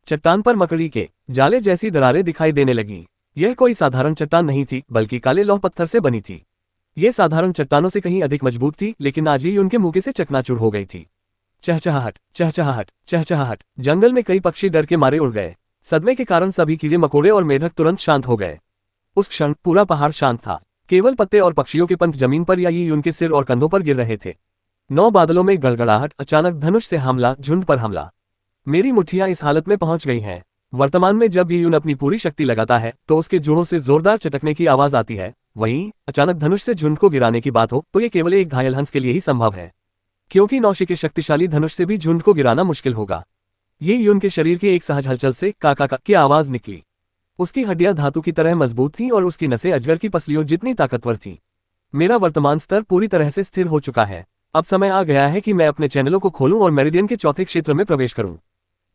चट्टान पर मकड़ी के जाले जैसी दरारें दिखाई देने लगीं। यह कोई साधारण चट्टान नहीं थी, बल्कि काले लौह पत्थर से बनी थी। यह साधारण चट्टानों से कहीं अधिक मजबूत थी, लेकिन आज ही उनके मुक्के से चकनाचूर हो गई थी। चहचहाहट, चहचहाहट, चहचहाहट। जंगल में कई पक्षी डर के मारे उड़ गए। सदमे के कारण सभी कीड़े मकोड़े और मेढक तुरंत शांत हो गए। उस क्षण पूरा पहाड़ शांत था। केवल पत्ते और पक्षियों के पंख जमीन पर या ये उनके सिर और कंधों पर गिर रहे थे। 9 बादलों में गड़गड़ाहट। अचानक धनुष से हमला, झुंड पर हमला। मेरी मुट्ठियां इस हालत में पहुंच गई हैं। वर्तमान में जब ये यून अपनी पूरी शक्ति लगाता है तो उसके जोड़ों से जोरदार चटकने की आवाज आती है। वहीं अचानक धनुष से झुंड को गिराने की बात हो तो ये केवल एक घायल हंस के लिए ही संभव है, क्योंकि नौशी के शक्तिशाली धनुष से भी झुंड को गिराना मुश्किल होगा। ये यून के शरीर की एक सहज हलचल से का की आवाज निकली। उसकी हड्डियां धातु की तरह मजबूत थीं और उसकी नसें अजगर की पसलियों जितनी ताकतवर थीं। मेरा वर्तमान स्तर पूरी तरह से स्थिर हो चुका है। अब समय आ गया है कि मैं अपने चैनलों को खोलूं और मेरिडियन के चौथे क्षेत्र में प्रवेश करूं।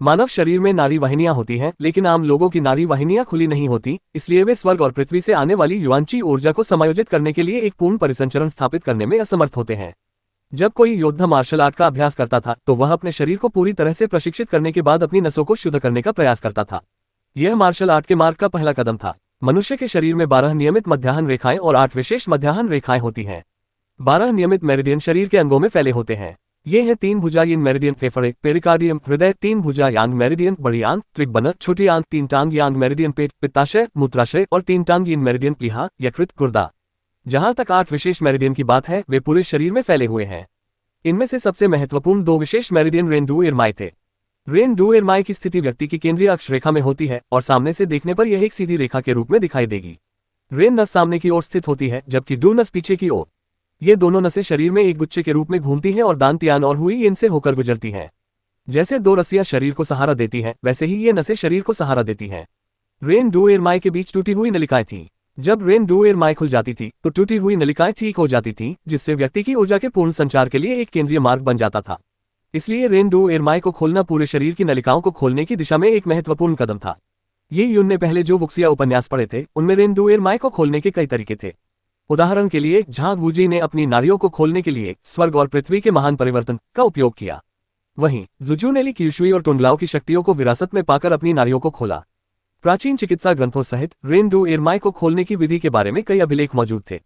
मानव शरीर में नाड़ी वाहिनियां होती हैं, लेकिन आम लोगों की नाड़ी वाहिनियां खुली नहीं होती, इसलिए वे स्वर्ग और पृथ्वी से आने वाली युवांची ऊर्जा को समायोजित करने के लिए एक पूर्ण परिसंचरण स्थापित करने में असमर्थ होते हैं। जब कोई योद्धा मार्शल आर्ट का अभ्यास करता था तो वह अपने शरीर को पूरी तरह से प्रशिक्षित करने के बाद अपनी नसों को शुद्ध करने का प्रयास करता था। यह मार्शल आर्ट के मार्ग का पहला कदम था। मनुष्य के शरीर में 12 नियमित मध्याह्न रेखाएं और 8 विशेष मध्याह्न रेखाएं होती हैं। 12 नियमित मेरिडियन शरीर के अंगों में फैले होते हैं। ये हैं 3 भुजा यिन मेरिडियन, फेफड़े, पेरिकार्डियम, हृदय, 3 भुजा यांग मेरिडियन, बड़ी आंत, त्रिकबनर, छोटी आंत, 3 टांग यांग मेरिडियन, पेट, पित्ताशय, मूत्राशय और 3 टांग यिन मेरिडियन, प्लीहा, यकृत, गुर्दा। जहां तक 8 विशेष मेरिडियन की बात है, वे पूरे शरीर में फैले हुए हैं। इनमें से सबसे महत्वपूर्ण 2 विशेश मेरिडियन रेन डू एरमाई थे। रेन डू एरमाई की स्थिति व्यक्ति की केंद्रीय अक्षरेखा में होती है और सामने से देखने पर यह एक सीधी रेखा के रूप में दिखाई देगी। रेन नस सामने की ओर स्थित होती है, जबकि डू नस पीछे की ओर। ये दोनों नसें शरीर में एक गुच्छे के रूप में घूमती हैं और दांतियान और हुई इनसे होकर गुजरती हैं। जैसे 2 रस्सियां शरीर को सहारा देती हैं, वैसे ही ये नसें शरीर को सहारा देती हैं। रेन डू एरमाई के बीच टूटी हुई नलिकाएं थीं। जब रेन डू एरमाई खुल जाती थी तो टूटी हुई नलिकाएं ठीक हो जाती थीं, जिससे व्यक्ति की ऊर्जा के पूर्ण संचार के लिए एक केंद्रीय मार्ग बन जाता था। इसलिए रेन डू एरमाई को खोलना पूरे शरीर की नलिकाओं को खोलने की दिशा में एक महत्वपूर्ण कदम था। ये यून ने पहले जो वुक्सिया उपन्यास पढ़े थे उनमें रेन डू एरमाई को खोलने के कई तरीके थे। उदाहरण के लिए झांग वूजी ने अपनी नाड़ियों को खोलने के लिए स्वर्ग और पृथ्वी के महान परिवर्तन का उपयोग किया। वहीं जुजू ने ली क्यूशुई और टुंडलाओं की शक्तियों को विरासत में पाकर अपनी नाड़ियों को खोला। प्राचीन चिकित्सा ग्रंथों सहित रेन डू एरमाई को खोलने की विधि के बारे में कई अभिलेख मौजूद थे।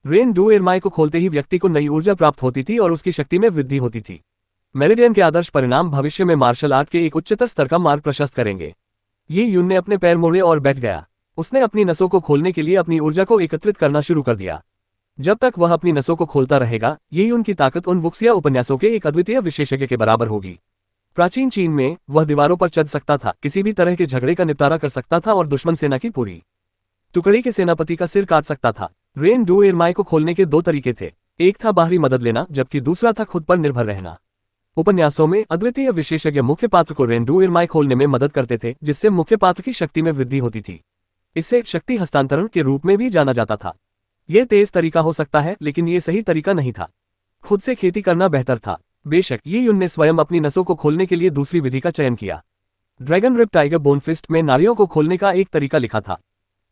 रेन डू एरमाई को खोलते ही व्यक्ति को नई ऊर्जा प्राप्त होती थी और उसकी शक्ति में वृद्धि होती थी। मेरिडियन के आदर्श परिणाम भविष्य में मार्शल आर्ट के एक उच्चतर स्तर का मार्ग प्रशस्त करेंगे। ये यून ने अपने पैर मोड़े और बैठ गया। उसने अपनी नसों को खोलने के लिए अपनी ऊर्जा को एकत्रित करना शुरू कर दिया। जब तक वह अपनी नसों को खोलता रहेगा, ये यून की ताकत उन वुक्सिया उपन्यासों के एक अद्वितीय विशेषज्ञ के बराबर होगी। प्राचीन चीन में वह दीवारों पर चढ़ सकता था, किसी भी तरह के झगड़े का निपटारा कर सकता था और दुश्मन सेना की पूरी टुकड़ी के सेनापति का सिर काट सकता था। रेन डू एरमाई को खोलने के 2 तरीके थे। एक था बाहरी मदद लेना, जबकि दूसरा था खुद पर निर्भर रहना। उपन्यासों में अद्वितीय विशेषज्ञ मुख्य पात्र को रेन डू एरमाई खोलने में मदद करते थे, जिससे मुख्य पात्र की शक्ति में वृद्धि होती थी। इसे शक्ति हस्तांतरण के रूप में भी जाना जाता था। यह तेज तरीका हो सकता है, लेकिन ये सही तरीका नहीं था। खुद से खेती करना बेहतर था। बेशक ये यून ने स्वयं अपनी नसों को खोलने के लिए दूसरी विधि का चयन किया। ड्रैगन रिप टाइगर बोनफिस्ट में नाड़ियों को खोलने का एक तरीका लिखा था।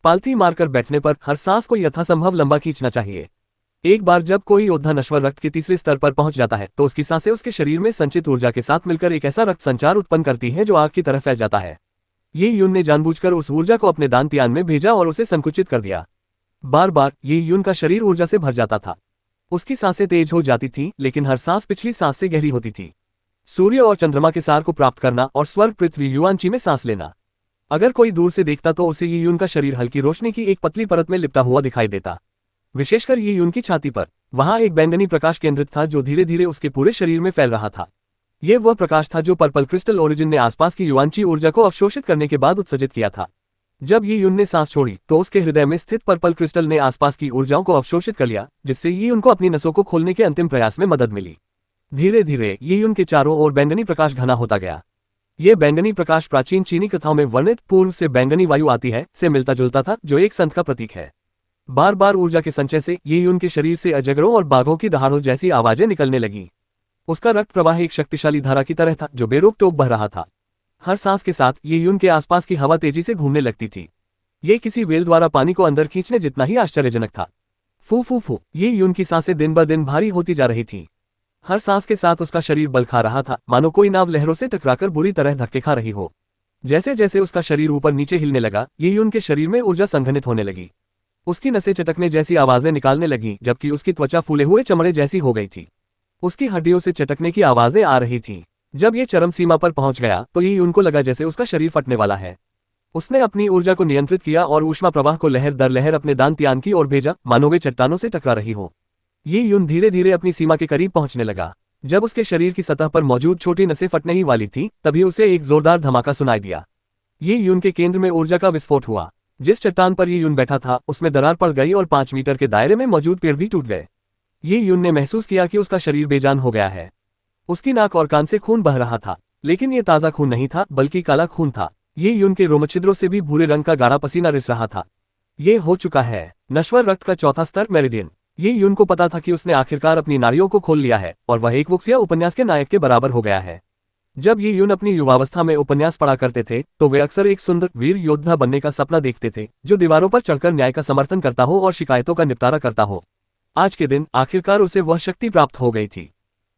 पालथी मारकर बैठने पर हर सांस को यथासंभव लंबा खींचना चाहिए। एक बार जब कोई योद्धा नश्वर रक्त के तीसरे स्तर पर पहुंच जाता है तो उसकी सांसें उसके शरीर में संचित ऊर्जा के साथ मिलकर एक ऐसा रक्त संचार उत्पन्न करती हैं जो आग की तरह फैल जाता है। ये यून ने जानबूझकर उस ऊर्जा को अपने दांतियान में भेजा और उसे संकुचित कर दिया। बार बार ये यून का शरीर ऊर्जा से भर जाता था। उसकी सांसें तेज हो जाती थीं, लेकिन हर सांस पिछली सांस से गहरी होती थी। सूर्य और चंद्रमा के सार को प्राप्त करना और स्वर्ग पृथ्वी युआनची में सांस लेना। अगर कोई दूर से देखता तो उसे ये यून का शरीर हल्की रोशनी की एक पतली परत में लिपटा हुआ दिखाई देता, विशेषकर ये यून की छाती पर। वहां एक बैंगनी प्रकाश केंद्रित था जो धीरे धीरे उसके पूरे शरीर में फैल रहा था। यह वह प्रकाश था जो पर्पल क्रिस्टल ओरिजिन ने आसपास की युआनची ऊर्जा को अवशोषित करने के बाद उत्सर्जित किया था। जब ये यून ने सांस छोड़ी तो उसके हृदय में स्थित पर्पल क्रिस्टल ने आसपास की ऊर्जाओं को अवशोषित कर लिया, जिससे ये यून को अपनी नसों को खोलने के अंतिम प्रयास में मदद मिली। धीरे धीरे ये यून के चारों ओर बैंगनी प्रकाश घना होता गया। ये बैंगनी प्रकाश प्राचीन चीनी कथाओं में वर्णित पूर्व से बैंगनी वायु आती है से मिलता जुलता था, जो एक संत का प्रतीक है। बार बार ऊर्जा के संचय से ये उनके शरीर से अजगरों और बाघों की दहाड़ों जैसी आवाजें निकलने लगी। उसका रक्त प्रवाह एक शक्तिशाली धारा की तरह था जो बेरोक टोक बह रहा था। हर सांस के साथ ये उनके आसपास की हवा तेजी से घूमने लगती थी। ये किसी वेल द्वारा पानी को अंदर खींचने जितना ही आश्चर्यजनक था। फू फू फू, ये उनकी सांसें दिन ब दिन भारी होती जा रही थीं। हर सांस के साथ उसका शरीर बल खा रहा था, मानो कोई नाव लहरों से टकराकर बुरी तरह धक्के खा रही हो। जैसे जैसे उसका शरीर ऊपर नीचे हिलने लगा, ये उनके शरीर में ऊर्जा संघनित होने लगी। उसकी नसें चटकने जैसी आवाजें निकालने लगीं, जबकि उसकी त्वचा फूले हुए चमड़े जैसी हो गई थी। उसकी हड्डियों से चटकने की आवाजें आ रही थीं। जब ये चरम सीमा पर पहुंच गया तो ये उनको लगा जैसे उसका शरीर फटने वाला है। उसने अपनी ऊर्जा को नियंत्रित किया और ऊष्मा प्रवाह को लहर दर लहर अपने दांत्यान की ओर भेजा, मानो वे चट्टानों से टकरा रही हो। ये यून धीरे धीरे अपनी सीमा के करीब पहुंचने लगा। जब उसके शरीर की सतह पर मौजूद छोटी नसें फटने ही वाली थी, तभी उसे एक जोरदार धमाका सुनाई दिया। ये यून के केंद्र में ऊर्जा का विस्फोट हुआ। जिस चट्टान पर ये यून बैठा था उसमें दरार पड़ गई और 5 मीटर के दायरे में मौजूद पेड़ भी टूट गए। ये यून ने महसूस किया कि उसका शरीर बेजान हो गया है। उसकी नाक और कान से खून बह रहा था, लेकिन ये ताज़ा खून नहीं था बल्कि काला खून था। ये यून के रोमछिद्रों से भी भूरे रंग का गाढ़ा पसीना रिस रहा था। ये हो चुका है नश्वर रक्त का चौथा स्तर, मेरिडियन। ये यून को पता था कि उसने आखिरकार अपनी नाड़ियों को खोल लिया है और वह एक वुक्सिया उपन्यास के नायक के बराबर हो गया है। जब ये यून अपनी युवावस्था में उपन्यास पढ़ा करते थे तो वे अक्सर एक सुंदर वीर योद्धा बनने का सपना देखते थे, जो दीवारों पर चढ़कर न्याय का समर्थन करता हो और शिकायतों का निपटारा करता हो। आज के दिन आखिरकार उसे वह शक्ति प्राप्त हो गई थी।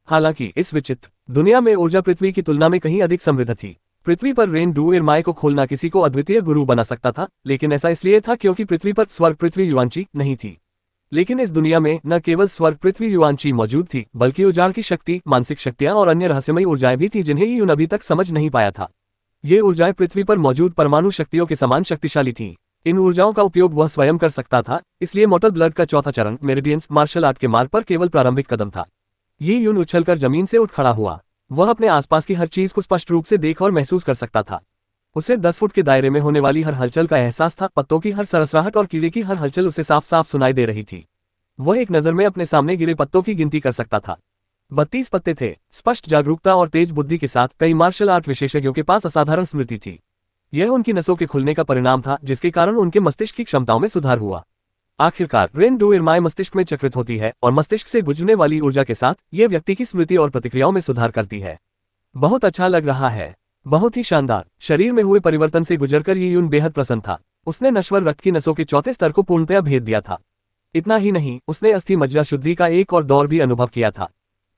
हालांकि इस विचित्र दुनिया में ऊर्जा पृथ्वी की तुलना में कहीं अधिक समृद्ध थी। पृथ्वी पर रेन डू एरमाई को खोलना किसी को अद्वितीय गुरु बना सकता था, लेकिन ऐसा इसलिए था क्योंकि पृथ्वी पर स्वर्ग पृथ्वी युवांची नहीं थी। लेकिन इस दुनिया में न केवल स्वर्ग पृथ्वी युवांची मौजूद थी, बल्कि उजाड़ की शक्ति, मानसिक शक्तियां और अन्य रहस्यमयी ऊर्जाएं भी थी जिन्हें यून अभी तक समझ नहीं पाया था। ये ऊर्जाएं पृथ्वी पर मौजूद परमाणु शक्तियों के समान शक्तिशाली थीं। इन ऊर्जाओं का उपयोग वह स्वयं कर सकता था, इसलिए मोर्टल ब्लड का चौथा चरण, मेरिडियंस, मार्शल आर्ट के मार्ग पर केवल प्रारंभिक कदम था। ये यून उछलकर जमीन से उठ खड़ा हुआ। वह अपने आसपास की हर चीज को स्पष्ट रूप से देख और महसूस कर सकता था। उसे 10 फुट के दायरे में होने वाली हर हलचल का एहसास था। पत्तों की हर सरसराहट और कीड़े की हर हलचल उसे साफ साफ सुनाई दे रही थी। वह एक नजर में अपने सामने गिरे पत्तों की गिनती कर सकता था। 32 पत्ते थे। स्पष्ट जागरूकता और तेज बुद्धि के साथ कई मार्शल आर्ट विशेषज्ञों के पास असाधारण स्मृति थी। यह उनकी नसों के खुलने का परिणाम था, जिसके कारण उनके मस्तिष्क की क्षमताओं में सुधार हुआ। आखिरकार रेन डू एरमाई मस्तिष्क में चक्रित होती है और मस्तिष्क से गुजरने वाली ऊर्जा के साथ यह व्यक्ति की स्मृति और प्रतिक्रियाओं में सुधार करती है। बहुत अच्छा लग रहा है, बहुत ही शानदार। शरीर में हुए परिवर्तन से गुजरकर ये यून बेहद प्रसन्न था। उसने नश्वर रक्त की नसों के चौथे स्तर को पूर्णतया भेद दिया था। इतना ही नहीं, उसने अस्थि मज्जा शुद्धि का एक और दौर भी अनुभव किया था।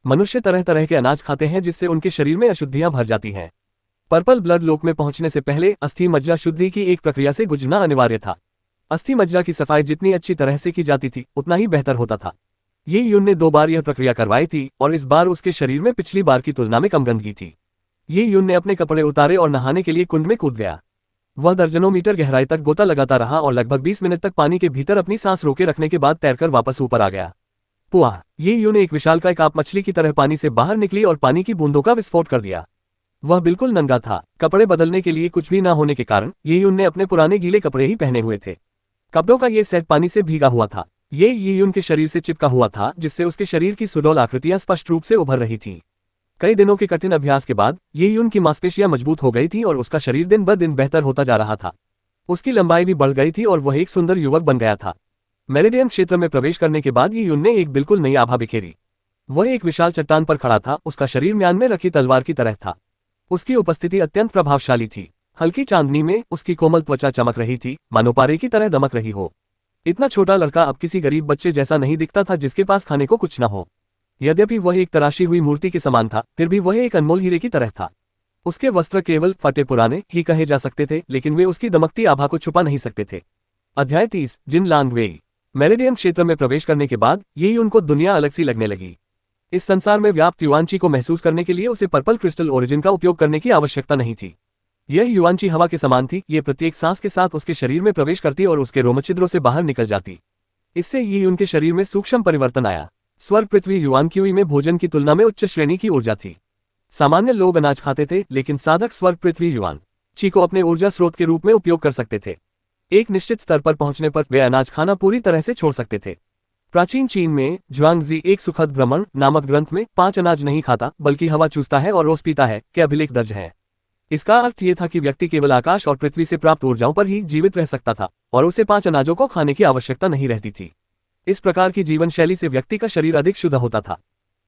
मनुष्य तरह तरह के अनाज खाते हैं जिससे उनके शरीर में अशुद्धियां भर जाती हैं। पर्पल ब्लड लोक में पहुंचने से पहले अस्थि मज्जा शुद्धि की एक प्रक्रिया से गुजरना अनिवार्य था। अस्थि मज्जा की सफाई जितनी अच्छी तरह से की जाती थी उतना ही बेहतर होता था। ये यून ने 2 बार यह प्रक्रिया करवाई थी और इस बार उसके शरीर में पिछली बार की तुलना में कम गंदगी थी। ये यून ने अपने कपड़े उतारे और नहाने के लिए कुंड में कूद गया। वह दर्जनों मीटर गहराई तक गोता लगाता रहा और लगभग 20 मिनट तक पानी के भीतर अपनी सांस रोके रखने के बाद तैरकर वापस ऊपर आ गया। पुआ, ये यून एक विशालकाय काप मछली की तरह पानी से बाहर निकली और पानी की बूंदों का विस्फोट कर दिया। वह बिल्कुल नंगा था। कपड़े बदलने के लिए कुछ भी न होने के कारण ये यून ने अपने पुराने गीले कपड़े ही पहने हुए थे। कपड़ों का ये सेट पानी से भीगा हुआ था। ये यून के शरीर से चिपका हुआ था, जिससे उसके शरीर की सुडौल आकृतियां स्पष्ट रूप से उभर रही थीं। कई दिनों के कठिन अभ्यास के बाद ये यून की मांसपेशियां मजबूत हो गई थी और उसका शरीर दिन ब दिन बेहतर होता जा रहा था। उसकी लंबाई भी बढ़ गई थी और वह एक सुंदर युवक बन गया था। मेरिडियन क्षेत्र में प्रवेश करने के बाद ये यून ने एक बिल्कुल नई आभा बिखेरी। वह एक विशाल चट्टान पर खड़ा था। उसका शरीर म्यान में रखी तलवार की तरह था। उसकी उपस्थिति अत्यंत प्रभावशाली थी। हल्की चांदनी में उसकी कोमल त्वचा चमक रही थी, मानो पारे की तरह दमक रही हो। इतना छोटा लड़का अब किसी गरीब बच्चे जैसा नहीं दिखता था जिसके पास खाने को कुछ न हो। यद्यपि वह एक तराशी हुई मूर्ति के समान था, फिर भी वह एक अनमोल हीरे की तरह था। उसके वस्त्र केवल फटे पुराने ही कहे जा सकते थे, लेकिन वे उसकी दमकती आभा को छुपा नहीं सकते थे। अध्याय 30, जिन लांगवेई। मेरिडियन क्षेत्र में प्रवेश करने के बाद यही उनको दुनिया अलग सी लगने लगी। इस संसार में व्याप्त युवांची को महसूस करने के लिए उसे पर्पल क्रिस्टल ओरिजिन का उपयोग करने की आवश्यकता नहीं थी। यह युवांची हवा के समान थी। ये प्रत्येक सांस के साथ उसके शरीर में प्रवेश करती और उसके रोमछिद्रों से बाहर निकल जाती। इससे ये उनके शरीर में सूक्ष्म परिवर्तन आया। स्वर्ग पृथ्वी युवान क्यूई में भोजन की तुलना में उच्च श्रेणी की ऊर्जा थी। सामान्य लोग अनाज खाते थे, लेकिन साधक स्वर्ग पृथ्वी युवान ची को अपने ऊर्जा स्रोत के रूप में उपयोग कर सकते थे। एक निश्चित स्तर पर पहुंचने पर वे अनाज खाना पूरी तरह से छोड़ सकते थे। प्राचीन चीन में ज्वांगजी एक सुखद भ्रमण नामक ग्रंथ में 5 अनाज नहीं खाता बल्कि हवा चूसता है और रोज पीता है के अभिलेख दर्ज है। इसका अर्थ ये था कि व्यक्ति केवल आकाश और पृथ्वी से प्राप्त ऊर्जाओं पर ही जीवित रह सकता था और उसे 5 अनाजों को खाने की आवश्यकता नहीं रहती थी। इस प्रकार की जीवन शैली से व्यक्ति का शरीर अधिक शुद्ध होता था।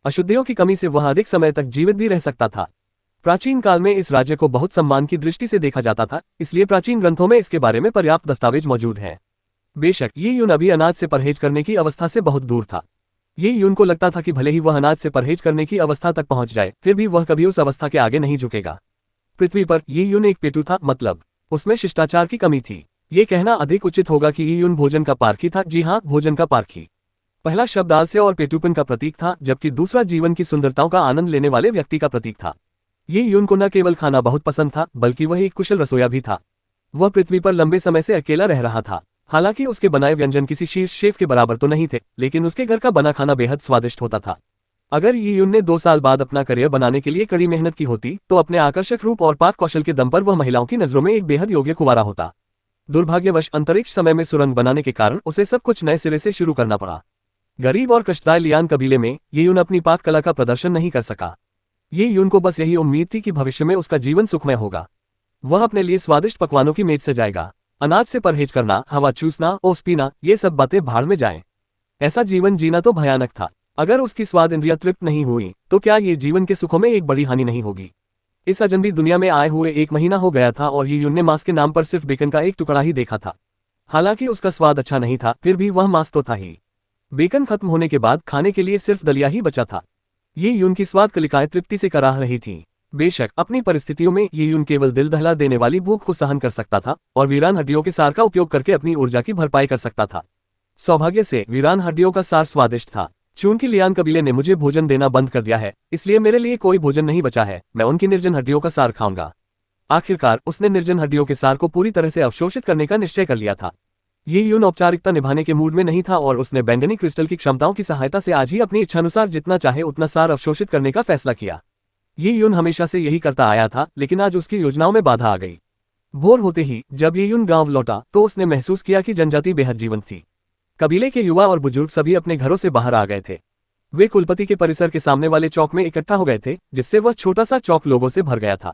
अशुद्धियों की कमी से वह अधिक समय तक जीवित भी रह सकता था। प्राचीन काल में इस राज्य को बहुत सम्मान की दृष्टि से देखा जाता था, इसलिए प्राचीन ग्रंथों में इसके बारे में पर्याप्त दस्तावेज मौजूद हैं। बेशक ये यून अभी अनाज से परहेज करने की अवस्था से बहुत दूर था। ये यून को लगता था कि भले ही वह अनाज से परहेज करने की अवस्था तक पहुंच जाए, फिर भी वह कभी उस अवस्था के आगे नहीं झुकेगा। पृथ्वी पर ये यून एक पेटू था, मतलब उसमें शिष्टाचार की कमी थी। ये कहना अधिक उचित होगा कि ये यून भोजन का पारखी था। जी हाँ, भोजन का पारखी। पहला शब्द आलस्य और पेटूपन का प्रतीक था, जबकि दूसरा जीवन की सुंदरताओं का आनंद लेने वाले व्यक्ति का प्रतीक था। ये यून को न केवल खाना बहुत पसंद था, बल्कि वह एक कुशल रसोया भी था। वह पृथ्वी पर लंबे समय से अकेला रह रहा था। हालांकि उसके बनाए व्यंजन किसी शीर्ष शेफ के बराबर तो नहीं थे, लेकिन उसके घर का बना खाना बेहद स्वादिष्ट होता था। अगर ये यून ने 2 साल बाद अपना करियर बनाने के लिए कड़ी मेहनत की होती, तो अपने आकर्षक रूप और पाक कौशल के दम पर वह महिलाओं की नजरों में एक बेहद योग्य कुंवारा होता। दुर्भाग्यवश अंतरिक्ष समय में सुरंग बनाने के कारण उसे सब कुछ नए सिरे से शुरू करना पड़ा। गरीब और कष्टदाय लियान कबीले में ये यून अपनी पाक कला का प्रदर्शन नहीं कर सका। ये यून को बस यही उम्मीद थी कि भविष्य में उसका जीवन सुखमय होगा। वह अपने लिए स्वादिष्ट पकवानों की मेज सजाएगा। अनाज से परहेज करना, हवा चूसना, ओस पीना, ये सब बातें भाड़ में जाएं। ऐसा जीवन जीना तो भयानक था। अगर उसकी स्वाद इंद्रियां तृप्त नहीं हुई, तो क्या ये जीवन के सुखों में एक बड़ी हानि नहीं होगी। इस अजनबी दुनिया में आए हुए 1 महीना हो गया था और ये यून ने मांस के नाम पर सिर्फ बेकन का एक टुकड़ा ही देखा था। हालांकि उसका स्वाद अच्छा नहीं था, फिर भी वह मांस तो था ही। बेकन खत्म होने के बाद खाने के लिए सिर्फ दलिया ही बचा था। ये यून की स्वाद कलिकाएं तृप्ति से कराह रही थीं। बेशक अपनी परिस्थितियों में ये यून केवल दिल दहला देने वाली भूख को सहन कर सकता था और वीरान हड्डियों के सार का उपयोग करके अपनी ऊर्जा की भरपाई कर सकता था। सौभाग्य से वीरान हड्डियों का सार स्वादिष्ट था। चूंकि लियान कबीले ने मुझे भोजन देना बंद कर दिया है, इसलिए मेरे लिए कोई भोजन नहीं बचा है। मैं उनकी निर्जन हड्डियों का सार खाऊंगा। आखिरकार उसने निर्जन हड्डियों के सार को पूरी तरह से अवशोषित करने का निश्चय कर लिया था। ये यून औपचारिकता निभाने के मूड में नहीं था और उसने बैंगनी क्रिस्टल की क्षमताओं की सहायता से आज ही अपनी इच्छानुसार जितना चाहे उतना सार अवशोषित करने का फैसला किया। ये यून हमेशा से यही करता आया था, लेकिन आज उसकी योजनाओं में बाधा आ गई। भोर होते ही जब ये यून गांव लौटा तो उसने महसूस किया कि जनजाति बेहद जीवंत थी। कबीले के युवा और बुजुर्ग सभी अपने घरों से बाहर आ गए थे। वे कुलपति के परिसर के सामने वाले चौक में इकट्ठा हो गए थे, जिससे वह छोटा सा चौक लोगों से भर गया था।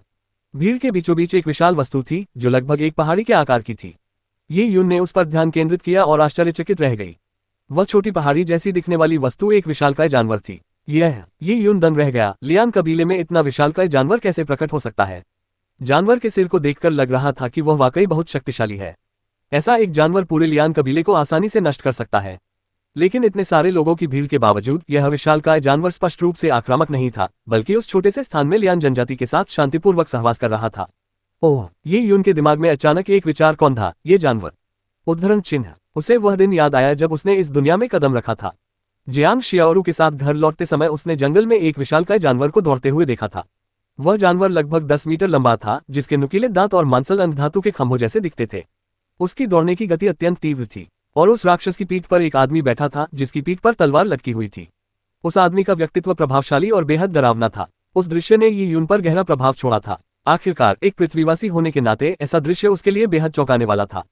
भीड़ के बीचों बीच एक विशाल वस्तु थी जो लगभग एक पहाड़ी के आकार की थी। ये यून ने उस पर ध्यान केंद्रित किया और आश्चर्यचकित रह गई। वह छोटी पहाड़ी जैसी दिखने वाली वस्तु एक विशालकाय जानवर थी। ये यून दंग रह गया। लियान कबीले में इतना विशालकाय जानवर कैसे प्रकट हो सकता है। जानवर के सिर को देखकर लग रहा था कि वह वाकई बहुत शक्तिशाली है। ऐसा एक जानवर पूरे लियान कबीले को आसानी से नष्ट कर सकता है। लेकिन इतने सारे लोगों की भीड़ के बावजूद यह विशालकाय जानवर स्पष्ट रूप से आक्रामक नहीं था, बल्कि उस छोटे से स्थान में लियान जनजाति के साथ शांतिपूर्वक सहवास कर रहा था। ओह, ये यून के दिमाग में अचानक एक विचार कौन था, ये जानवर। उद्धरण चिन्ह। उसे वह दिन याद आया जब उसने इस दुनिया में कदम रखा था। जियांग शियाओरू के साथ घर लौटते समय उसने जंगल में एक विशालकाय जानवर को दौड़ते हुए देखा था। वह जानवर लगभग 10 मीटर लंबा था, जिसके नुकीले दांत और मांसल अंग धातु के खंभों जैसे दिखते थे। उसकी दौड़ने की गति अत्यंत तीव्र थी और उस राक्षस की पीठ पर एक आदमी बैठा था जिसकी पीठ पर तलवार लटकी हुई थी। उस आदमी का व्यक्तित्व प्रभावशाली और बेहद डरावना था। उस दृश्य ने ये यून पर गहरा प्रभाव छोड़ा था। आखिरकार एक पृथ्वीवासी होने के नाते ऐसा दृश्य उसके लिए बेहद चौंकाने वाला था।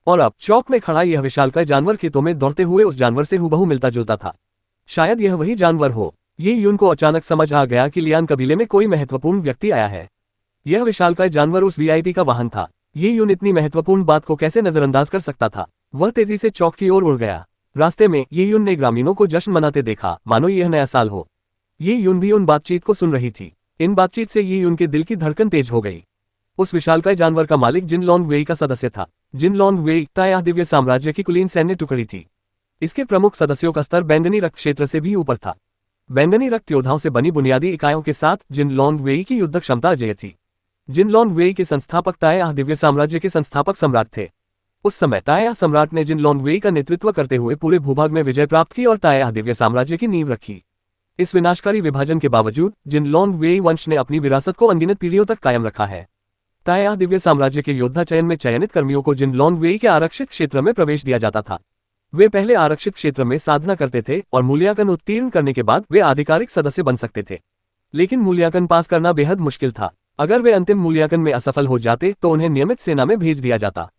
और अब चौक में खड़ा यह विशालकाय जानवर खेतों में दौड़ते हुए उस जानवर से हूबहू मिलता जुलता था। शायद यह वही जानवर हो। ये यून को अचानक समझ आ गया कि लियान कबीले में कोई महत्वपूर्ण व्यक्ति आया है। यह विशालकाय जानवर उस वीआईपी का वाहन था। ये यून इतनी महत्वपूर्ण बात को कैसे नजरअंदाज कर सकता था। वह तेजी से चौक की ओर उड़ गया। रास्ते में ये यून ने ग्रामीणों को जश्न मनाते देखा, मानो यह नया साल हो। ये यून भी उन बातचीत को सुन रही थी। इन बातचीत से ये यून के दिल की धड़कन तेज हो गई। उस विशालकाय जानवर का मालिक जिन लॉन्ग वेई का सदस्य था। जिन लॉन्ग वेई ताया दिव्य साम्राज्य की कुलीन सैन्य टुकड़ी थी। इसके प्रमुख सदस्यों का स्तर बैंगनी रक्त क्षेत्र से भी ऊपर था। बैंगनी रक्त योद्धाओं से बनी बुनियादी इकाइयों के साथ जिन लॉन्ग वेई की युद्ध क्षमता अजेय थी। जिन लॉन्ग वेई के संस्थापक ताया दिव्य साम्राज्य के संस्थापक सम्राट थे। उस समय ताया सम्राट ने जिन लॉन्ग वेई का नेतृत्व करते हुए पूरे भूभाग में विजय प्राप्त की और ताया दिव्य साम्राज्य की नींव रखी। इस विनाशकारी विभाजन के बावजूद जिन लॉन्ग वेई वंश ने अपनी विरासत को अनगिनत पीढ़ियों तक कायम रखा है। ताया दिव्य साम्राज्य के योद्धा चयन में चयनित कर्मियों को जिन लॉन्ग वेई के आरक्षित क्षेत्र में प्रवेश दिया जाता था। वे पहले आरक्षित क्षेत्र में साधना करते थे और मूल्यांकन उत्तीर्ण करने के बाद वे आधिकारिक सदस्य बन सकते थे। लेकिन मूल्यांकन पास करना बेहद मुश्किल था। अगर वे अंतिम मूल्यांकन में असफल हो जाते तो उन्हें नियमित सेना में भेज दिया जाता।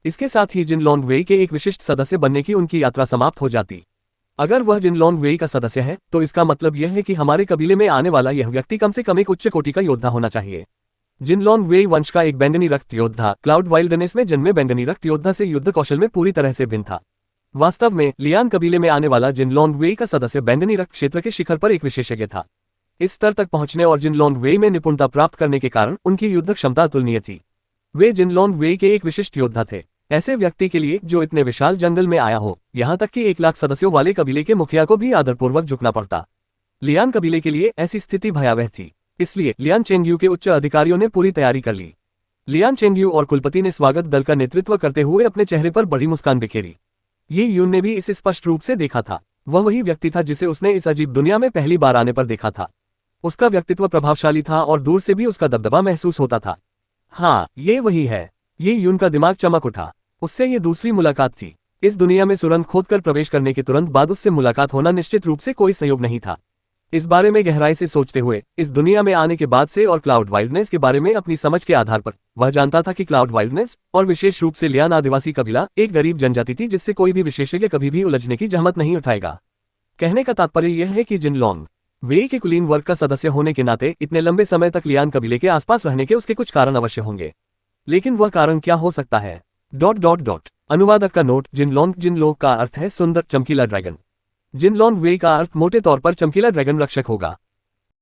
इसके साथ ही जिन लॉन्ग वेई के एक विशिष्ट सदस्य बनने की उनकी यात्रा समाप्त हो जाती। अगर वह जिन लॉन्ग वेई का सदस्य है तो इसका मतलब यह है कि हमारे कबीले में आने वाला यह व्यक्ति कम से कम एक उच्च कोटि का योद्धा होना चाहिए। जिनलॉन्ग वेई वंश का एक बैंगनी रक्त योद्धा क्लाउड वाइल्डनेस में जन्मे बैंगनी रक्त योद्धा से युद्ध कौशल में पूरी तरह से भिन्न था। वास्तव में लियान कबीले में आने वाला जिनलॉन्ग वेई का सदस्य बैंगनी रक्त क्षेत्र के शिखर पर एक विशेषज्ञ था। इस स्तर तक पहुंचने और जिनलॉन्ग वेई में निपुणता प्राप्त करने के कारण उनकी युद्ध क्षमता अतुलनीय थी। वे जिनलॉन्ग वेई के एक विशिष्ट योद्धा थे, ऐसे व्यक्ति के लिए जो इतने विशाल जंगल में आया हो, यहाँ तक कि 1 लाख सदस्यों वाले कबीले के मुखिया को भी आदरपूर्वक झुकना पड़ता। लियान कबीले के लिए ऐसी स्थिति भयावह थी, इसलिए लियान चेंगयू के उच्च अधिकारियों ने पूरी तैयारी कर ली। लियान चेंगयू और कुलपति ने स्वागत दल का नेतृत्व करते हुए अपने चेहरे पर बड़ी मुस्कान बिखेरी। ये यून ने भी इसे स्पष्ट रूप से देखा था। वह वही व्यक्ति था जिसे उसने इस अजीब दुनिया में पहली बार आने पर देखा था। उसका व्यक्तित्व प्रभावशाली था और दूर से भी उसका दबदबा महसूस होता था। हाँ, ये वही है। ये यून का दिमाग चमक उठा। उससे ये दूसरी मुलाकात थी। इस दुनिया में सुरंग खोदकर प्रवेश करने के तुरंत बाद उससे मुलाकात होना निश्चित रूप से कोई संयोग नहीं था। इस बारे में गहराई से सोचते हुए, इस दुनिया में आने के बाद से और क्लाउड वाइल्डनेस के बारे में अपनी समझ के आधार पर, वह जानता था कि क्लाउड वाइल्डनेस और विशेष रूप से लियान आदिवासी कबीला एक गरीब जनजाति थी जिससे कोई भी विशेषज्ञ कभी भी उलझने की जहमत नहीं उठाएगा। कहने का तात्पर्य यह है कि जिनलॉन्ग वेई के कुलीन वर्ग का सदस्य होने के नाते इतने लंबे समय तक लियान कबीले के आसपास रहने के उसके कुछ कारण अवश्य होंगे। लेकिन वह कारण क्या हो सकता है? अनुवादक का नोट। जिनलोंग का अर्थ है सुंदर चमकीला ड्रैगन। जिनलॉन्ग वेई का अर्थ मोटे तौर पर चमकीला ड्रैगन रक्षक होगा।